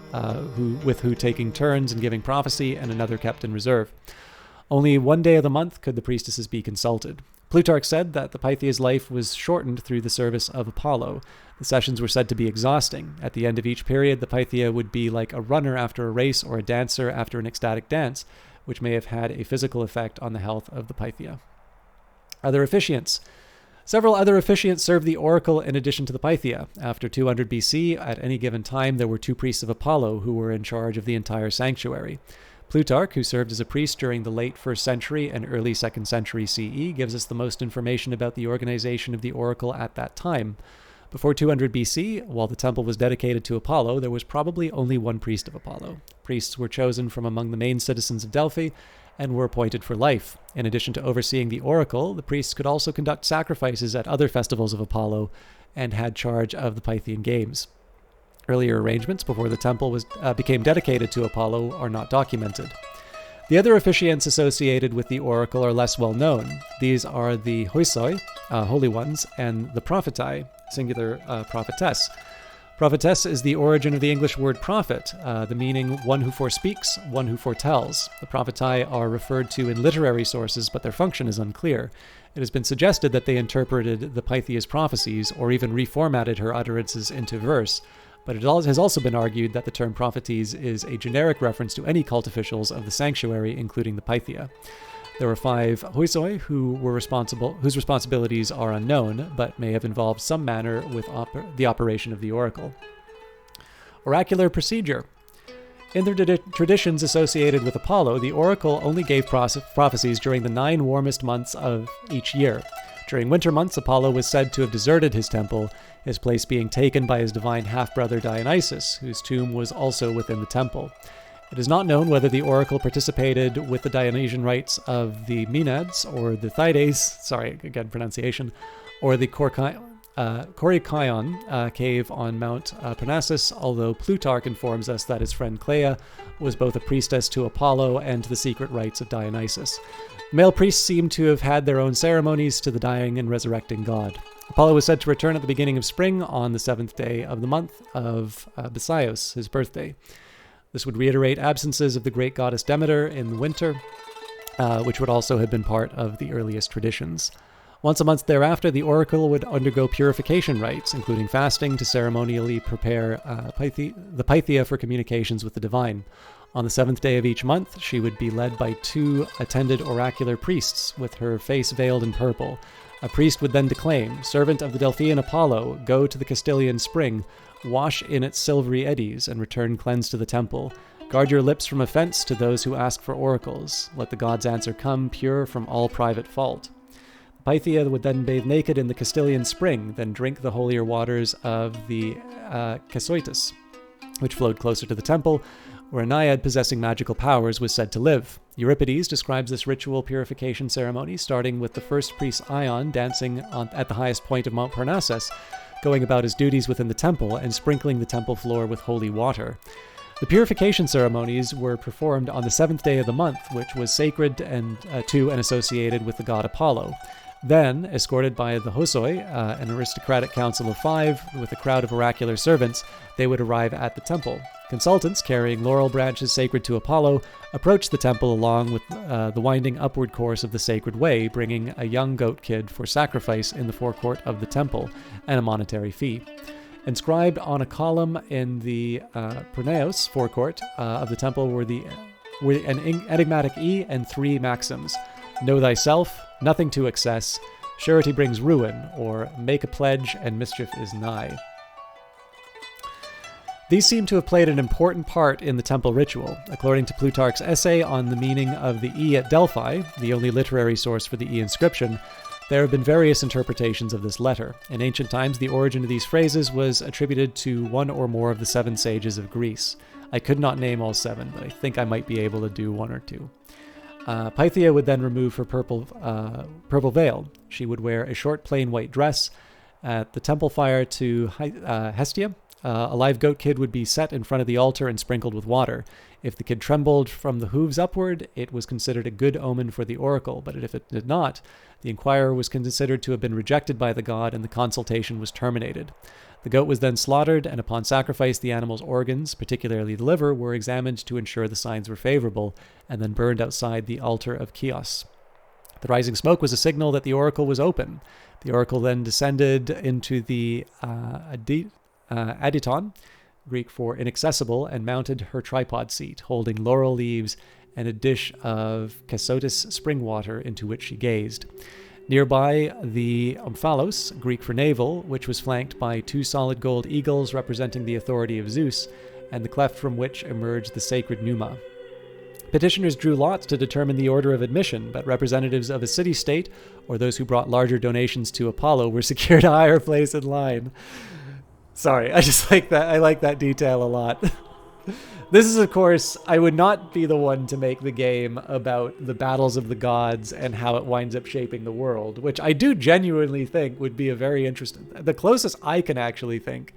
who taking turns in giving prophecy, and another kept in reserve. Only one day of the month could the priestesses be consulted. Plutarch said that the Pythia's life was shortened through the service of Apollo. The sessions were said to be exhausting. At the end of each period, the Pythia would be like a runner after a race or a dancer after an ecstatic dance, which may have had a physical effect on the health of the Pythia. Other officiants. Several other officiants served the oracle in addition to the Pythia. After 200 BC, at any given time, there were 2 priests of Apollo who were in charge of the entire sanctuary. Plutarch, who served as a priest during the late 1st century and early 2nd century CE, gives us the most information about the organization of the oracle at that time. Before 200 BC, while the temple was dedicated to Apollo, there was probably only 1 priest of Apollo. Priests were chosen from among the main citizens of Delphi and were appointed for life. In addition to overseeing the oracle, the priests could also conduct sacrifices at other festivals of Apollo and had charge of the Pythian games. Earlier arrangements before the temple became dedicated to Apollo are not documented. The other officiants associated with the oracle are less well known. These are the hoisoi, holy ones, and the prophetai, singular prophetess. Prophetess is the origin of the English word prophet, the meaning one who forespeaks, one who foretells. The prophetai are referred to in literary sources, but their function is unclear. It has been suggested that they interpreted the Pythia's prophecies or even reformatted her utterances into verse, but it has also been argued that the term prophetes is a generic reference to any cult officials of the sanctuary, including the Pythia. There were 5 hoisoi whose responsibilities are unknown, but may have involved some manner with the operation of the oracle. Oracular procedure. In the traditions associated with Apollo, the oracle only gave prophecies during the 9 warmest months of each year. During winter months, Apollo was said to have deserted his temple, his place being taken by his divine half-brother Dionysus, whose tomb was also within the temple. It is not known whether the oracle participated with the Dionysian rites of the Maenads, or the Thydes, or the Korikaion cave on Mount Parnassus, although Plutarch informs us that his friend Cleia was both a priestess to Apollo and to the secret rites of Dionysus. Male priests seem to have had their own ceremonies to the dying and resurrecting god. Apollo was said to return at the beginning of spring on the 7th day of the month of Basios, his birthday. This would reiterate absences of the great goddess Demeter in the winter, which would also have been part of the earliest traditions. Once a month thereafter, the oracle would undergo purification rites, including fasting, to ceremonially prepare the Pythia for communications with the divine. On the 7th day of each month, she would be led by 2 attended oracular priests, with her face veiled in purple. A priest would then declaim, "Servant of the Delphian Apollo, go to the Castilian spring, wash in its silvery eddies, and return cleansed to the temple. Guard your lips from offense to those who ask for oracles. Let the god's answer come pure from all private fault." Pythia would then bathe naked in the Castilian spring, then drink the holier waters of the Casoitus, which flowed closer to the temple, where a naiad possessing magical powers was said to live. Euripides describes this ritual purification ceremony, starting with the first priest Ion dancing at the highest point of Mount Parnassus, going about his duties within the temple and sprinkling the temple floor with holy water. The purification ceremonies were performed on the 7th day of the month, which was sacred and to and associated with the god Apollo. Then, escorted by the Hosoi, an aristocratic council of 5, with a crowd of oracular servants, they would arrive at the temple. Consultants, carrying laurel branches sacred to Apollo, approached the temple along with the winding upward course of the sacred way, bringing a young goat kid for sacrifice in the forecourt of the temple and a monetary fee. Inscribed on a column in the Pronaos forecourt of the temple were an enigmatic E and 3 maxims. Know thyself, nothing to excess, surety brings ruin, or make a pledge and mischief is nigh. These seem to have played an important part in the temple ritual. According to Plutarch's essay on the meaning of the E at Delphi, the only literary source for the E inscription, there have been various interpretations of this letter. In ancient times, the origin of these phrases was attributed to one or more of the 7 sages of Greece. I could not name all 7, but I think I might be able to do 1 or 2. Pythia would then remove her purple veil. She would wear a short plain white dress. At the temple fire to Hestia, a live goat kid would be set in front of the altar and sprinkled with water. If the kid trembled from the hooves upward, it was considered a good omen for the oracle, but if it did not, the inquirer was considered to have been rejected by the god and the consultation was terminated. The goat was then slaughtered, and upon sacrifice, the animal's organs, particularly the liver, were examined to ensure the signs were favorable, and then burned outside the altar of Chios. The rising smoke was a signal that the oracle was open. The oracle then descended into the Aditon, Greek for inaccessible, and mounted her tripod seat, holding laurel leaves and a dish of Cassotis spring water into which she gazed. Nearby, the omphalos, Greek for navel, which was flanked by 2 solid gold eagles representing the authority of Zeus, and the cleft from which emerged the sacred pneuma. Petitioners drew lots to determine the order of admission, but representatives of a city-state, or those who brought larger donations to Apollo, were secured a higher place in line. Sorry, I just like that. I like that detail a lot. This is, of course, I would not be the one to make the game about the battles of the gods and how it winds up shaping the world, which I do genuinely think would be a very interesting... The closest I can actually think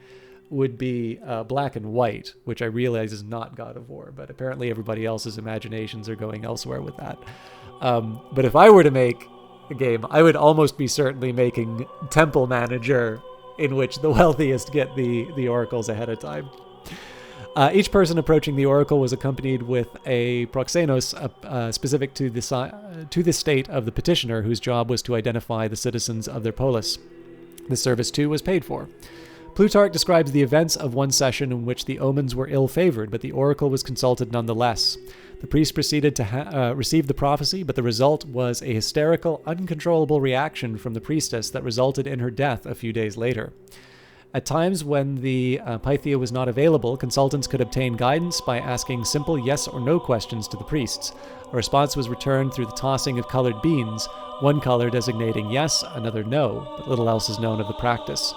would be Black and White, which I realize is not God of War, but apparently everybody else's imaginations are going elsewhere with that. But if I were to make a game, I would almost be certainly making Temple Manager, in which the wealthiest get the oracles ahead of time. Each person approaching the oracle was accompanied with a proxenos specific to the state of the petitioner, whose job was to identify the citizens of their polis. This service, too, was paid for. Plutarch describes the events of one session in which the omens were ill-favored, but the oracle was consulted nonetheless. The priest proceeded to receive the prophecy, but the result was a hysterical, uncontrollable reaction from the priestess that resulted in her death a few days later. At times when the Pythia was not available, consultants could obtain guidance by asking simple yes or no questions to the priests. A response was returned through the tossing of colored beans, one color designating yes, another no, but little else is known of the practice.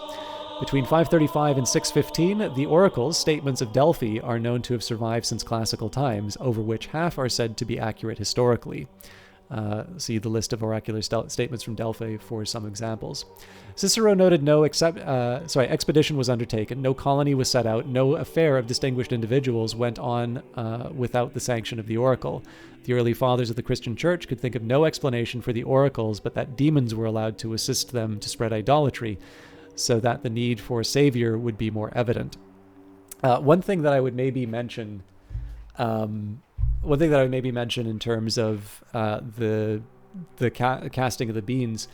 Between 535 and 615, the oracles, statements of Delphi, are known to have survived since classical times, over which half are said to be accurate historically. See the list of oracular statements from Delphi for some examples. Cicero noted no expedition was undertaken, no colony was set out, no affair of distinguished individuals went on without the sanction of the oracle. The early fathers of the Christian Church could think of no explanation for the oracles, but that demons were allowed to assist them to spread idolatry, so that the need for a savior would be more evident. One thing that I would maybe mention in terms of the casting of the beans,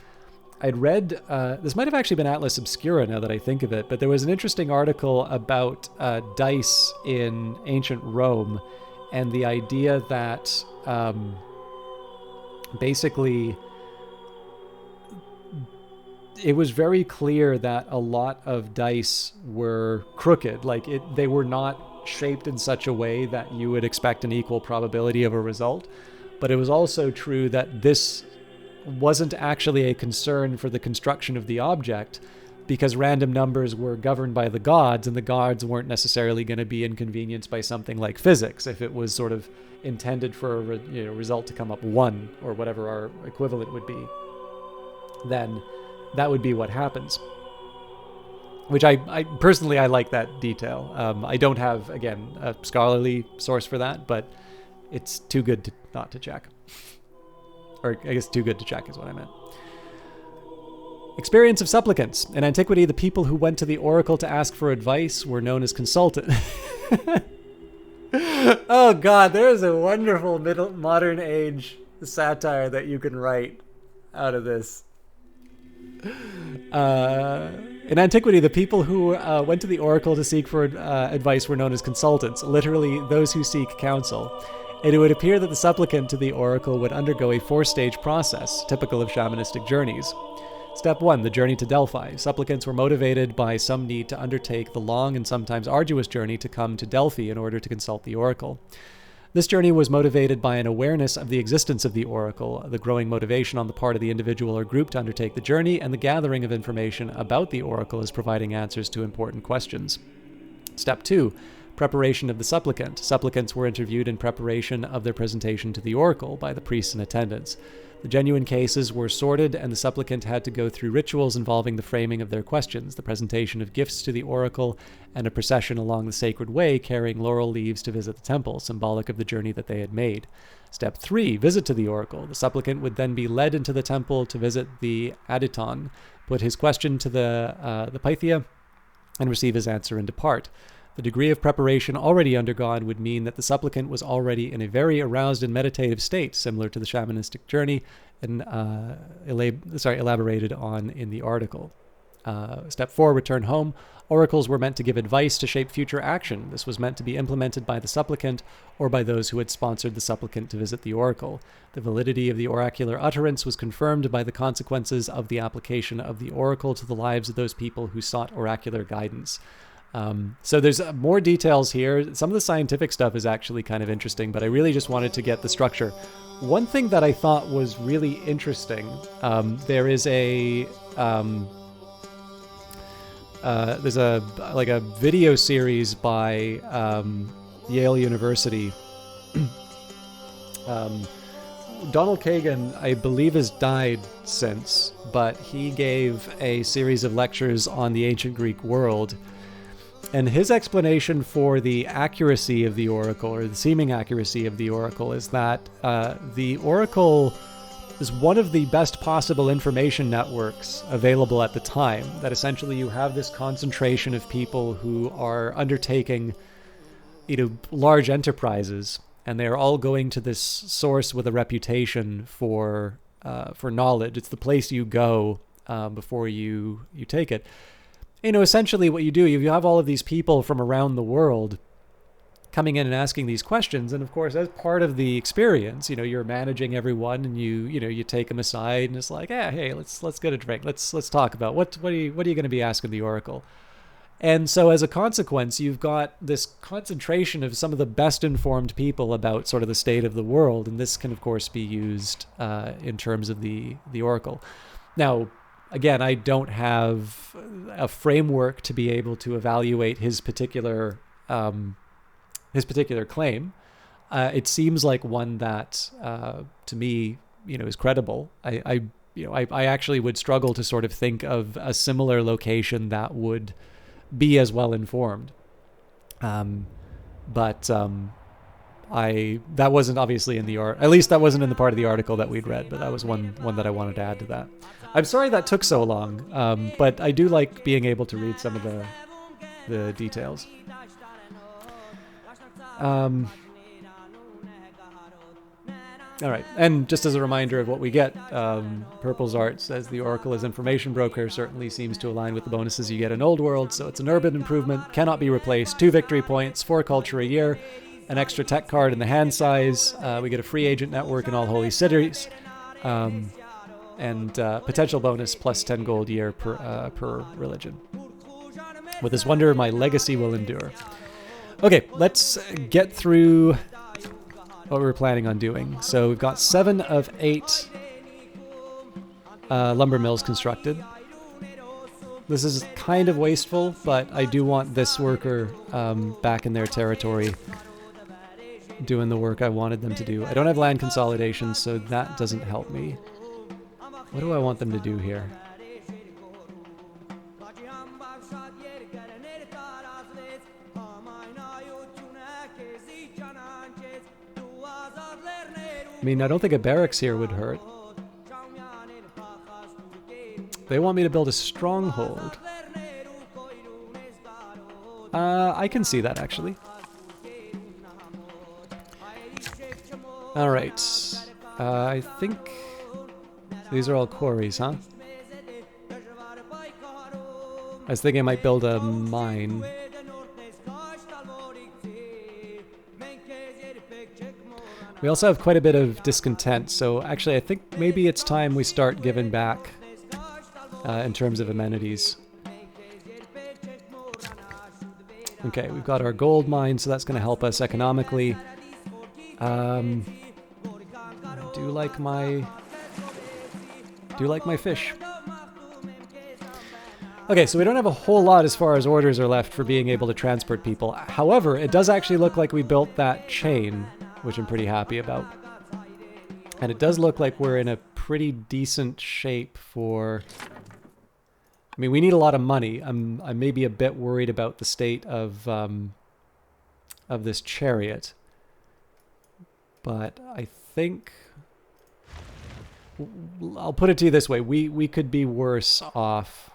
I'd read, this might have actually been Atlas Obscura now that I think of it, but there was an interesting article about dice in ancient Rome and the idea that basically it was very clear that a lot of dice were crooked. Like they were not shaped in such a way that you would expect an equal probability of a result. But it was also true that this wasn't actually a concern for the construction of the object, because random numbers were governed by the gods, and the gods weren't necessarily going to be inconvenienced by something like physics. If it was sort of intended for a result to come up 1, or whatever our equivalent would be, then that would be what happens. which I personally, I like that detail. I don't have, again, a scholarly source for that, but it's too good not to check. Or I guess too good to check is what I meant. Experience of supplicants. In antiquity, the people who went to the oracle to ask for advice were known as consultants. Oh God, there is a wonderful modern age satire that you can write out of this. In antiquity, the people who went to the oracle to seek for advice were known as consultants, literally those who seek counsel. And it would appear that the supplicant to the oracle would undergo a 4-stage process, typical of shamanistic journeys. Step 1, the journey to Delphi. Supplicants were motivated by some need to undertake the long and sometimes arduous journey to come to Delphi in order to consult the oracle. This journey was motivated by an awareness of the existence of the oracle, the growing motivation on the part of the individual or group to undertake the journey, and the gathering of information about the oracle as providing answers to important questions. Step 2, preparation of the supplicant. Supplicants were interviewed in preparation of their presentation to the oracle by the priests in attendance. The genuine cases were sorted, and the supplicant had to go through rituals involving the framing of their questions, the presentation of gifts to the oracle, and a procession along the sacred way carrying laurel leaves to visit the temple, symbolic of the journey that they had made. Step 3, visit to the oracle. The supplicant would then be led into the temple to visit the Aditon, put his question to the Pythia, and receive his answer and depart. The degree of preparation already undergone would mean that the supplicant was already in a very aroused and meditative state, similar to the shamanistic journey, and elaborated on in the article. Step 4, return home. Oracles were meant to give advice to shape future action. This was meant to be implemented by the supplicant or by those who had sponsored the supplicant to visit the oracle. The validity of the oracular utterance was confirmed by the consequences of the application of the oracle to the lives of those people who sought oracular guidance. So there's more details here. Some of the scientific stuff is actually kind of interesting, but I really just wanted to get the structure. One thing that I thought was really interesting, there is there's a video series by Yale University. Donald Kagan, I believe, has died since, but he gave a series of lectures on the ancient Greek world. And his explanation for the accuracy of the oracle, or the seeming accuracy of the oracle, is that the oracle is one of the best possible information networks available at the time. That essentially you have this concentration of people who are undertaking, large enterprises, and they are all going to this source with a reputation for knowledge. It's the place you go before you take it. Essentially what you do, you have all of these people from around the world coming in and asking these questions. And of course, as part of the experience, you're managing everyone, and you take them aside, and it's like, hey, let's get a drink. Let's talk about what are you going to be asking the oracle? And so as a consequence, you've got this concentration of some of the best informed people about sort of the state of the world. And this can, of course, be used in terms of the oracle. Now, again, I don't have a framework to be able to evaluate his particular claim. It seems like one that, to me, is credible. I actually would struggle to sort of think of a similar location that would be as well informed. But that wasn't obviously in the at least that wasn't in the part of the article that we'd read, but that was one that I wanted to add to that. I'm sorry that took so long, but I do like being able to read some of the details. All right, and just as a reminder of what we get, Purple's art says the Oracle as information broker certainly seems to align with the bonuses you get in Old World, so it's an urban improvement, cannot be replaced, 2 victory points, 4 culture a year, an extra tech card in the hand size, we get a free agent network in all holy cities, and potential bonus plus 10 gold a year per religion. With this wonder, my legacy will endure. Okay, let's get through what we were planning on doing. So we've got 7 of 8 lumber mills constructed. This is kind of wasteful, but I do want this worker back in their territory doing the work I wanted them to do. I don't have land consolidation, so that doesn't help me. What do I want them to do here? I mean, I don't think a barracks here would hurt. They want me to build a stronghold. I can see that, actually. Alright. I think these are all quarries, huh? I was thinking I might build a mine. We also have quite a bit of discontent, so actually I think maybe it's time we start giving back in terms of amenities. Okay, we've got our gold mine, so that's going to help us economically. I do like my fish. Okay, so we don't have a whole lot as far as orders are left for being able to transport people. However, it does actually look like we built that chain, which I'm pretty happy about. And it does look like we're in a pretty decent shape for... I mean, we need a lot of money. I'm maybe a bit worried about the state of this chariot. But I think... I'll put it to you this way. We could be worse off.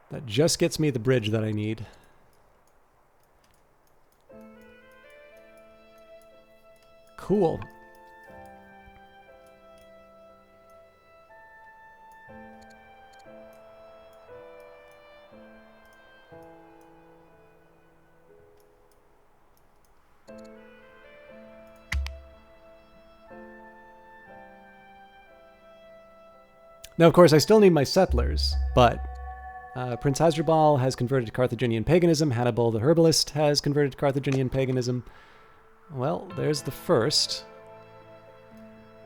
That just gets me the bridge that I need. Cool. Now, of course, I still need my settlers, but Prince Hasdrubal has converted to Carthaginian paganism. Hannibal the herbalist has converted to Carthaginian paganism. Well, there's the first.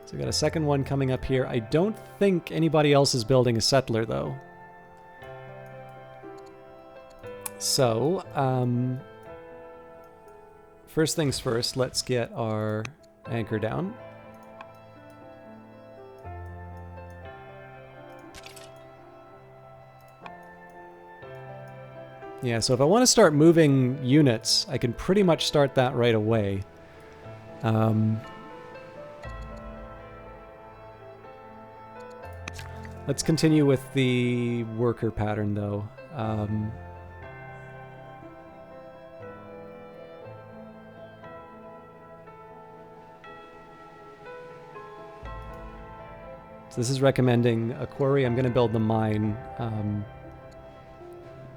So we got a second one coming up here. I don't think anybody else is building a settler, though. So, first things first, let's get our anchor down. Yeah, so if I want to start moving units, I can pretty much start that right away. Let's continue with the worker pattern, though. So this is recommending a quarry. I'm going to build the mine.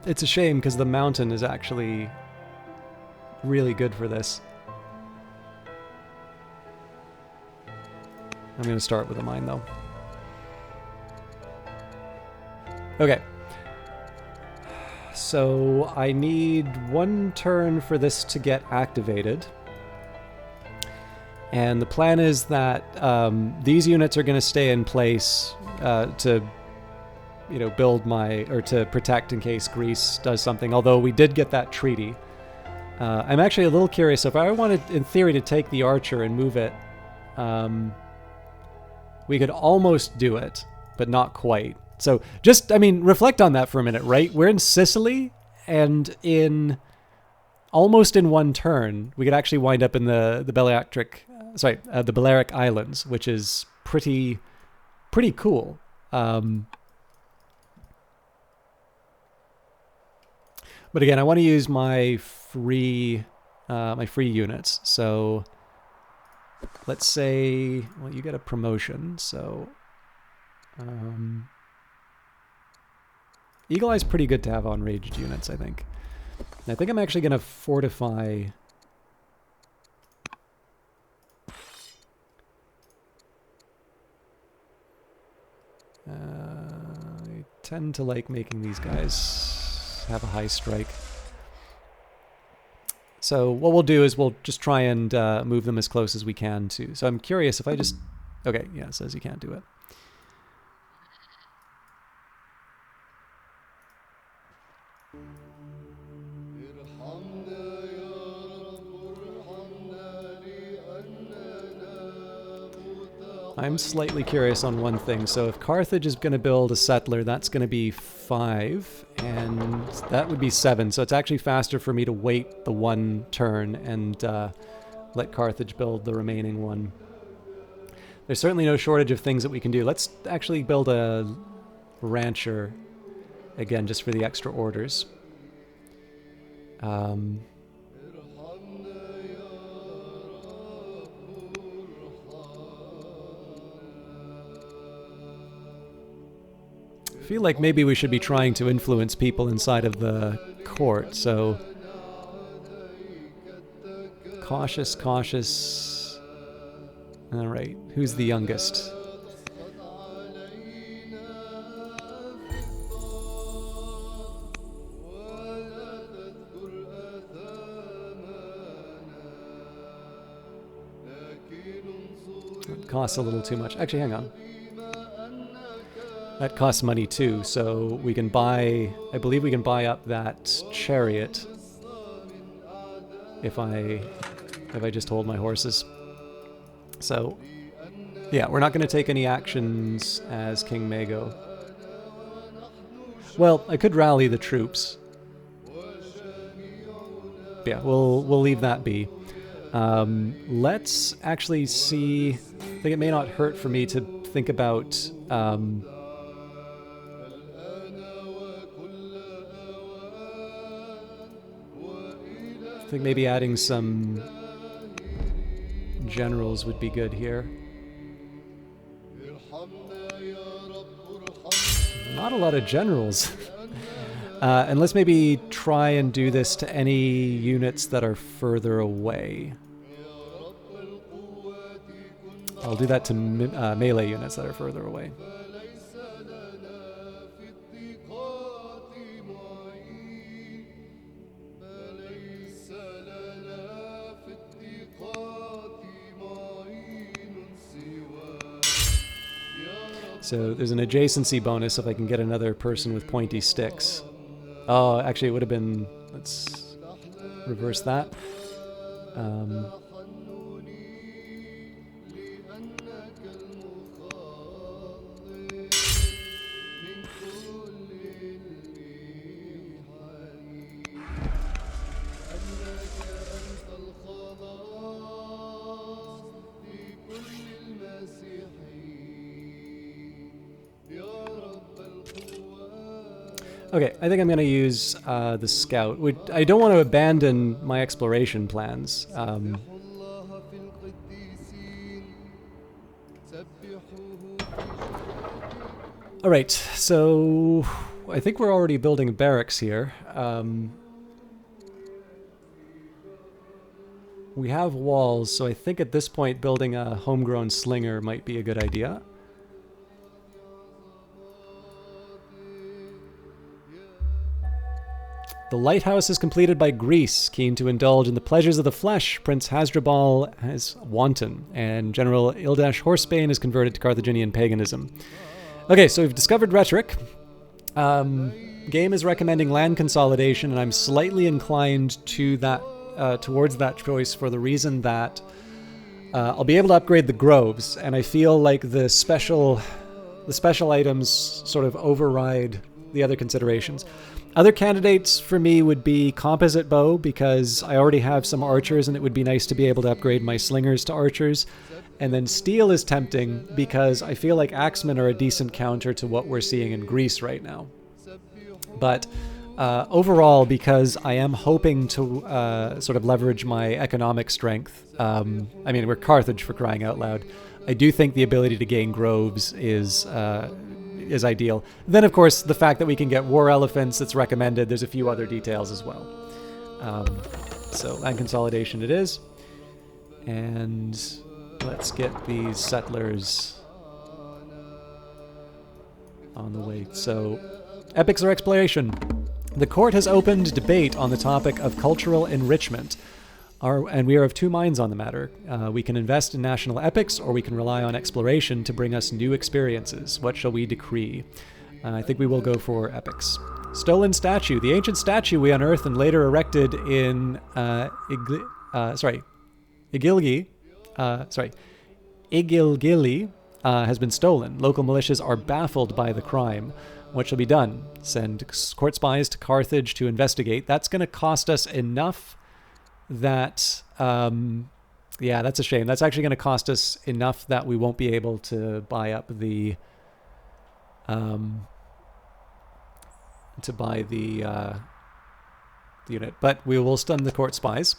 It's a shame because the mountain is actually really good for this. I'm going to start with a mine, though. Okay. So I need one turn for this to get activated. And the plan is that these units are going to stay in place to... build to protect in case Greece does something, although we did get that treaty. I'm actually a little curious. If I wanted, in theory, to take the archer and move it, we could almost do it, but not quite. So just, reflect on that for a minute, right? We're in Sicily, and almost in one turn, we could actually wind up in the Balearic Islands, which is pretty cool. But again, I want to use my free units. So let's say, well, you get a promotion. So Eagle Eye's pretty good to have on ranged units, I think. And I think I'm actually going to fortify. I tend to like making these guys have a high strike. So what we'll do is we'll just try and move them as close as we can to. So I'm curious if I just Okay, yeah, it says you can't do it. I'm slightly curious on one thing. So if Carthage is going to build a settler, that's going to be 5, and that would be 7. So it's actually faster for me to wait the 1 turn and let Carthage build the remaining 1. There's certainly no shortage of things that we can do. Let's actually build a rancher, again, just for the extra orders. I feel like maybe we should be trying to influence people inside of the court, so cautious. All right, who's the youngest? It costs a little too much. Actually, hang on. That costs money too, so we can buy, I believe we can buy up that chariot if I just hold my horses. So, yeah, we're not going to take any actions as King Mago. Well, I could rally the troops. Yeah, we'll leave that be. Let's actually see. I think it may not hurt for me to think about I think maybe adding some generals would be good here. Not a lot of generals. And let's maybe try and do this to any units that are further away. I'll do that to melee units that are further away. So there's an adjacency bonus if I can get another person with pointy sticks. Oh, actually it would have been, let's reverse that. Okay, I think I'm going to use the scout. I don't want to abandon my exploration plans. All right, so I think we're already building barracks here. We have walls, so I think at this point building a homegrown slinger might be a good idea. The lighthouse is completed by Greece, keen to indulge in the pleasures of the flesh. Prince Hasdrubal has wanton, and General Ildash Horsebane is converted to Carthaginian paganism. Okay, so we've discovered rhetoric. Game is recommending land consolidation, and I'm slightly inclined to that towards that choice for the reason that I'll be able to upgrade the groves, and I feel like the special items sort of override the other considerations. Other candidates for me would be composite bow, because I already have some archers and it would be nice to be able to upgrade my slingers to archers. And then steel is tempting because I feel like axemen are a decent counter to what we're seeing in Greece right now. But overall, because I am hoping to sort of leverage my economic strength, I mean, we're Carthage for crying out loud, I do think the ability to gain groves is ideal. Then, of course, the fact that we can get war elephants, it's recommended. There's a few other details as well. So land consolidation it is. And let's get these settlers on the way. So, epics or exploration. The court has opened debate on the topic of cultural enrichment. And we are of two minds on the matter. We can invest in national epics, or we can rely on exploration to bring us new experiences. What shall we decree? I think we will go for epics. Stolen statue. The ancient statue we unearthed and later erected in Igilgili has been stolen. Local militias are baffled by the crime. What shall be done? Send court spies to Carthage to investigate. That's going to cost us enough that... yeah, that's a shame. That's actually going to cost us enough that we won't be able to buy up the... unit. But we will stun the court spies.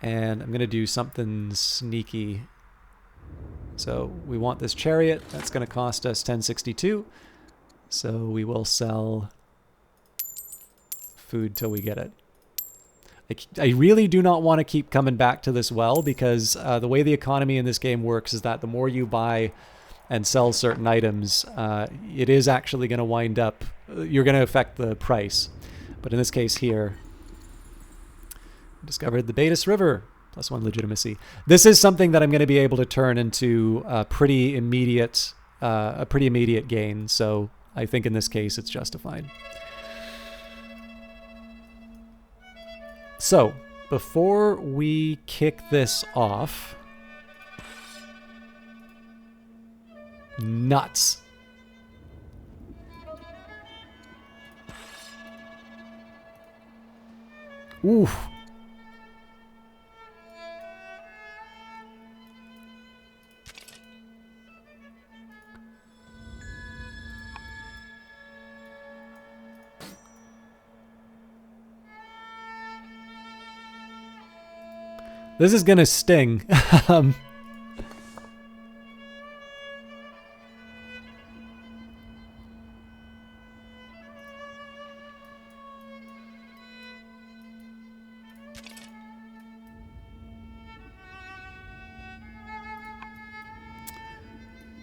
And I'm going to do something sneaky. So we want this chariot. That's going to cost us 1062. So we will sell food till we get it. I really do not want to keep coming back to this well, because the way the economy in this game works is that the more you buy and sell certain items, it is actually going to wind up, you're going to affect the price. But in this case here, discovered the Baetis River, +1 legitimacy. This is something that I'm going to be able to turn into a pretty immediate gain. So I think in this case it's justified. So before we kick this off, nuts. Oof. This is gonna sting.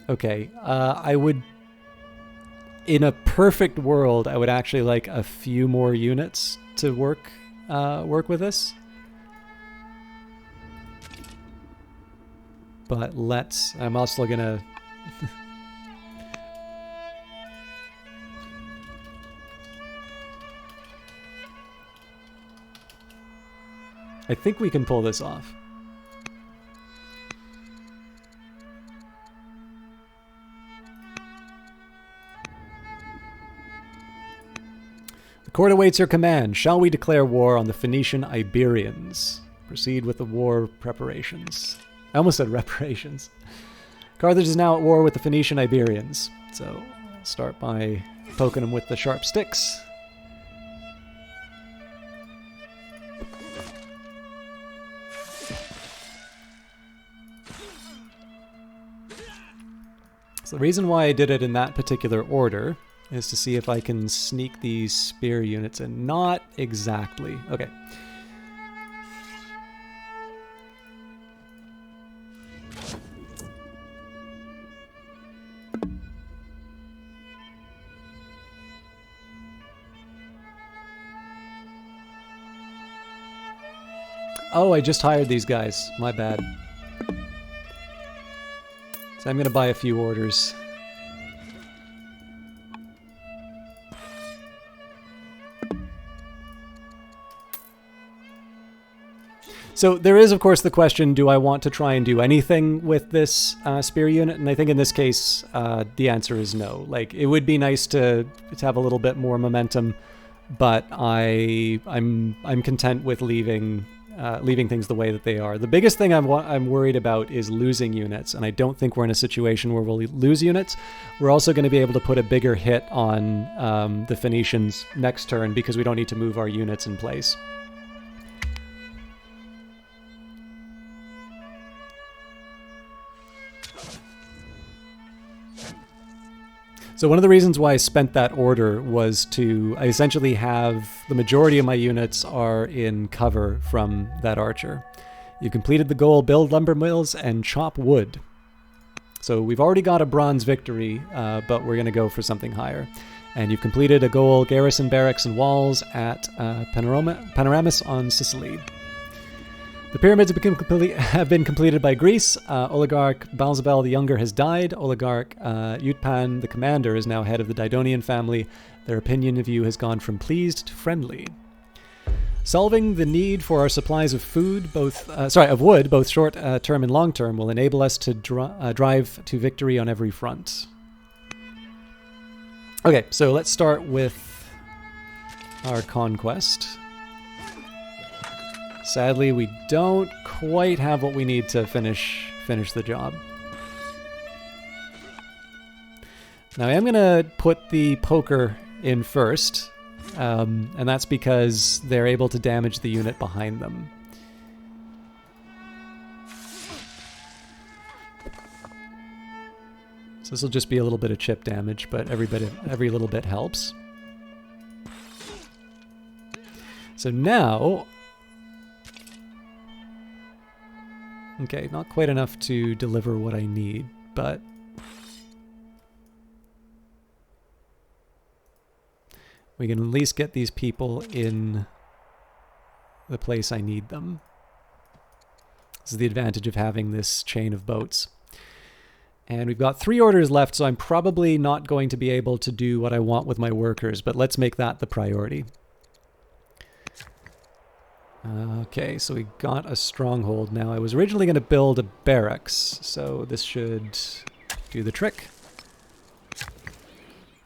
Okay, I would, in a perfect world, I would actually like a few more units to work with this. But I'm also gonna... I think we can pull this off. The court awaits your command. Shall we declare war on the Phoenician Iberians? Proceed with the war preparations. I almost said reparations. Carthage is now at war with the Phoenician Iberians. So I'll start by poking them with the sharp sticks. So the reason why I did it in that particular order is to see if I can sneak these spear units in. Not exactly. Okay. Oh, I just hired these guys. My bad. So I'm going to buy a few orders. So there is, of course, the question, do I want to try and do anything with this spear unit? And I think in this case, the answer is no. Like, it would be nice to have a little bit more momentum, but I'm content with leaving things the way that they are. The biggest thing I'm worried about is losing units, and I don't think we're in a situation where we'll lose units. We're also going to be able to put a bigger hit on the Phoenicians next turn because we don't need to move our units in place. So one of the reasons why I spent that order was I essentially have the majority of my units are in cover from that archer. You completed the goal, build lumber mills and chop wood. So we've already got a bronze victory, but we're going to go for something higher. And you've completed a goal, garrison barracks and walls at Panoramis on Sicily. The pyramids have been completed by Greece. Oligarch Balzabel the Younger has died. Oligarch Utpan the Commander is now head of the Didonian family. Their opinion of you has gone from pleased to friendly. Solving the need for our supplies of wood, both short term and long term, will enable us to drive to victory on every front. Okay, so let's start with our conquest. Sadly, we don't quite have what we need to finish the job. Now, I am going to put the poker in first, and that's because they're able to damage the unit behind them. So this will just be a little bit of chip damage, but every little bit helps. So now... Okay, not quite enough to deliver what I need, but... we can at least get these people in the place I need them. This is the advantage of having this chain of boats. And we've got 3 orders left, so I'm probably not going to be able to do what I want with my workers, but let's make that the priority. Okay, so we got a stronghold now. I was originally going to build a barracks, so this should do the trick.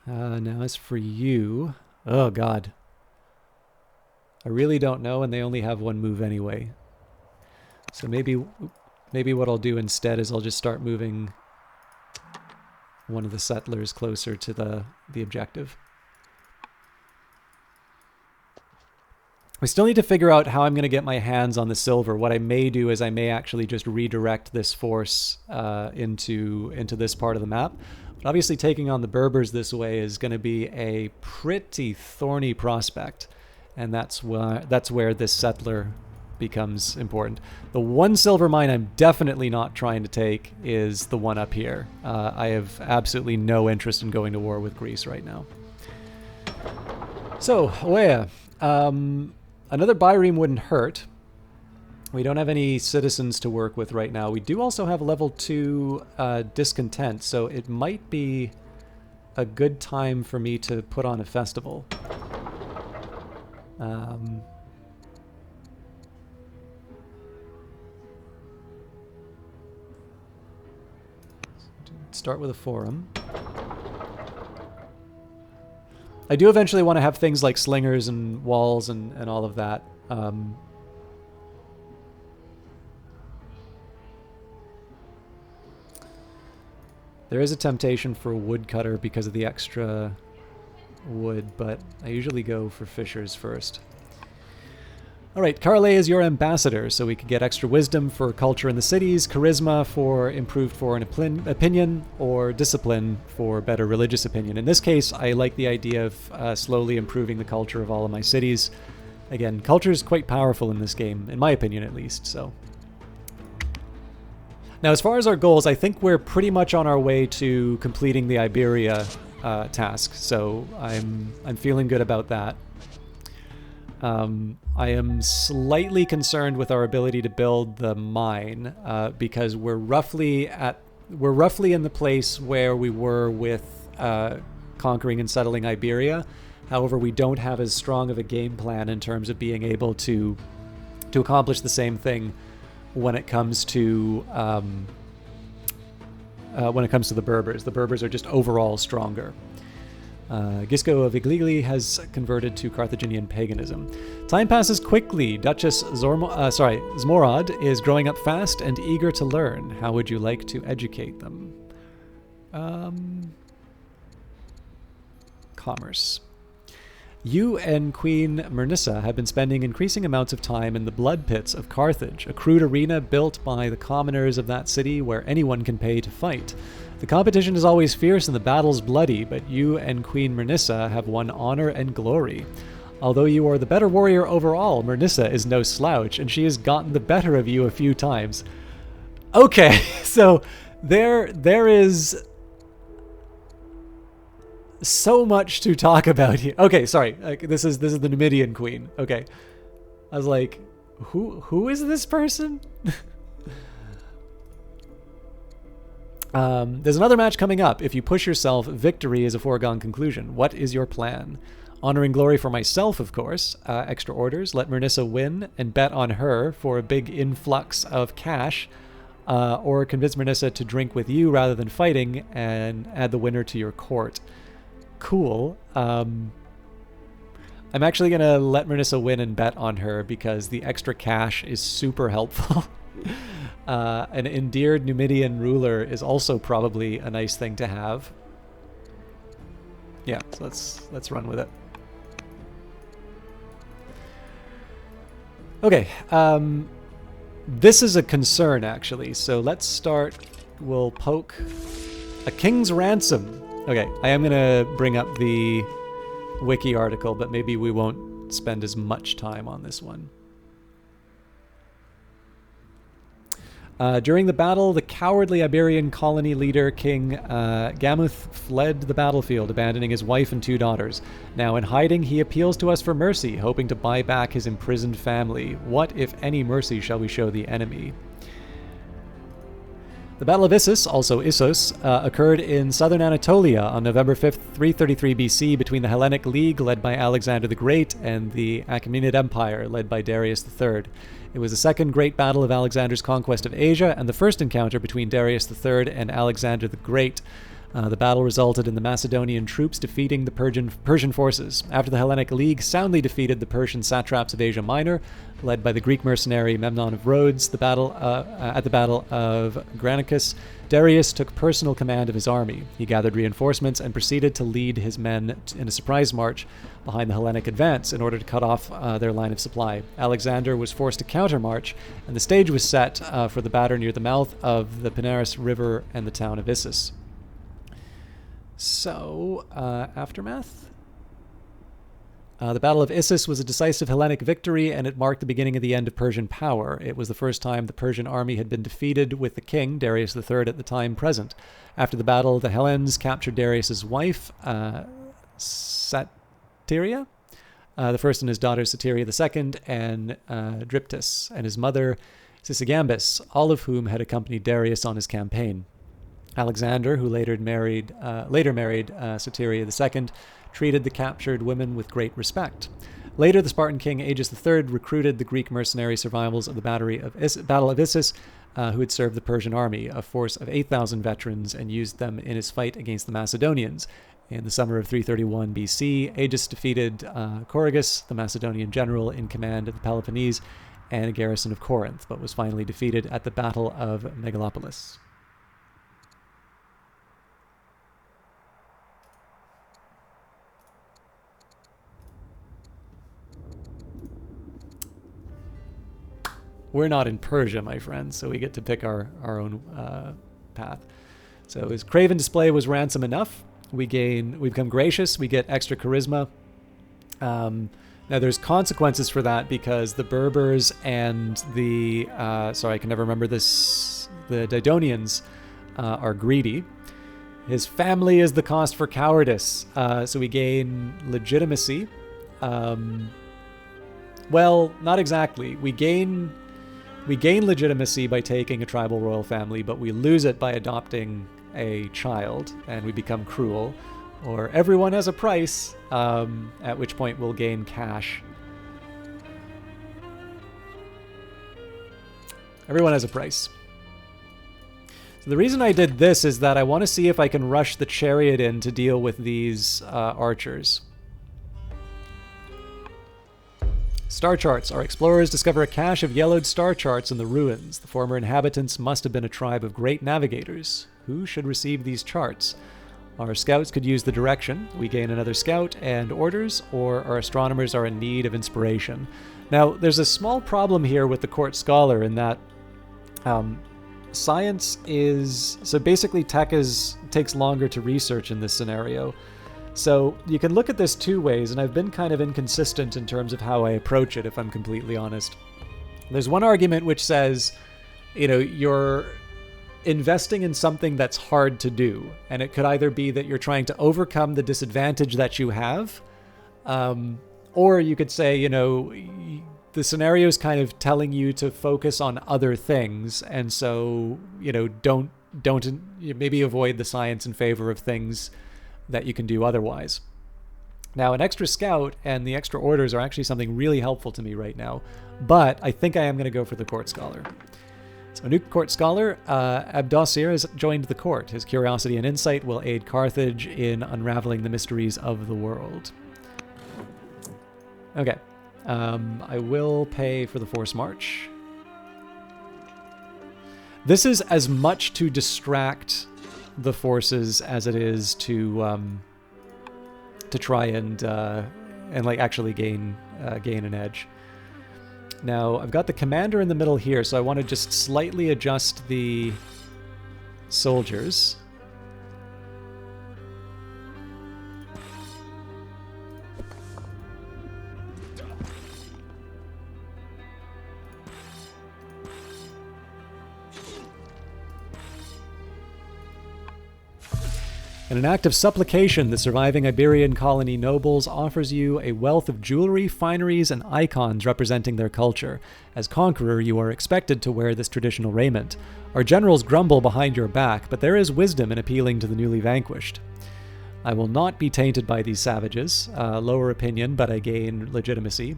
Now as for you... Oh, God. I really don't know, and they only have 1 move anyway. So maybe what I'll do instead is I'll just start moving one of the settlers closer to the objective. We still need to figure out how I'm going to get my hands on the silver. What I may do is I may actually just redirect this force into this part of the map. But obviously taking on the Berbers this way is going to be a pretty thorny prospect. And that's where this settler becomes important. The 1 silver mine I'm definitely not trying to take is the one up here. I have absolutely no interest in going to war with Greece right now. So, Oea. Another Byreme wouldn't hurt. We don't have any citizens to work with right now. We do also have level 2 discontent, so it might be a good time for me to put on a festival. Start with a forum. I do eventually want to have things like slingers and walls and all of that. There is a temptation for a woodcutter because of the extra wood, but I usually go for fishers first. Alright, Carle is your ambassador, so we can get extra wisdom for culture in the cities, charisma for improved foreign opinion, or discipline for better religious opinion. In this case, I like the idea of slowly improving the culture of all of my cities. Again, culture is quite powerful in this game, in my opinion at least, so... Now, as far as our goals, I think we're pretty much on our way to completing the Iberia task, so I'm feeling good about that. I am slightly concerned with our ability to build the mine because we're roughly in the place where we were with conquering and settling Iberia. However, we don't have as strong of a game plan in terms of being able to accomplish the same thing when it comes to the Berbers. The Berbers are just overall stronger. Gisco of Igligli has converted to Carthaginian paganism. Time passes quickly. Duchess Zmorod is growing up fast and eager to learn. How would you like to educate them? Commerce. You and Queen Mernissa have been spending increasing amounts of time in the blood pits of Carthage, a crude arena built by the commoners of that city where anyone can pay to fight. The competition is always fierce and the battles bloody, but you and Queen Mernissa have won honor and glory. Although you are the better warrior overall, Mernissa is no slouch, and she has gotten the better of you a few times. Okay, so there is so much to talk about here. Okay, sorry. This is the Numidian queen. Okay. I was like, Who is this person? There's another match coming up. If you push yourself, victory is a foregone conclusion. What is your plan? Honor and glory for myself, of course. Extra orders. Let Mernissa win and bet on her for a big influx of cash. Or convince Mernissa to drink with you rather than fighting and add the winner to your court. Cool. I'm actually going to let Mernissa win and bet on her because the extra cash is super helpful. An endeared Numidian ruler is also probably a nice thing to have. Yeah, so let's run with it. Okay, this is a concern actually. So let's start. We'll poke a king's ransom. Okay, I am gonna bring up the wiki article, but maybe we won't spend as much time on this one. During the battle, the cowardly Iberian colony leader, King Gamuth, fled the battlefield, abandoning his wife and 2 daughters. Now in hiding, he appeals to us for mercy, hoping to buy back his imprisoned family. What, if any, mercy shall we show the enemy? The Battle of Issus, also Issos, occurred in southern Anatolia on November 5th, 333 BC, between the Hellenic League, led by Alexander the Great, and the Achaemenid Empire, led by Darius III. It was the second great battle of Alexander's conquest of Asia, and the first encounter between Darius III and Alexander the Great. The battle resulted in the Macedonian troops defeating the Persian forces. After the Hellenic League soundly defeated the Persian satraps of Asia Minor, led by the Greek mercenary Memnon of Rhodes, at the Battle of Granicus, Darius took personal command of his army. He gathered reinforcements and proceeded to lead his men in a surprise march behind the Hellenic advance in order to cut off their line of supply. Alexander was forced to countermarch, and the stage was set for the battle near the mouth of the Peneus River and the town of Issus. So, aftermath? The Battle of Issus was a decisive Hellenic victory, and it marked the beginning of the end of Persian power. It was the first time the Persian army had been defeated with the king, Darius III, at the time present. After the battle, the Hellenes captured Darius's wife, Satyria, the first and his daughter Satyria II, and Dryptis, and his mother Sisygambis, all of whom had accompanied Darius on his campaign. Alexander, who later married Satyria II, treated the captured women with great respect. Later, the Spartan king Agis III recruited the Greek mercenary survivals of the Battle of Issus, who had served the Persian army, a force of 8,000 veterans, and used them in his fight against the Macedonians. In the summer of 331 BC, Agis defeated Corrigus, the Macedonian general in command of the Peloponnese and a garrison of Corinth, but was finally defeated at the Battle of Megalopolis. We're not in Persia, my friends, so we get to pick our own path. So his craven display was ransom enough. We become gracious, we get extra charisma. Now there's consequences for that because the Berbers and the, I can never remember this, the Didonians are greedy. His family is the cost for cowardice. So we gain legitimacy. Well, not exactly. We gain legitimacy by taking a tribal royal family, but we lose it by adopting a child, and we become cruel. Or everyone has a price, at which point we'll gain cash. Everyone has a price. So the reason I did this is that I want to see if I can rush the chariot in to deal with these archers. Star charts. Our explorers discover a cache of yellowed star charts in the ruins. The former inhabitants must have been a tribe of great navigators. Who should receive these charts? Our scouts could use the direction. We gain another scout and orders, or our astronomers are in need of inspiration. Now, there's a small problem here with the court scholar in that science is... So basically tech takes longer to research in this scenario. So you can look at this 2 ways, and I've been kind of inconsistent in terms of how I approach it, if I'm completely honest. There's one argument which says, you're investing in something that's hard to do, and it could either be that you're trying to overcome the disadvantage that you have, or you could say, the the scenario is kind of telling you to focus on other things, and so don't maybe avoid the science in favor of things that you can do otherwise. Now, an extra scout and the extra orders are actually something really helpful to me right now, but I think I am going to go for the court scholar. So a new court scholar, Abdosir, has joined the court. His curiosity and insight will aid Carthage in unraveling the mysteries of the world. Okay. I will pay for the force march. This is as much to distract the forces as it is to try and like actually gain an edge. Now I've got the commander in the middle here, so I want to just slightly adjust the soldiers. In an act of supplication, the surviving Iberian colony nobles offers you a wealth of jewelry, fineries, and icons representing their culture. As conqueror, you are expected to wear this traditional raiment. Our generals grumble behind your back, but there is wisdom in appealing to the newly vanquished. I will not be tainted by these savages. Lower opinion, but I gain legitimacy.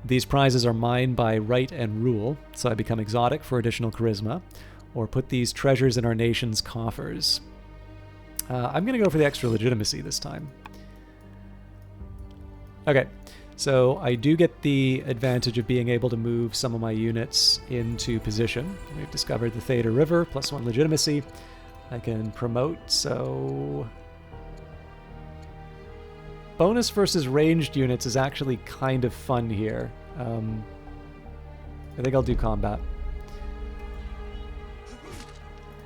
These prizes are mine by right and rule, so I become exotic for additional charisma, or put these treasures in our nation's coffers. I'm going to go for the extra legitimacy this time. Okay, so I do get the advantage of being able to move some of my units into position. We've discovered the Theta River, +1 legitimacy. I can promote, so... bonus versus ranged units is actually kind of fun here. I think I'll do combat.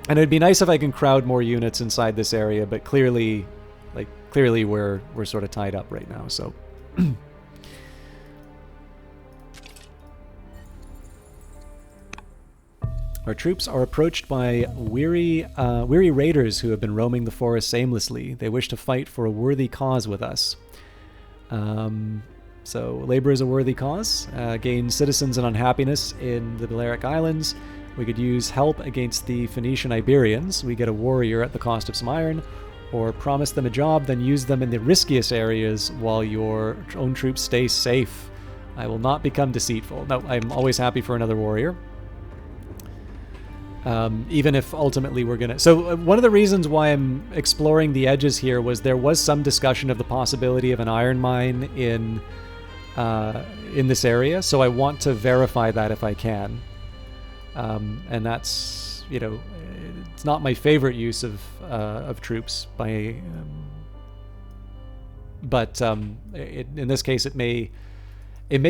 And it'd be nice if I can crowd more units inside this area, but clearly we're sort of tied up right now, so. Our troops are approached by weary raiders who have been roaming the forests aimlessly. They wish to fight for a worthy cause with us. So labor is a worthy cause. Gain citizens and unhappiness in the Balearic Islands. We could use help against the Phoenician Iberians. We get a warrior at the cost of some iron, or promise them a job, then use them in the riskiest areas while your own troops stay safe. I will not become deceitful. No, I'm always happy for another warrior. Even if ultimately we're gonna... So one of the reasons why I'm exploring the edges here was there was some discussion of the possibility of an iron mine in this area, so I want to verify that if I can. And that's, it's not my favorite use of troops by, but in this case it may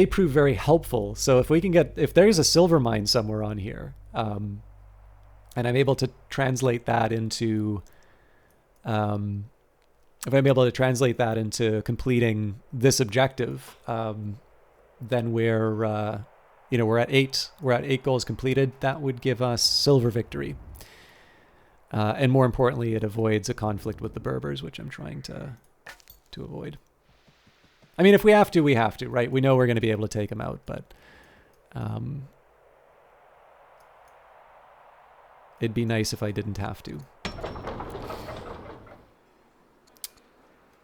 prove very helpful. So if we can if there's a silver mine somewhere on here, and I'm able to translate that into, if I'm able to translate that into completing this objective, then we're at 8 goals completed. That would give us silver victory. And more importantly, it avoids a conflict with the Berbers, which I'm trying to avoid. I mean, if we have to, we have to, right? We know we're going to be able to take them out, but it'd be nice if I didn't have to.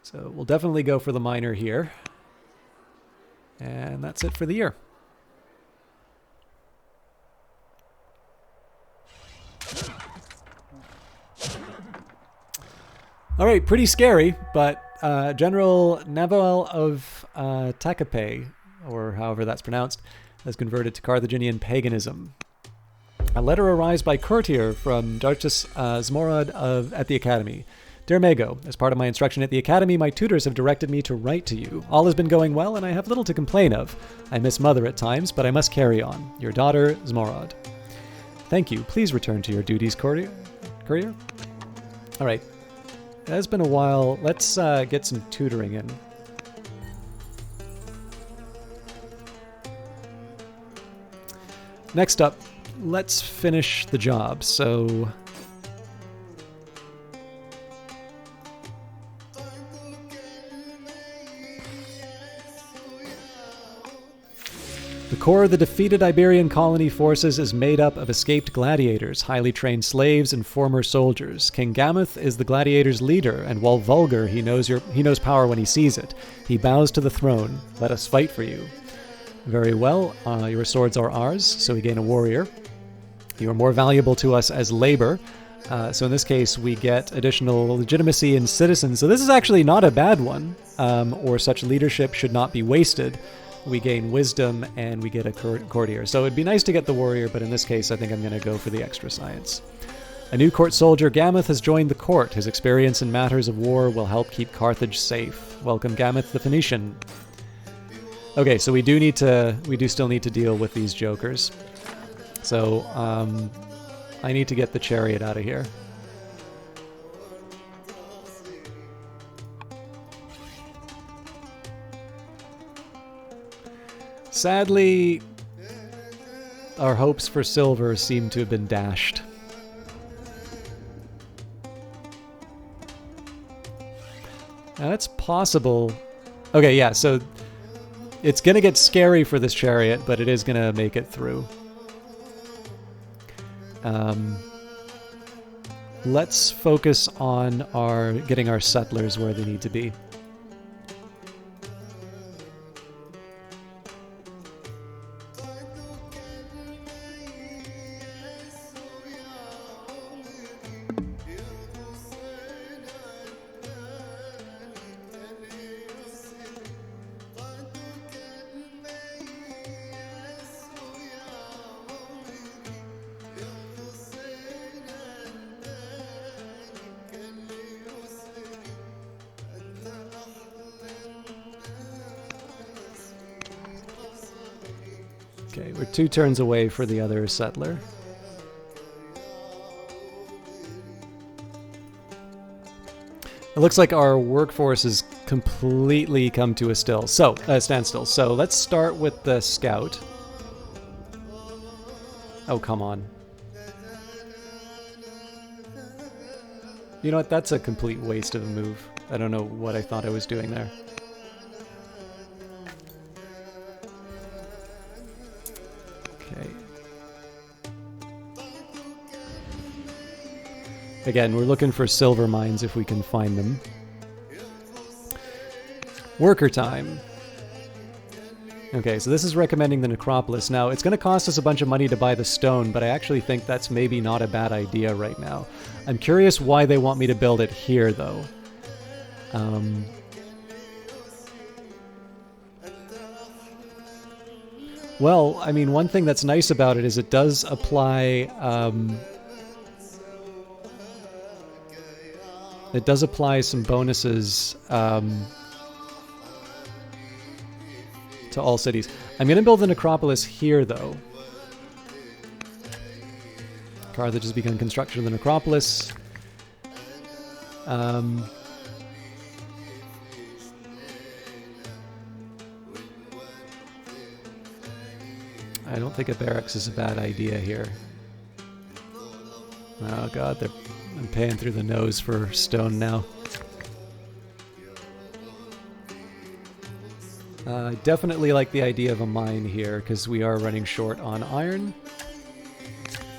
So we'll definitely go for the miner here. And that's it for the year. All right, pretty scary, but General Naval of Takape, or however that's pronounced, has converted to Carthaginian paganism. A letter arrives by courier from Duchess Zmorod at the Academy. Dear Mago, as part of my instruction at the Academy, my tutors have directed me to write to you. All has been going well, and I have little to complain of. I miss Mother at times, but I must carry on. Your daughter, Zmorod. Thank you. Please return to your duties, courier. All right. It has been a while. Let's get some tutoring in. Next up, let's finish the job. So The core of the defeated Iberian colony forces is made up of escaped gladiators, highly trained slaves, and former soldiers. King Gameth is the gladiators' leader, and while vulgar, he knows power when he sees it. He bows to the throne. Let us fight for you. Very well. Your swords are ours, so we gain a warrior. You are more valuable to us as labor. So in this case, we get additional legitimacy in citizens. So this is actually not a bad one, or such leadership should not be wasted. We gain wisdom, and we get a courtier. So it'd be nice to get the warrior, but in this case, I think I'm going to go for the extra science. A new court soldier, Gameth, has joined the court. His experience in matters of war will help keep Carthage safe. Welcome, Gameth the Phoenician. Okay, so we do still need to deal with these jokers. So, I need to get the chariot out of here. Sadly, our hopes for silver seem to have been dashed. Now, that's possible. Okay, yeah, so it's going to get scary for this chariot, but it is going to make it through. Let's focus on getting our settlers where they need to be. Okay, we're 2 turns away for the other settler. It looks like our workforce has completely come to a standstill. So let's start with the scout. Oh, come on. You know what? That's a complete waste of a move. I don't know what I thought I was doing there. Okay. Again, we're looking for silver mines if we can find them. Worker time. Okay, so this is recommending the necropolis. Now, it's going to cost us a bunch of money to buy the stone, but I actually think that's maybe not a bad idea right now. I'm curious why they want me to build it here, though. Well, I mean, one thing that's nice about it is it does apply... it does apply some bonuses to all cities. I'm going to build the necropolis here, though. Carthage has begun construction of the necropolis. I don't think a barracks is a bad idea here. Oh god, I'm paying through the nose for stone now. I definitely like the idea of a mine here, because we are running short on iron.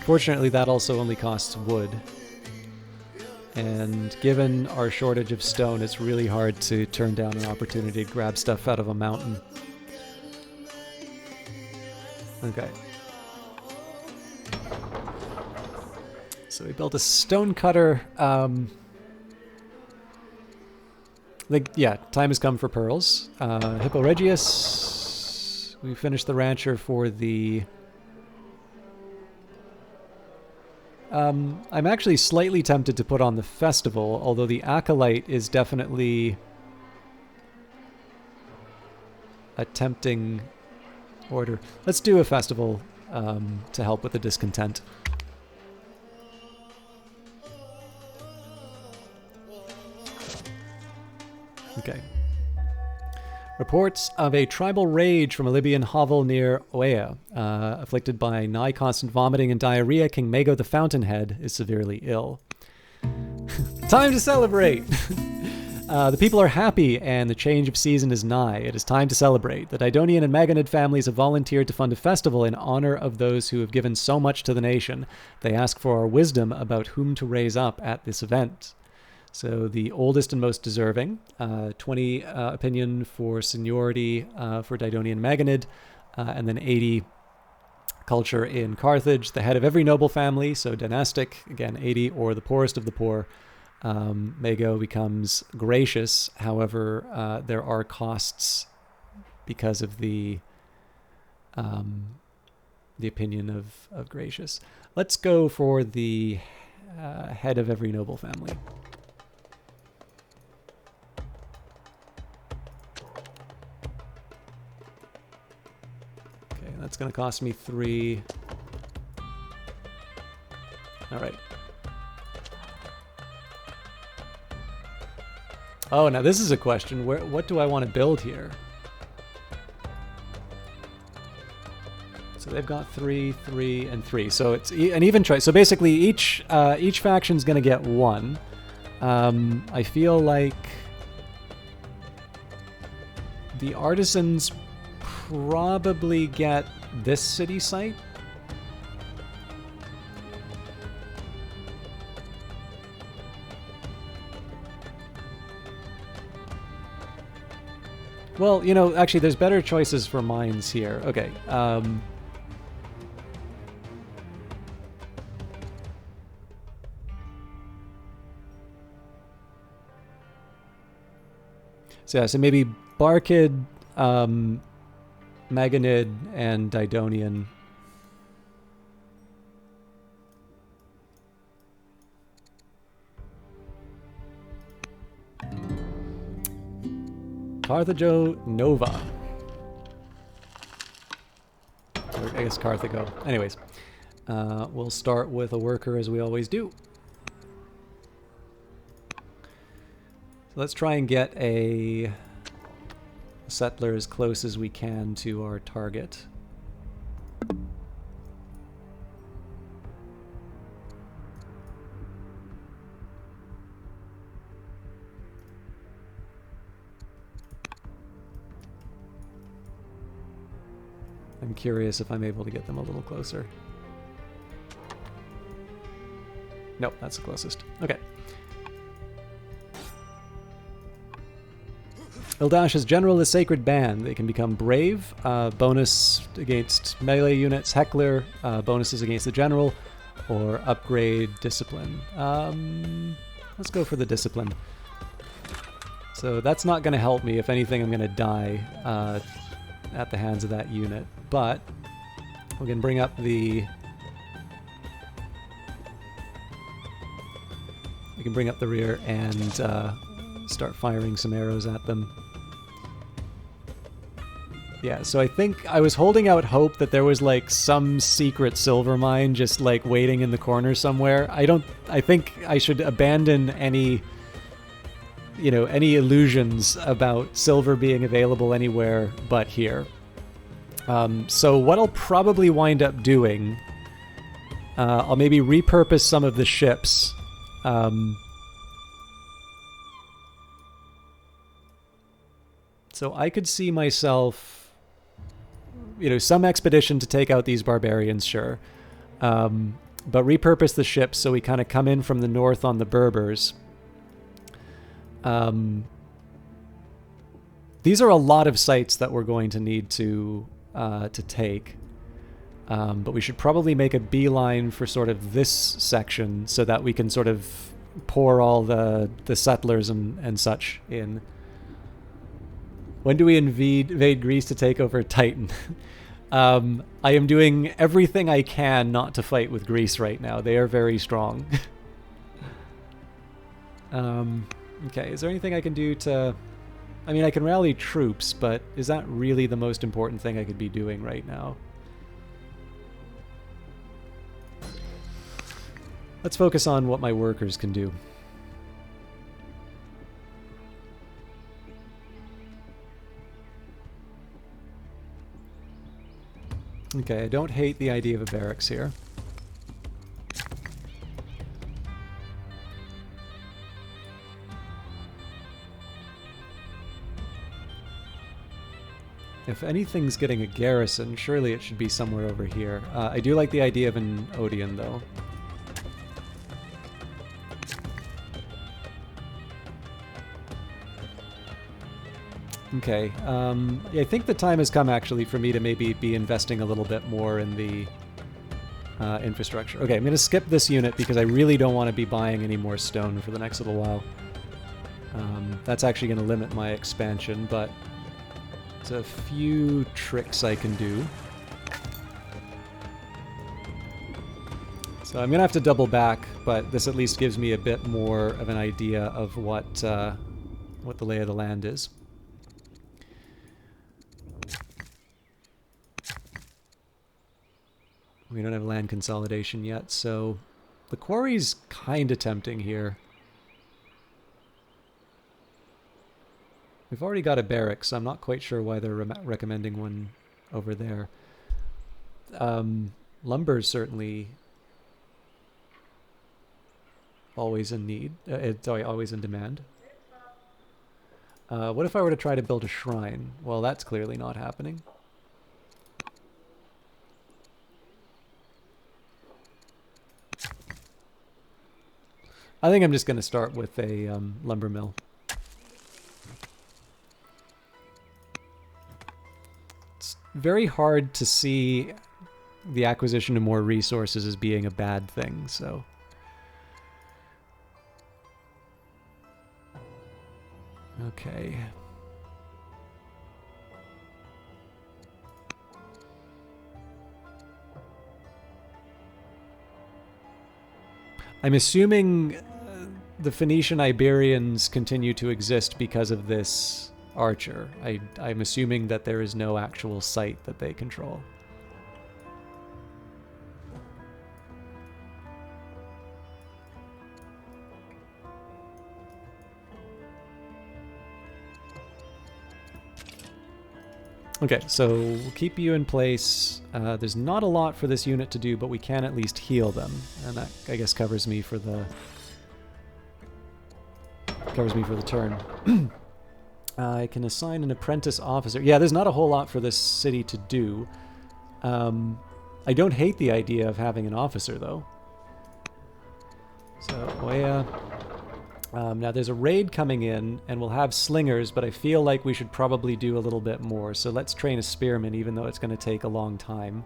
Fortunately, that also only costs wood. And given our shortage of stone, it's really hard to turn down an opportunity to grab stuff out of a mountain. Okay. So we built a stone cutter. Yeah, time has come for pearls. Hippo Regius. We finished the rancher for the... I'm actually slightly tempted to put on the festival, although the acolyte is definitely a tempting order. Let's do a festival to help with the discontent. Okay. Reports of a tribal rage from a Libyan hovel near Oea. Afflicted by nigh constant vomiting and diarrhea, King Mago the Fountainhead is severely ill. Time to celebrate! The people are happy, and the change of season is nigh. It is time to celebrate. The Didonian and Magonid families have volunteered to fund a festival in honor of those who have given so much to the nation. They ask for our wisdom about whom to raise up at this event. So the oldest and most deserving, 20 opinion for seniority for Didonian Magonid, and then 80 culture in Carthage. The head of every noble family, so dynastic, again 80, or the poorest of the poor, Mago becomes gracious. However, there are costs because of the opinion of gracious. Let's go for the head of every noble family. Okay, that's going to cost me 3. All right. Oh, now this is a question. What do I want to build here? So they've got 3, 3, and 3. So it's an even choice. So basically, each faction's going to get 1. I feel like the artisans probably get this city site. Well, you know, actually, there's better choices for mines here. Okay. So yeah, so maybe Barkid, Magonid, and Didonian. Carthago Nova. Or I guess Carthago. Anyways, we'll start with a worker as we always do. So let's try and get a settler as close as we can to our target. I'm curious if I'm able to get them a little closer. Nope, that's the closest. Okay. Ildash's general is Sacred Band. They can become brave, bonus against melee units, heckler, bonuses against the general, or upgrade discipline. Let's go for the discipline. So that's not going to help me. If anything, I'm going to die at the hands of that unit. But we can bring up the... We can bring up the rear and start firing some arrows at them. Yeah, so I think I was holding out hope that there was like some secret silver mine just like waiting in the corner somewhere. I think I should abandon any, you know, any illusions about silver being available anywhere but here. So what I'll probably wind up doing, I'll maybe repurpose some of the ships. So I could see myself, you know, some expedition to take out these barbarians, sure. But repurpose the ships so we kind of come in from the north on the Berbers. These are a lot of sites that we're going to need to take. But we should probably make a beeline for sort of this section so that we can sort of pour all the settlers and such in. When do we invade Greece to take over Titan? I am doing everything I can not to fight with Greece right now. They are very strong. Okay, is there anything I can do to... I mean, I can rally troops, but is that really the most important thing I could be doing right now? Let's focus on what my workers can do. Okay, I don't hate the idea of a barracks here. If anything's getting a garrison, surely it should be somewhere over here. I do like the idea of an Odeon, though. Okay, yeah, I think the time has come, actually, for me to maybe be investing a little bit more in the infrastructure. Okay, I'm going to skip this unit because I really don't want to be buying any more stone for the next little while. That's actually going to limit my expansion, but there's a few tricks I can do. So I'm going to have to double back, but this at least gives me a bit more of an idea of what the lay of the land is. We don't have land consolidation yet, so the quarry's kind of tempting here. We've already got a barracks, so I'm not quite sure why they're recommending one over there. Lumber's certainly always in need. Sorry, always in demand. What if I were to try to build a shrine? Well, that's clearly not happening. I think I'm just going to start with a lumber mill. It's very hard to see the acquisition of more resources as being a bad thing, so... Okay. I'm assuming the Phoenician Iberians continue to exist because of this archer. I'm assuming that there is no actual site that they control. Okay, so we'll keep you in place. There's not a lot for this unit to do, but we can at least heal them, and that, I guess, covers me for the turn. I can assign an apprentice officer. Yeah, there's not a whole lot for this city to do. I don't hate the idea of having an officer, though. So, Oya. Now there's a raid coming in, and we'll have slingers, but I feel like we should probably do a little bit more. So let's train a spearman, even though it's going to take a long time.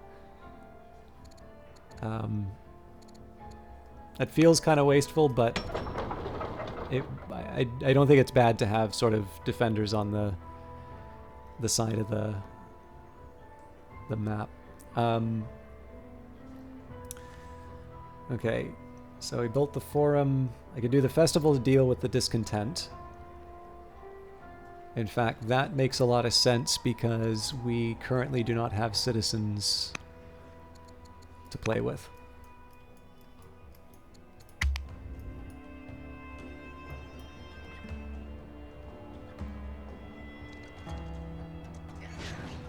That feels kind of wasteful, but I don't think it's bad to have sort of defenders on the side of the map. Okay. So we built the forum. I could do the festival to deal with the discontent. In fact, that makes a lot of sense because we currently do not have citizens to play with.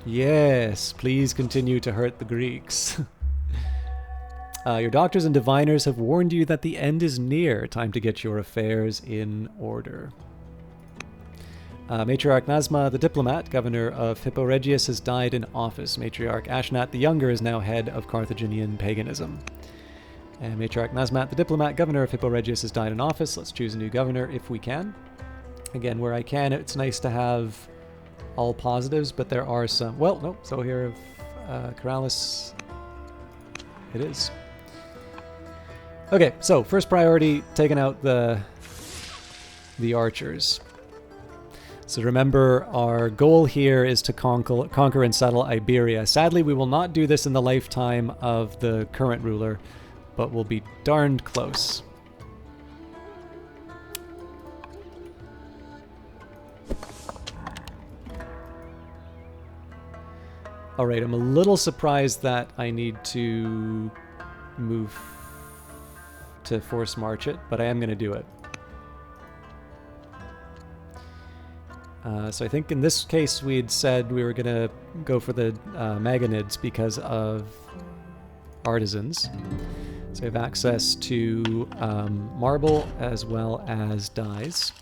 Yes, please continue to hurt the Greeks. Your doctors and diviners have warned you that the end is near. Time to get your affairs in order. Matriarch Nasma, the diplomat, governor of Hipporegius, has died in office. Matriarch Ashnat the Younger is now head of Carthaginian paganism. And Matriarch Nasmat, the diplomat, governor of Hipporegius, has died in office. Let's choose a new governor if we can. Again, where I can, it's nice to have all positives, but there are some... Well, no, so here of Corrales, it is. Okay, so first priority, taking out the archers. So remember, our goal here is to conquer and settle Iberia. Sadly, we will not do this in the lifetime of the current ruler, but we'll be darned close. Alright, I'm a little surprised that I need to move to force march it, but I am going to do it. So I think in this case we'd said we were going to go for the Magonids because of artisans. So we have access to marble as well as dyes.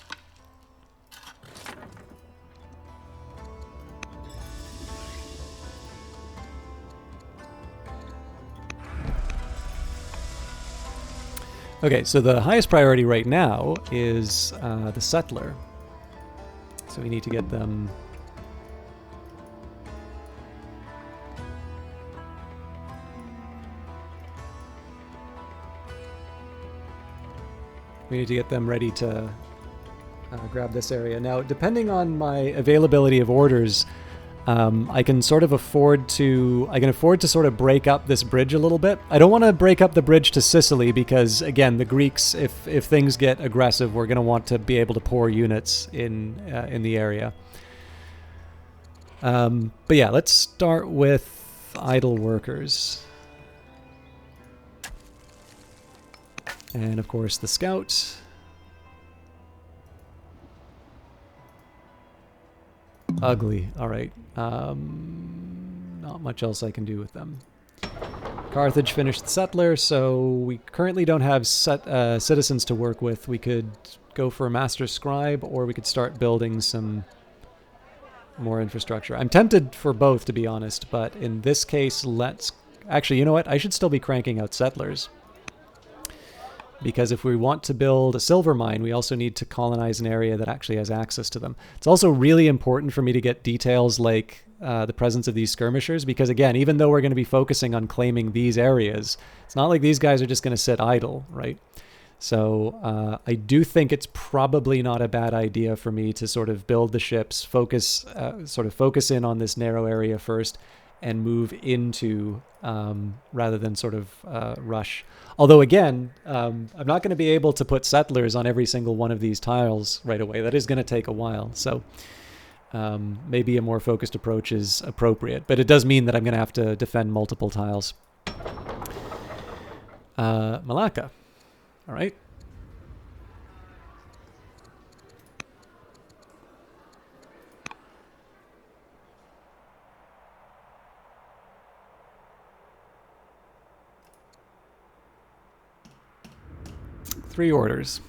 Okay, so the highest priority right now is the settler. So we need to get them... We need to get them ready to grab this area. Now, depending on my availability of orders, I can sort of afford to sort of break up this bridge a little bit. I don't want to break up the bridge to Sicily because, again, the Greeks, if things get aggressive, we're going to want to be able to pour units in the area. But yeah, let's start with idle workers. And, of course, the scout. Ugly. All right. Not much else I can do with them. Carthage finished the settler, so we currently don't have citizens to work with. We could go for a master scribe, or we could start building some more infrastructure. I'm tempted for both, to be honest, but in this case, let's... Actually, you know what? I should still be cranking out settlers. Because if we want to build a silver mine, we also need to colonize an area that actually has access to them. It's also really important for me to get details like the presence of these skirmishers, because again, even though we're going to be focusing on claiming these areas, it's not like these guys are just going to sit idle, right? So I do think it's probably not a bad idea for me to sort of build the ships, focus in on this narrow area first, and move into rather than sort of rush. Although again, I'm not going to be able to put settlers on every single one of these tiles right away. That is going to take a while. So maybe a more focused approach is appropriate. But it does mean that I'm going to have to defend multiple tiles. Malacca. All right. Three orders.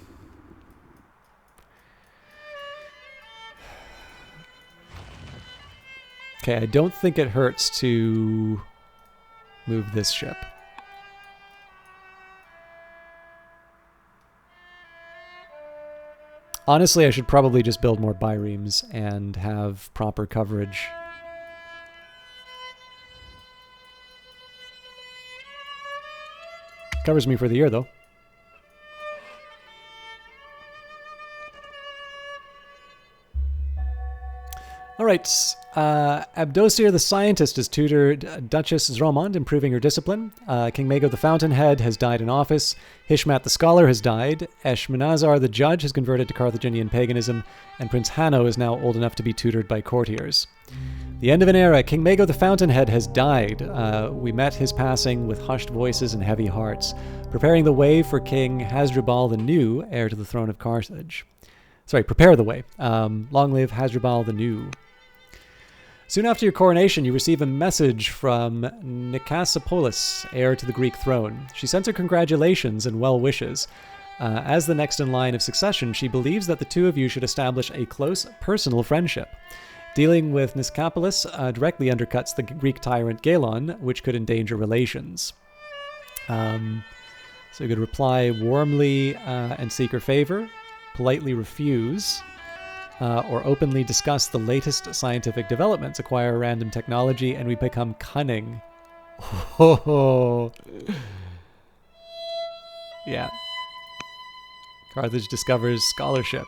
Okay, I don't think it hurts to move this ship. Honestly, I should probably just build more biremes and have proper coverage. Covers me for the year, though. All right, Abdosir the scientist has tutored Duchess Zromond, improving her discipline. King Mago the fountainhead has died in office. Hishmat the scholar has died. Eshmanazar the judge has converted to Carthaginian paganism. And Prince Hanno is now old enough to be tutored by courtiers. The end of an era. King Mago the fountainhead has died. We met his passing with hushed voices and heavy hearts, preparing the way for King Hasdrubal the New, heir to the throne of Carthage. Sorry, prepare the way. Long live Hasdrubal the New. Soon after your coronation, you receive a message from Nicasopolis, heir to the Greek throne. She sends her congratulations and well wishes. As the next in line of succession, she believes that the two of you should establish a close personal friendship. Dealing with Nicasopolis directly undercuts the Greek tyrant Galon, which could endanger relations. So you could reply warmly and seek her favor, politely refuse, or openly discuss the latest scientific developments, acquire random technology, and we become cunning. Oh, yeah. Carthage discovers scholarship.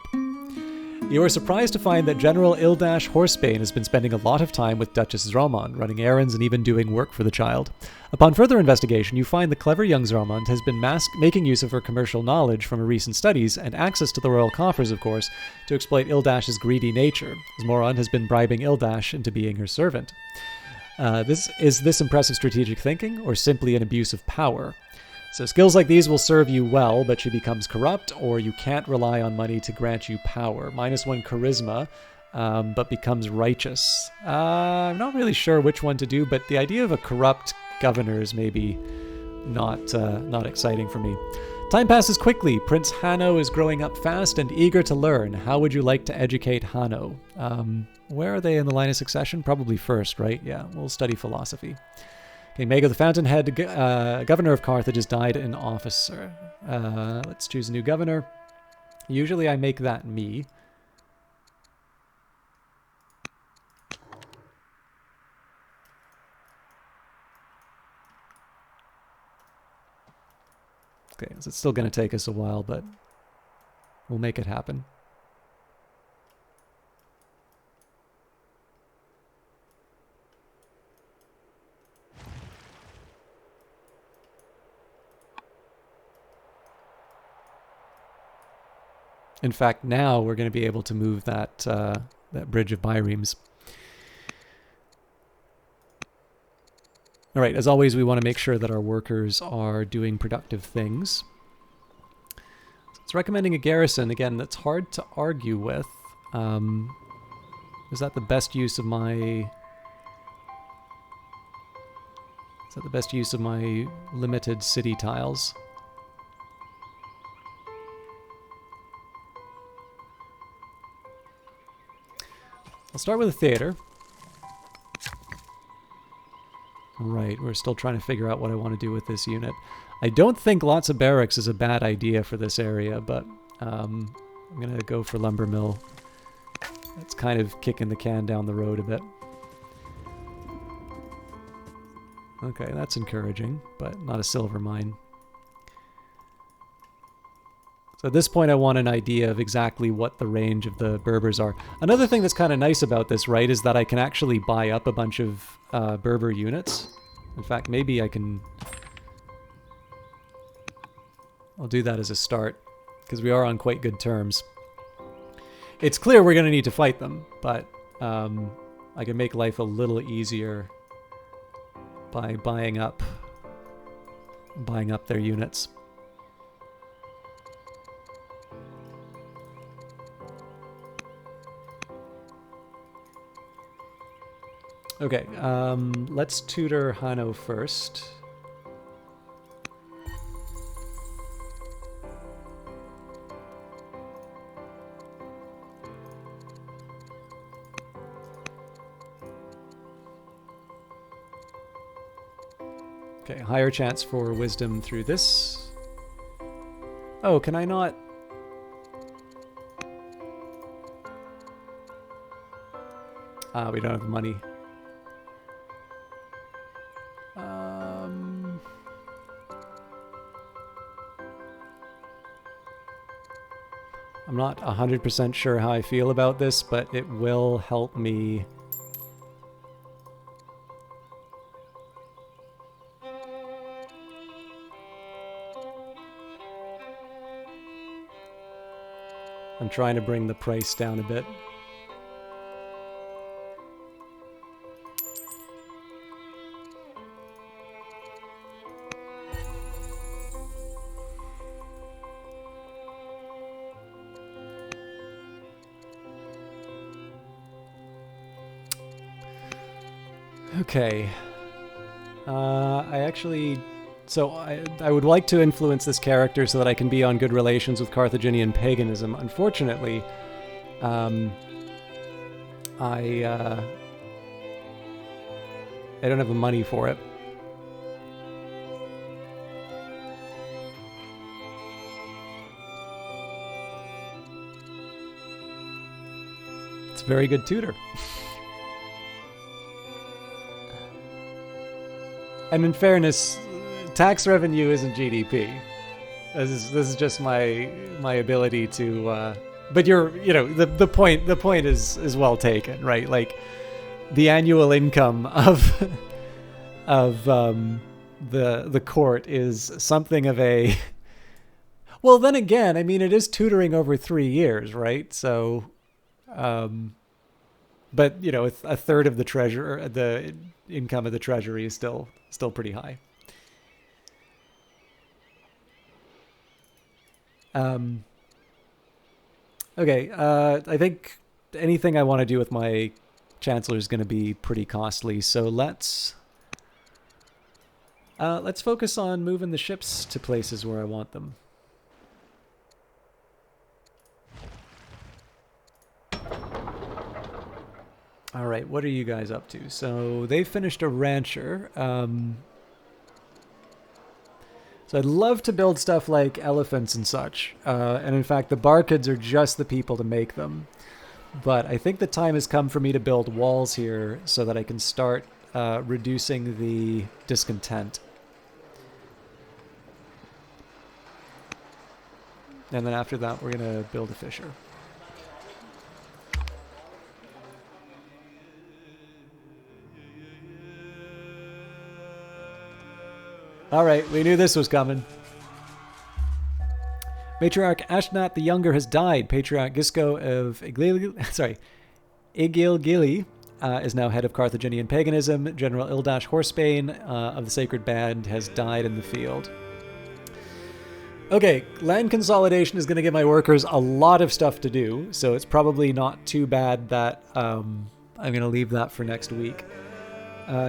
You are surprised to find that General Ildash Horsebane has been spending a lot of time with Duchess Zromond, running errands and even doing work for the child. Upon further investigation, you find the clever young Zromond has been making use of her commercial knowledge from her recent studies and access to the royal coffers, of course, to exploit Ildash's greedy nature. Zmoron has been bribing Ildash into being her servant. Is this impressive strategic thinking, or simply an abuse of power? So skills like these will serve you well, but she becomes corrupt, or you can't rely on money to grant you power. -1 charisma, but becomes righteous. I'm not really sure which one to do, but the idea of a corrupt governor is maybe not exciting for me. Time passes quickly. Prince Hanno is growing up fast and eager to learn. How would you like to educate Hanno? Where are they in the line of succession? Probably first, right? Yeah, we'll study philosophy. Okay, Mago the Fountainhead, governor of Carthage, has died an officer. Let's choose a new governor. Usually I make that me. Okay, so it's still going to take us a while, but we'll make it happen. In fact, now we're going to be able to move that that bridge of biremes. All right, as always, we want to make sure that our workers are doing productive things. So it's recommending a garrison. Again, that's hard to argue with. Is that the best use of my... Is that the best use of my limited city tiles? I'll start with a theater. Right, we're still trying to figure out what I want to do with this unit. I don't think lots of barracks is a bad idea for this area, but I'm going to go for lumber mill. That's kind of kicking the can down the road a bit. Okay, that's encouraging, but not a silver mine. So at this point I want an idea of exactly what the range of the Berbers are. Another thing that's kind of nice about this, right, is that I can actually buy up a bunch of Berber units. In fact, maybe I can... I'll do that as a start, because we are on quite good terms. It's clear we're going to need to fight them, but I can make life a little easier by buying up their units. Okay, let's tutor Hano first. Okay, higher chance for wisdom through this. Oh, can I not? We don't have the money. I'm not 100% sure how I feel about this, but it will help me. I'm trying to bring the price down a bit. Okay. I would like to influence this character so that I can be on good relations with Carthaginian paganism. Unfortunately, I don't have the money for it. It's a very good tutor. And in fairness, tax revenue isn't GDP. This is just my ability to. But the point is well taken, right? Like the annual income of the court is something of a. Well, then again, I mean, it is tutoring over 3 years, right? So, but a third of the income of the treasury is still pretty high. Okay, I think anything I want to do with my chancellor is going to be pretty costly, so let's focus on moving the ships to places where I want them. All right, what are you guys up to? So they finished a rancher. So I'd love to build stuff like elephants and such. And in fact, the Barkids are just the people to make them. But I think the time has come for me to build walls here so that I can start reducing the discontent. And then after that, we're going to build a fissure. All right, we knew this was coming. Matriarch Ashnat the Younger has died. Patriarch Gisco of Igilgili is now head of Carthaginian paganism. General Ildash Horsebane of the Sacred Band has died in the field. Okay, land consolidation is going to give my workers a lot of stuff to do, so it's probably not too bad that I'm going to leave that for next week.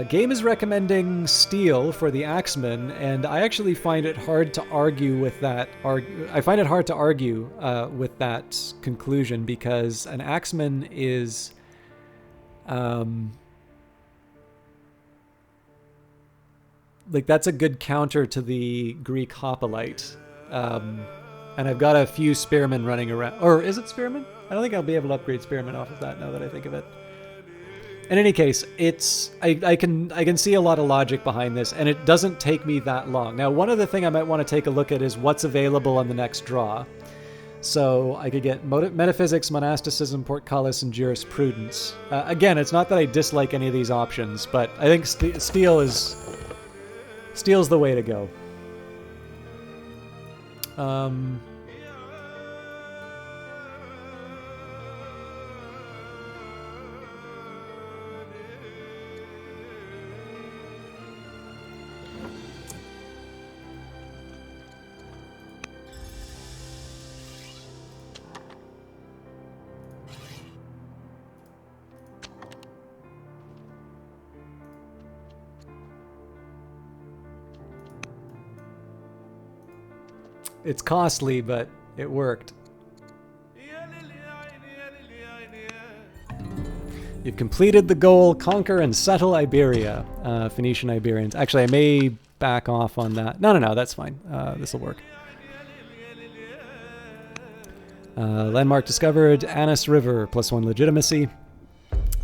Game is recommending steel for the axemen, and I actually find it hard to argue with that. I find it hard to argue with that conclusion because an axeman is, like that's a good counter to the Greek hoplite. And I've got a few spearmen running around. Or is it spearmen? I don't think I'll be able to upgrade spearmen off of that now that I think of it. In any case, I can see a lot of logic behind this, and it doesn't take me that long. Now, one other thing I might want to take a look at is what's available on the next draw. So I could get metaphysics, monasticism, portcullis, and jurisprudence. Again, it's not that I dislike any of these options, but I think steel's the way to go. It's costly, but it worked. You've completed the goal, conquer and settle Iberia. Phoenician Iberians. Actually, I may back off on that. No, that's fine. This will work. Landmark discovered, Annis River, +1 legitimacy.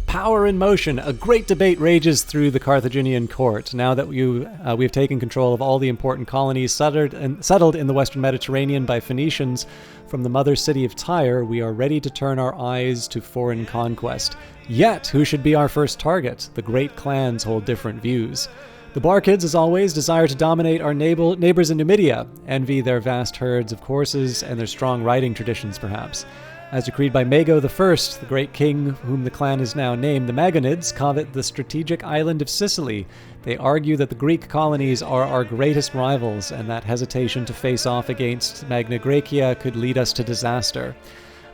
Power in motion. A great debate rages through the Carthaginian court. Now that we've taken control of all the important colonies settled in the Western Mediterranean by Phoenicians from the mother city of Tyre, we are ready to turn our eyes to foreign conquest. Yet, who should be our first target? The great clans hold different views. The Barkids, as always, desire to dominate our neighbors in Numidia, envy their vast herds of horses and their strong riding traditions, perhaps. As decreed by Mago the First, the great king whom the clan is now named, the Magonids covet the strategic island of Sicily. They argue that the Greek colonies are our greatest rivals, and that hesitation to face off against Magna Graecia could lead us to disaster.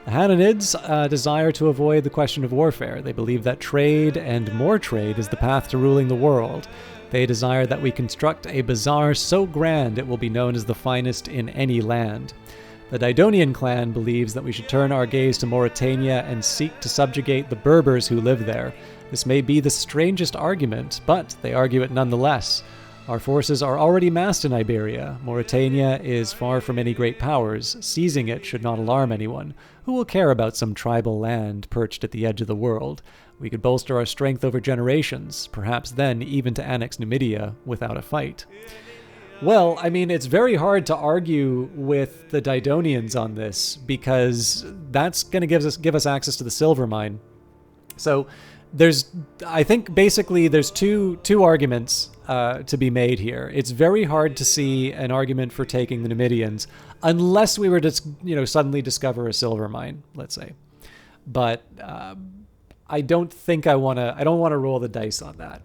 The Hananids desire to avoid the question of warfare. They believe that trade, and more trade, is the path to ruling the world. They desire that we construct a bazaar so grand it will be known as the finest in any land. The Didonian clan believes that we should turn our gaze to Mauritania and seek to subjugate the Berbers who live there. This may be the strangest argument, but they argue it nonetheless. Our forces are already massed in Iberia. Mauritania is far from any great powers. Seizing it should not alarm anyone. Who will care about some tribal land perched at the edge of the world? We could bolster our strength over generations, perhaps then even to annex Numidia without a fight. Well, I mean, it's very hard to argue with the Didonians on this because that's going to give us access to the silver mine. So I think basically there's two arguments to be made here. It's very hard to see an argument for taking the Numidians unless we were to, suddenly discover a silver mine, let's say. But I don't think I don't want to roll the dice on that.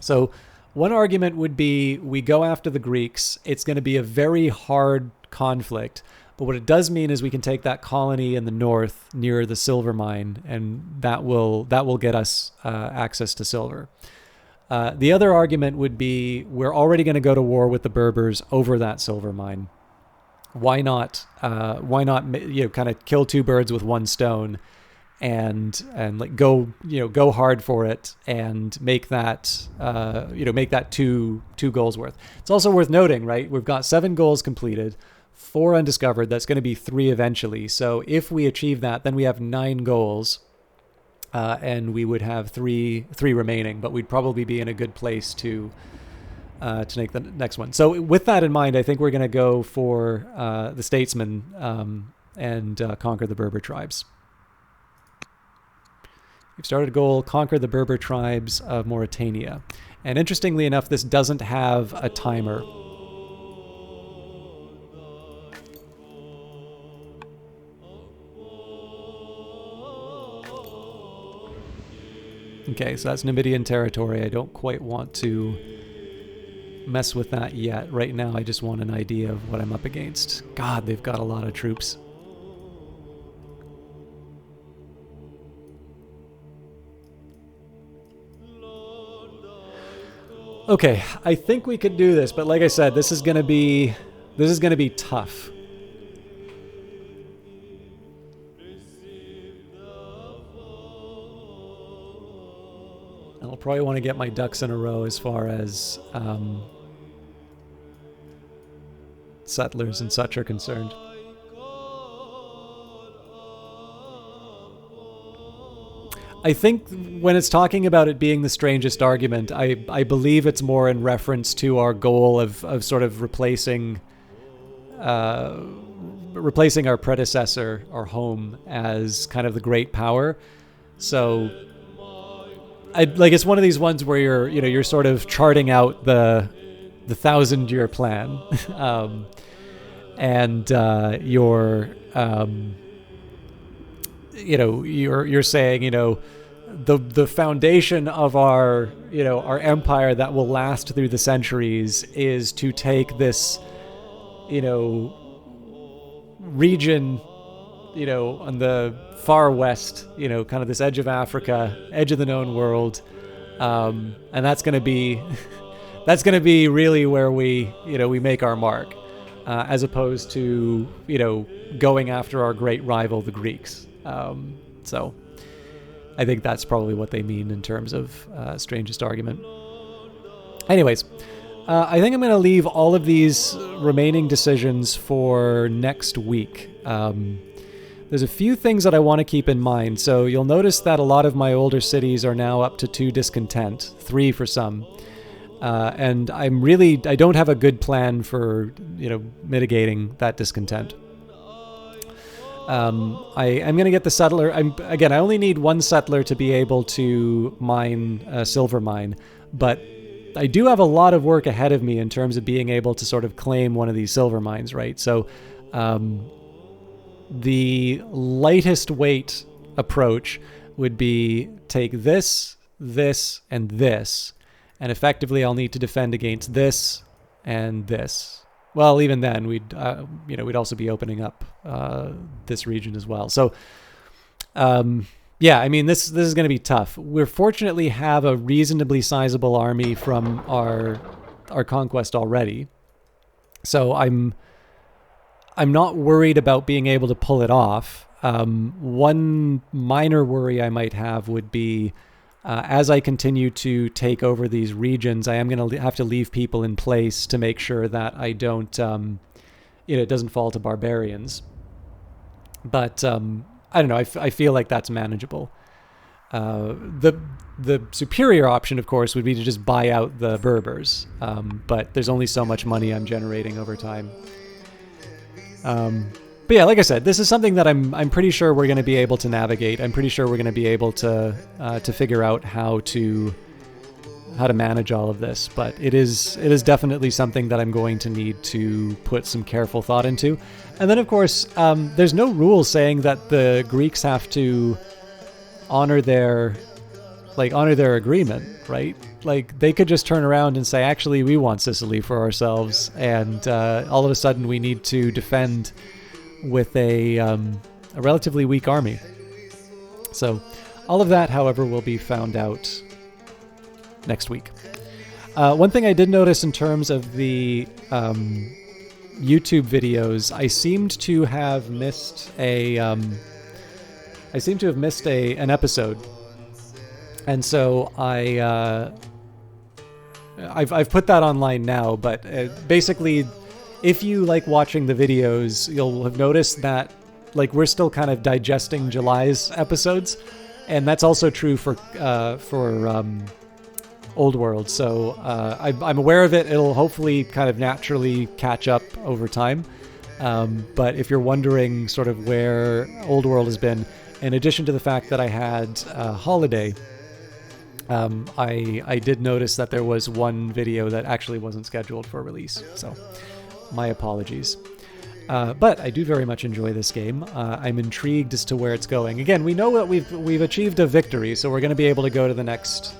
So one argument would be we go after the Greeks. It's going to be a very hard conflict. But what it does mean is we can take that colony in the north near the silver mine, and that will get us access to silver. The other argument would be we're already going to go to war with the Berbers over that silver mine. Why not kind of kill two birds with one stone and like go hard for it and make that make that two goals worth. It's also worth noting, right? We've got 7 goals completed, 4 undiscovered. That's going to be 3 eventually. So if we achieve that, then we have 9 goals, and we would have three remaining. But we'd probably be in a good place to make the next one. So with that in mind, I think we're going to go for the Statesman and conquer the Berber tribes. We've started a goal, conquer the Berber tribes of Mauritania. And interestingly enough, this doesn't have a timer. Okay, so that's Numidian territory. I don't quite want to mess with that yet. Right now, I just want an idea of what I'm up against. God, they've got a lot of troops. Okay, I think we could do this, but like I said, this is gonna be tough. I'll probably want to get my ducks in a row as far as settlers and such are concerned. I think when it's talking about it being the strangest argument, I believe it's more in reference to our goal of sort of replacing our predecessor, our home, as kind of the great power. So it's one of these ones where you're sort of charting out the 1,000-year plan, and you're saying, the foundation of our empire that will last through the centuries is to take this, region, on the far west, kind of this edge of Africa, edge of the known world. And that's going to be, really where we make our mark, as opposed to, going after our great rival, the Greeks. So I think that's probably what they mean in terms of strangest argument. Anyways, I think I'm going to leave all of these remaining decisions for next week. There's a few things that I want to keep in mind. So you'll notice that a lot of my older cities are now up to 2 discontent, 3 for some. And I don't have a good plan for, mitigating that discontent. I am going to get the settler. I only need 1 settler to be able to mine a silver mine, but I do have a lot of work ahead of me in terms of being able to sort of claim one of these silver mines, right? So, the lightest weight approach would be take this, and this, and effectively I'll need to defend against this and this. Well, even then, we'd also be opening up this region as well. So, this is going to be tough. We fortunately have a reasonably sizable army from our conquest already, so I'm not worried about being able to pull it off. One minor worry I might have would be, as I continue to take over these regions, I am going to have to leave people in place to make sure that I don't, it doesn't fall to barbarians. But I don't know. I feel like that's manageable. The superior option, of course, would be to just buy out the Berbers. But there's only so much money I'm generating over time. But yeah, like I said, this is something that I'm pretty sure we're going to be able to navigate. I'm pretty sure we're going to be able to figure out how to manage all of this. But it is definitely something that I'm going to need to put some careful thought into. And then, of course, there's no rule saying that the Greeks have to honor their agreement, right? Like, they could just turn around and say, actually, we want Sicily for ourselves, and all of a sudden we need to defend with a relatively weak army. So all of that, however, will be found out next week. One thing I did notice in terms of the YouTube videos, I seemed to have missed a I seem to have missed an episode, and so I've put that online now. But basically, if you like watching the videos, you'll have noticed that like we're still kind of digesting July's episodes, and that's also true for Old World. So I'm aware of it. It'll hopefully kind of naturally catch up over time. But if you're wondering sort of where Old World has been, in addition to the fact that I had a holiday, I did notice that there was one video that actually wasn't scheduled for release. So my apologies. But I do very much enjoy this game. I'm intrigued as to where it's going. Again, we know that we've achieved a victory, so we're going to be able to go to the next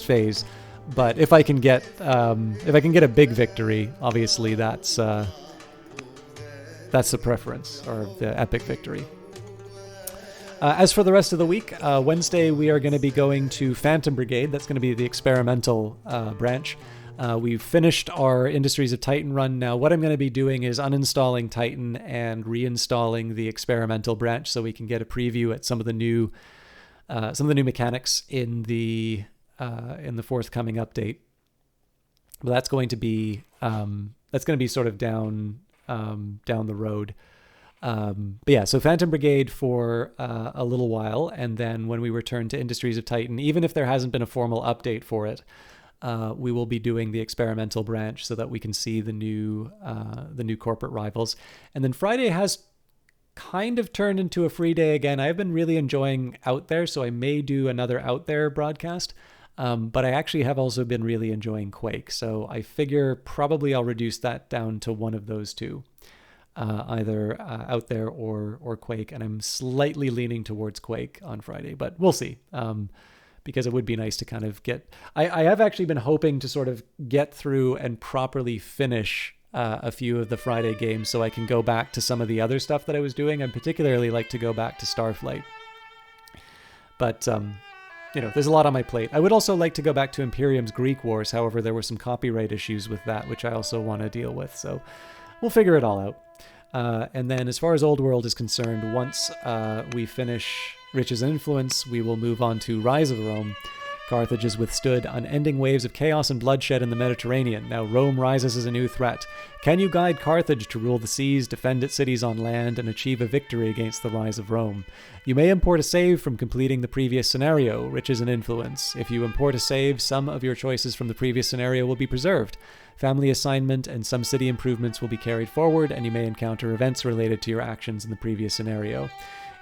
phase. But if I can get a big victory, obviously that's the preference, or the epic victory. As for the rest of the week, Wednesday we are going to be going to Phantom Brigade. That's going to be the experimental branch. We've finished our Industries of Titan run. Now what I'm going to be doing is uninstalling Titan and reinstalling the experimental branch so we can get a preview at some of the new mechanics in the forthcoming update. But that's going to be sort of down the road. But yeah, so Phantom Brigade for a little while, and then when we return to Industries of Titan, even if there hasn't been a formal update for it, we will be doing the experimental branch so that we can see the new corporate rivals. And then Friday has kind of turned into a free day again. I've been really enjoying Out There, so I may do another Out There broadcast. But I actually have also been really enjoying Quake, so I figure probably I'll reduce that down to one of those two. Either Out There or Quake, and I'm slightly leaning towards Quake on Friday, but we'll see. Because it would be nice to kind of get... I have actually been hoping to sort of get through and properly finish a few of the Friday games so I can go back to some of the other stuff that I was doing. I'd particularly like to go back to Starflight. But, there's a lot on my plate. I would also like to go back to Imperium's Greek Wars. However, there were some copyright issues with that, which I also want to deal with. So we'll figure it all out. And then as far as Old World is concerned, once we finish Riches and Influence, we will move on to Rise of Rome. Carthage has withstood unending waves of chaos and bloodshed in the Mediterranean. Now Rome rises as a new threat. Can you guide Carthage to rule the seas, defend its cities on land, and achieve a victory against the rise of Rome? You may import a save from completing the previous scenario, Riches and Influence. If you import a save, some of your choices from the previous scenario will be preserved. Family assignment and some city improvements will be carried forward, and you may encounter events related to your actions in the previous scenario.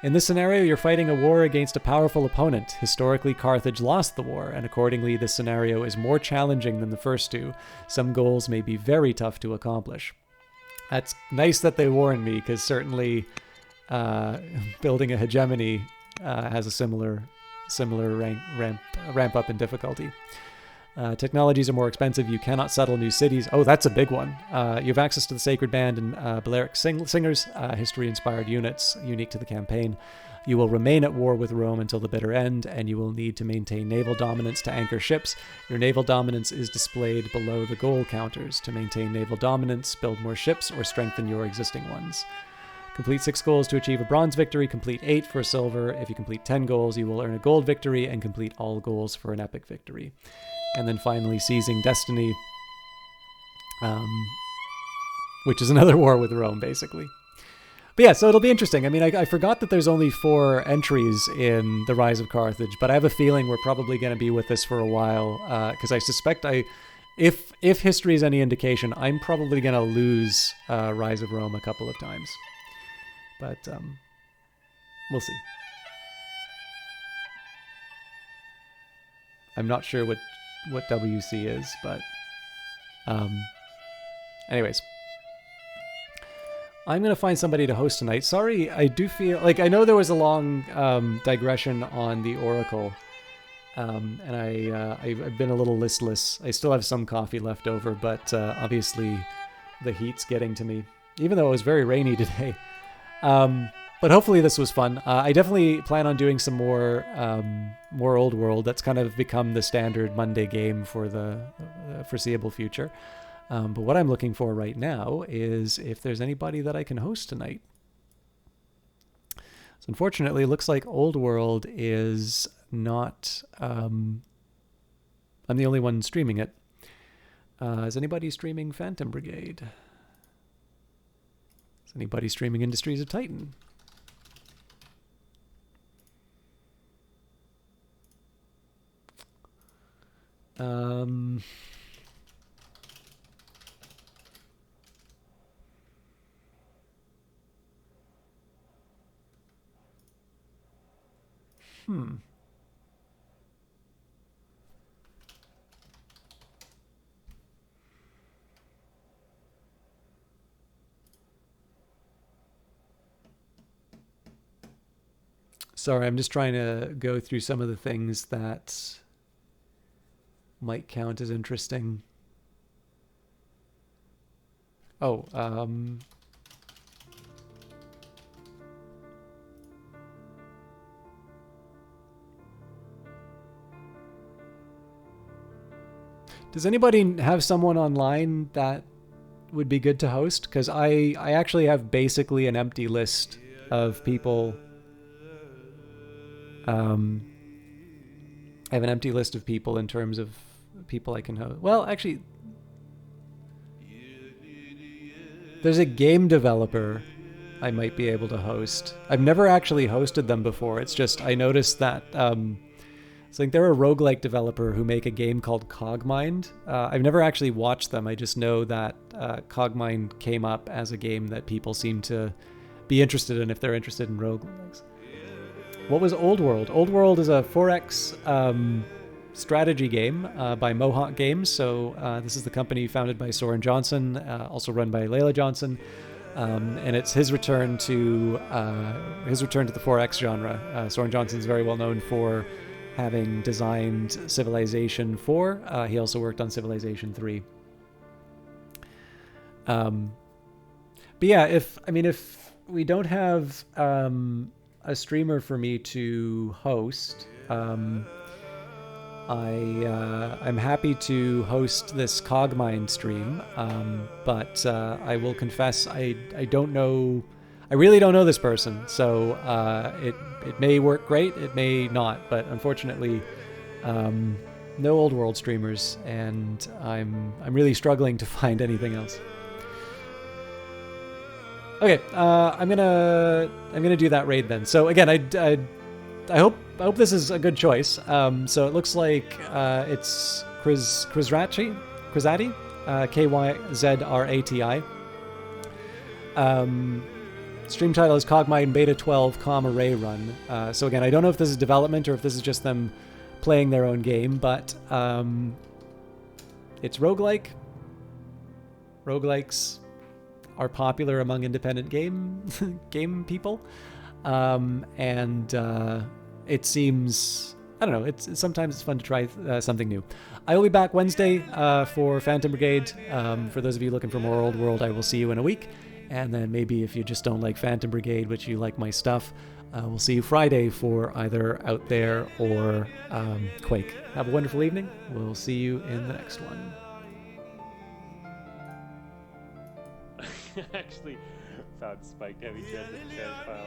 In this scenario, you're fighting a war against a powerful opponent. Historically, Carthage lost the war, and accordingly, this scenario is more challenging than the first two. Some goals may be very tough to accomplish. That's nice that they warned me, because certainly building a hegemony has a similar ramp up in difficulty. Technologies are more expensive. You cannot settle new cities. Oh, that's a big one. You have access to the Sacred Band and Barracks Singers, history-inspired units unique to the campaign. You will remain at war with Rome until the bitter end, and you will need to maintain naval dominance to anchor ships. Your naval dominance is displayed below the goal counters. To maintain naval dominance, build more ships or strengthen your existing ones. Complete 6 goals to achieve a bronze victory, complete 8 for a silver. If you complete 10 goals, you will earn a gold victory, and complete all goals for an epic victory. And then finally, Seizing Destiny, which is another war with Rome, basically. But yeah, so it'll be interesting. I mean, I forgot that there's only 4 entries in The Rise of Carthage, but I have a feeling we're probably going to be with this for a while, because I suspect if history is any indication, I'm probably going to lose Rise of Rome a couple of times. But we'll see. I'm not sure what WC is, but anyways, I'm gonna find somebody to host tonight. Sorry, I do feel like I know there was a long digression on the Oracle, and I've been a little listless. I still have some coffee left over, but obviously the heat's getting to me, even though it was very rainy today. But hopefully this was fun. I definitely plan on doing some more Old World. That's kind of become the standard Monday game for the foreseeable future. But what I'm looking for right now is if there's anybody that I can host tonight. So unfortunately, it looks like Old World is not... I'm the only one streaming it. Is anybody streaming Phantom Brigade? Is anybody streaming Industries of Titan? Sorry, I'm just trying to go through some of the things that might count as interesting. Oh, does anybody have someone online that would be good to host? Because I actually have basically an empty list of people. I have an empty list of people in terms of people I can host. Well, actually, there's a game developer I might be able to host. I've never actually hosted them before. It's just I noticed that it's like they're a roguelike developer who make a game called Cogmind. I've never actually watched them. I just know that Cogmind came up as a game that people seem to be interested in if they're interested in roguelikes. What was Old World? Old World is a 4X strategy game by Mohawk Games. So this is the company founded by Soren Johnson, also run by Layla Johnson, and it's his return to the 4X genre. Soren Johnson is very well known for having designed Civilization 4. He also worked on Civilization 3. But yeah, if we don't have a streamer for me to host, I'm happy to host this Cogmind stream, but I will confess I don't know. I really don't know this person, so it may work great, it may not, but unfortunately, no Old World streamers, and I'm really struggling to find anything else. Okay, I'm gonna do that raid then. So again, I hope this is a good choice. So it looks like it's Krizrati, Kyzrati. Stream title is Cogmind Beta 12, Ray Run. So again, I don't know if this is development or if this is just them playing their own game, but it's roguelike. Roguelikes are popular among independent game people, and it seems, I don't know, it's sometimes it's fun to try something new. I will be back Wednesday for Phantom Brigade. For those of you looking for more Old World, I will see you in a week, and then maybe if you just don't like Phantom Brigade, but you like my stuff, we'll see you Friday for either Out There or Quake. Have a wonderful evening. We'll see you in the next one. Actually found spiked heavy jet in the chat file.